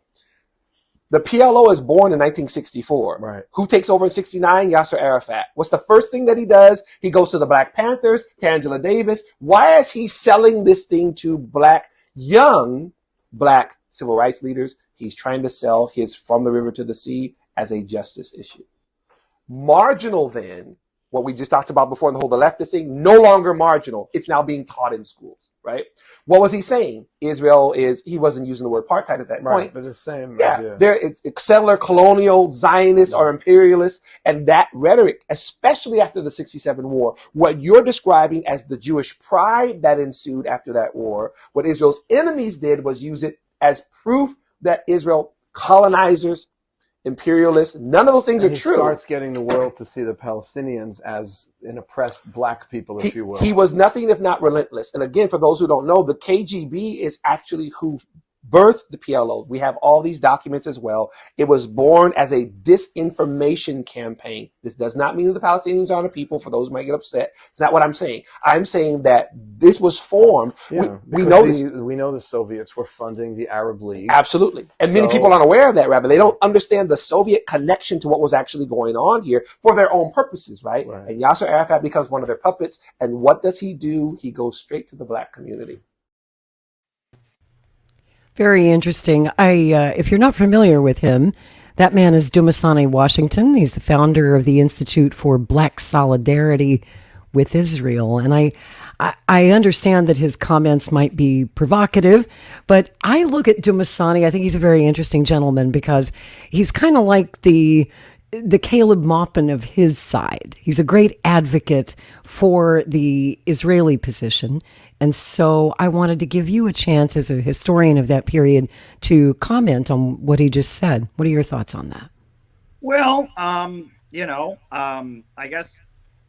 Speaker 14: The PLO is born in 1964.
Speaker 13: Right.
Speaker 14: Who takes over in 69? Yasser Arafat. What's the first thing that he does? He goes to the Black Panthers, to Angela Davis. Why is he selling this thing to young black civil rights leaders? He's trying to sell his From the River to the Sea as a justice issue. Marginal then, what we just talked about before in the whole the leftist thing, no longer marginal. It's now being taught in schools, right? What was he saying? Israel is, he wasn't using the word apartheid at that point.
Speaker 13: But the same
Speaker 14: idea. It's settler, colonial, Zionist, or imperialist, and that rhetoric, especially after the 67 war, what you're describing as the Jewish pride that ensued after that war, what Israel's enemies did was use it as proof that Israel, colonizers, imperialists, none of those things are true.
Speaker 13: He starts getting the world to see the Palestinians as an oppressed black people, if you will.
Speaker 14: He was nothing if not relentless. And again, for those who don't know, the KGB is actually who birthed the PLO. We have all these documents as well. It was born as a disinformation campaign. This does not mean that the Palestinians aren't a people, for those who might get upset. It's not what I'm saying. I'm saying that this was formed.
Speaker 13: Yeah,
Speaker 14: we know this.
Speaker 13: We know the Soviets were funding the Arab League.
Speaker 14: Absolutely. And many people aren't aware of that, Rabbi. They don't understand the Soviet connection to what was actually going on here for their own purposes, right? And Yasser Arafat becomes one of their puppets. And what does he do? He goes straight to the black community.
Speaker 2: Very interesting. If you're not familiar with him, That man is Dumasani Washington. He's the founder of the Institute for Black Solidarity with Israel. And I understand that his comments might be provocative, but I look at Dumasani, I think he's a very interesting gentleman because he's kind of like the Caleb Maupin of his side. He's a great advocate for the Israeli position. And so I wanted to give you a chance as a historian of that period to comment on what he just said. What are your thoughts on that?
Speaker 4: Well, I guess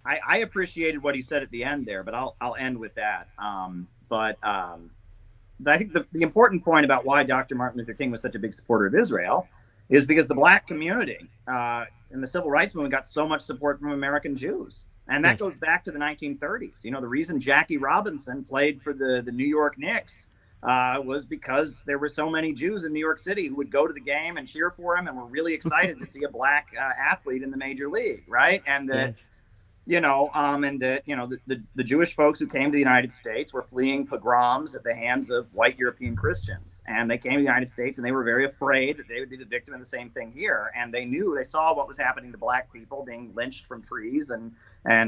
Speaker 4: I appreciated what he said at the end there, but I'll end with that. I think the important point about why Dr. Martin Luther King was such a big supporter of Israel is because the black community in the civil rights movement got so much support from American Jews. And that goes back to the 1930s. The reason Jackie Robinson played for the New York Knicks was because there were so many Jews in New York City who would go to the game and cheer for him and were really excited to see a black athlete in the major league, right? And that, the Jewish folks who came to the United States were fleeing pogroms at the hands of white European Christians. And they came to the United States and they were very afraid that they would be the victim of the same thing here. And they saw what was happening to black people being lynched from trees and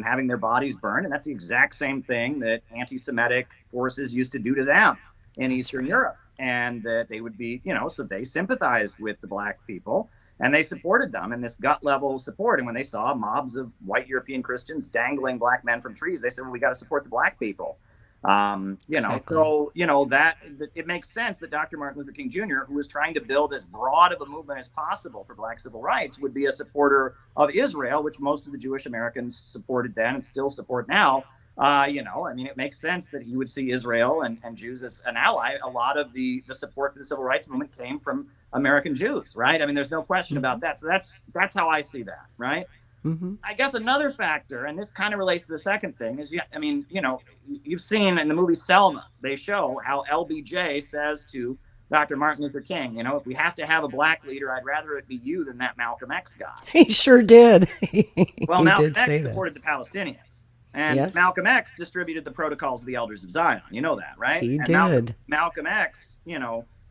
Speaker 4: having their bodies burned. And that's the exact same thing that anti-Semitic forces used to do to them in Eastern Europe. And that they would be, so they sympathized with the black people and they supported them in this gut level support. And when they saw mobs of white European Christians dangling black men from trees, they said, well, we got to support the black people. So, that it makes sense that Dr. Martin Luther King Jr., who was trying to build as broad of a movement as possible for black civil rights, would be a supporter of Israel, which most of the Jewish Americans supported then and still support now. It makes sense that he would see Israel and Jews as an ally. A lot of the support for the civil rights movement came from American Jews, right? I mean, there's no question about that. So that's how I see that, right? Mm-hmm. I guess another factor, and this kind of relates to the second thing, is, you've seen in the movie Selma, they show how LBJ says to Dr. Martin Luther King, if we have to have a black leader, I'd rather it be you than that Malcolm X guy.
Speaker 2: He sure did.
Speaker 4: Well, Malcolm X supported the Palestinians. And Malcolm X distributed the Protocols of the Elders of Zion. You know that, right?
Speaker 2: He did.
Speaker 4: Malcolm X,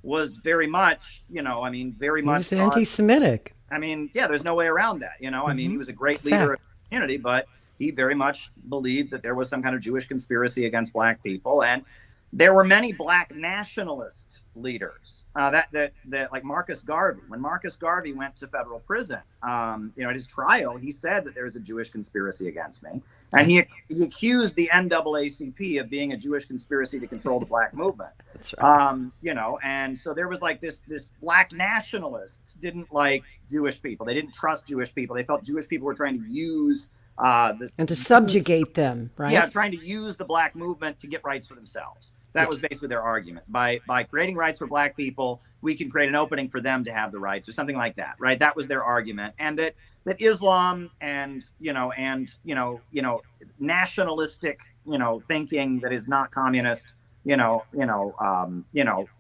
Speaker 4: was very much, He was
Speaker 2: anti-Semitic.
Speaker 4: There's no way around that. He was a great leader of the community, but he very much believed that there was some kind of Jewish conspiracy against black people. And there were many black nationalist leaders like Marcus Garvey. When Marcus Garvey went to federal prison, at his trial, he said that there was a Jewish conspiracy against me. And he accused the NAACP of being a Jewish conspiracy to control the black movement.
Speaker 2: That's right.
Speaker 4: And so there was like this black nationalists didn't like Jewish people. They didn't trust Jewish people. They felt Jewish people were trying to use
Speaker 2: and to subjugate them, right?
Speaker 4: Yeah, trying to use the black movement to get rights for themselves. That was basically their argument. By creating rights for black people, we can create an opening for them to have the rights, or something like that, right? That was their argument, and that Islam and nationalistic thinking that is not communist,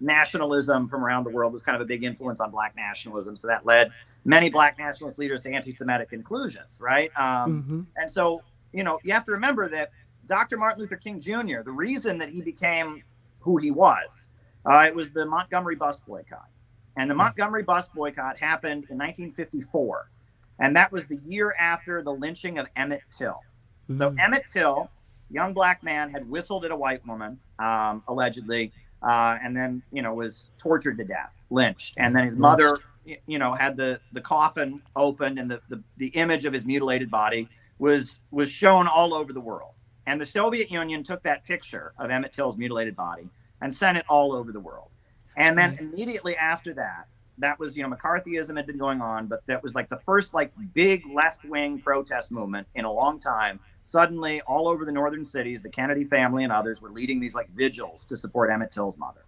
Speaker 4: nationalism from around the world was kind of a big influence on black nationalism. So that led many black nationalist leaders to anti-Semitic conclusions, right? And so you have to remember that Dr. Martin Luther King Jr., the reason that he became who he was, it was the Montgomery bus boycott. And the Montgomery bus boycott happened in 1954. And that was the year after the lynching of Emmett Till. So Emmett Till, young black man, had whistled at a white woman, allegedly, and then, was tortured to death, lynched. And then his mother, had the coffin opened, and the image of his mutilated body was shown all over the world. And the Soviet Union took that picture of Emmett Till's mutilated body and sent it all over the world. And then immediately after that, that was, McCarthyism had been going on, but that was like the first big left-wing protest movement in a long time. Suddenly, all over the northern cities, the Kennedy family and others were leading these vigils to support Emmett Till's mother.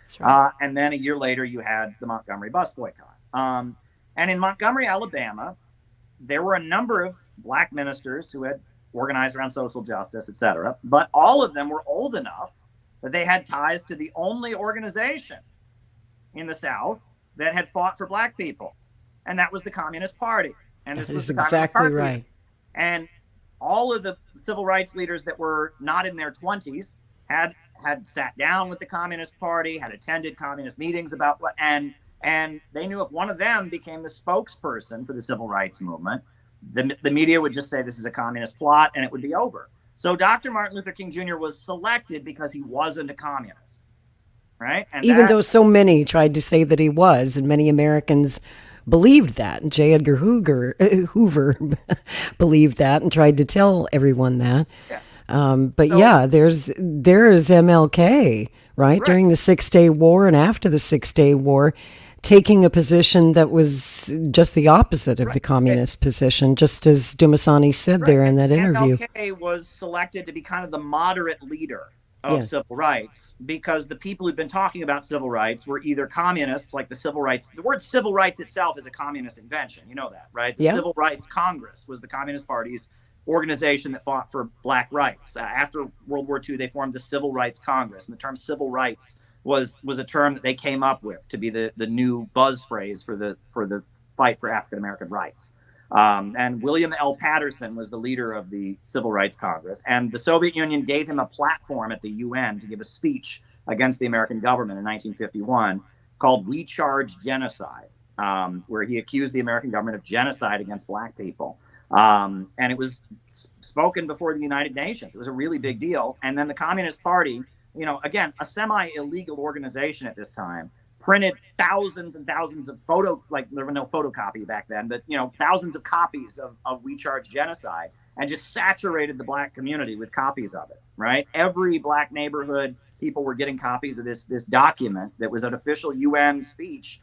Speaker 4: That's right. And then a year later, you had the Montgomery bus boycott. And in Montgomery, Alabama, there were a number of black ministers who had organized around social justice, et cetera. But all of them were old enough that they had ties to the only organization in the South that had fought for black people. And that was the Communist Party. And this was the time
Speaker 2: exactly
Speaker 4: of McCarthy.
Speaker 2: Right.
Speaker 4: And all of the civil rights leaders that were not in their 20s had sat down with the Communist Party, had attended communist meetings about what, and And they knew if one of them became the spokesperson for the civil rights movement, the media would just say this is a communist plot and it would be over. So Dr. Martin Luther King Jr. was selected because he wasn't a communist, right? And
Speaker 2: even though so many tried to say that he was, and many Americans believed that. And J. Edgar Hoover believed that and tried to tell everyone that. Yeah. There's MLK, right? During the 6-Day War and after the 6-Day War, taking a position that was just the opposite of the communist position, just as Dumasani said there in that interview.
Speaker 4: MLK was selected to be kind of the moderate leader of civil rights, because the people who'd been talking about civil rights were either communists, like the word civil rights itself is a communist invention. You know that, right? The Civil Rights Congress was the Communist Party's organization that fought for black rights. After World War II, they formed the Civil Rights Congress, and the term civil rights was a term that they came up with to be the new buzz phrase for the fight for African American rights. And William L. Patterson was the leader of the Civil Rights Congress, and the Soviet Union gave him a platform at the UN to give a speech against the American government in 1951 called "We Charge Genocide," where he accused the American government of genocide against black people. And it was spoken before the United Nations. It was a really big deal. And then the Communist Party, again, a semi-illegal organization at this time, printed thousands and thousands of there was no photocopy back then, but, thousands of copies of We Charge Genocide, and just saturated the black community with copies of it, right? Every black neighborhood, people were getting copies of this document that was an official UN speech,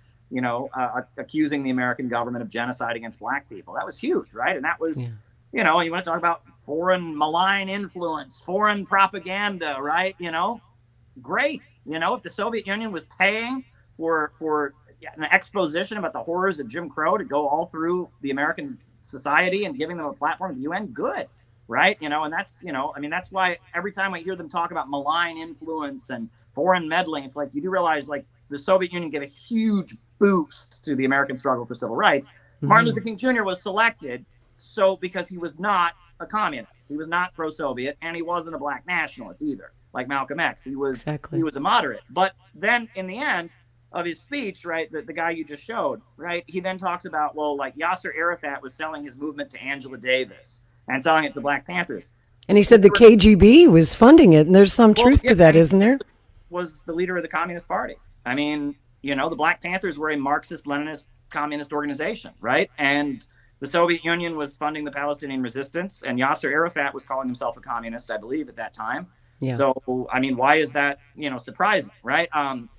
Speaker 4: accusing the American government of genocide against black people. That was huge, right? And that was, you want to talk about foreign malign influence, foreign propaganda, right? Great. If the Soviet Union was paying for an exposition about the horrors of Jim Crow to go all through the American society and giving them a platform at the UN, good, right? And that's, that's why every time I hear them talk about malign influence and foreign meddling, it's like, you do realize, like, the Soviet Union gave a huge boost to the American struggle for civil rights. Martin Luther King Jr. was selected because he was not a communist. He was not pro-Soviet, and he wasn't a black nationalist either, like Malcolm X. He was a moderate. But then in the end of his speech, right, the guy you just showed, right, he then talks about, like Yasser Arafat was selling his movement to Angela Davis and selling it to Black Panthers.
Speaker 2: And he said the KGB was funding it, and there's some truth to that, isn't there?
Speaker 4: Was the leader of the Communist Party. I mean, the Black Panthers were a Marxist-Leninist communist organization, right? And the Soviet Union was funding the Palestinian resistance, and Yasser Arafat was calling himself a communist, I believe, at that time. Yeah. So, I mean, why is that, surprising, right? And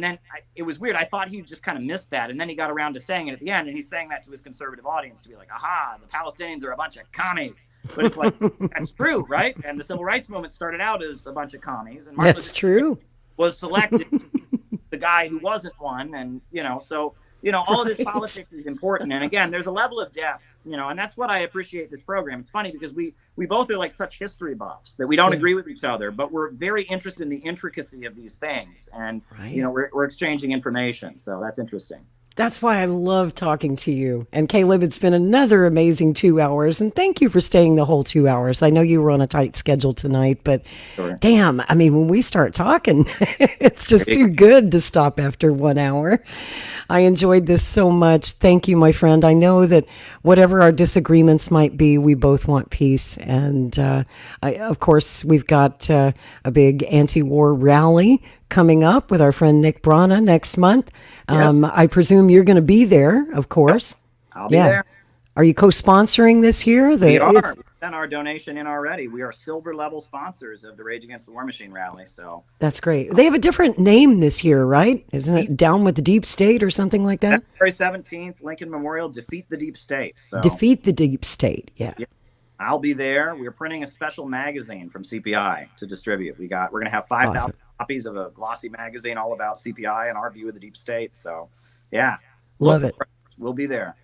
Speaker 4: then it was weird. I thought he just kind of missed that. And then he got around to saying it at the end, and he's saying that to his conservative audience to be like, aha, the Palestinians are a bunch of commies. But it's like, that's true, right? And the civil rights movement started out as a bunch of commies. And Martin Luther King was selected to be the guy who wasn't one. And, so, all of this politics is important. And again, there's a level of depth, and that's what I appreciate this program. It's funny because we both are like such history buffs that we don't agree with each other, but we're very interested in the intricacy of these things. And, we're exchanging information. So that's interesting.
Speaker 2: That's why I love talking to you. And Caleb, it's been another amazing 2 hours. And thank you for staying the whole 2 hours. I know you were on a tight schedule tonight, but damn, I mean, when we start talking, it's just too good to stop after 1 hour. I enjoyed this so much. Thank you, my friend. I know that whatever our disagreements might be, we both want peace. And of course, we've got a big anti-war rally coming up with our friend Nick Brana next month.
Speaker 4: Yes.
Speaker 2: I presume you're going to be there, of course.
Speaker 4: I'll be there.
Speaker 2: Are you co-sponsoring this year?
Speaker 4: We are. We've done our donation in already. We are silver level sponsors of the Rage Against the War Machine rally. So
Speaker 2: that's great. They have a different name this year, right? Isn't it Down with the Deep State or something like that?
Speaker 4: February 17th, Lincoln Memorial, Defeat the Deep State. So.
Speaker 2: Defeat the Deep State, yeah.
Speaker 4: I'll be there. We're printing a special magazine from CPI to distribute. We're going to have 5,000 copies of a glossy magazine all about CPI and our view of the deep state. So, yeah.
Speaker 2: Love it.
Speaker 4: We'll be there.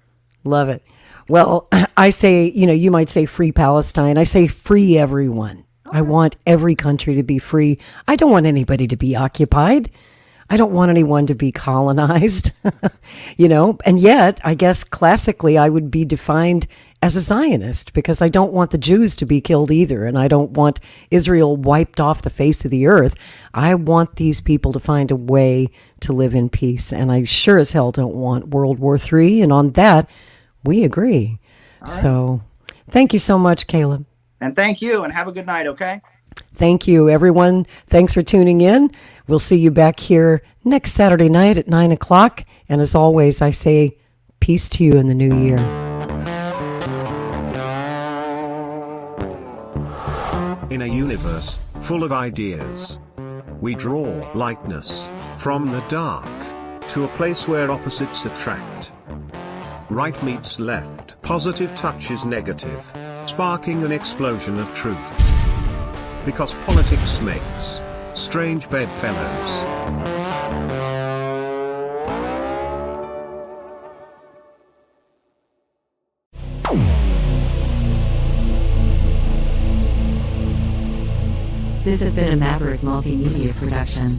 Speaker 2: Love it. Well, I say, you might say free Palestine. I say free everyone. Okay. I want every country to be free. I don't want anybody to be occupied. I don't want anyone to be colonized, and yet I guess classically I would be defined as a Zionist, because I don't want the Jews to be killed either, and I don't want Israel wiped off the face of the earth. I want these people to find a way to live in peace, and I sure as hell don't want World War III, and on that, we agree.
Speaker 4: Right.
Speaker 2: So, thank you so much, Caleb.
Speaker 4: And thank you, and have a good night, okay?
Speaker 2: Thank you, everyone. Thanks for tuning in. We'll see you back here next Saturday night at 9 o'clock, and as always, I say peace to you in the new year.
Speaker 1: In a universe full of ideas, we draw lightness from the dark to a place where opposites attract. Right meets left, positive touches negative, sparking an explosion of truth. Because politics makes strange bedfellows.
Speaker 15: This has been a Maverick Multimedia production.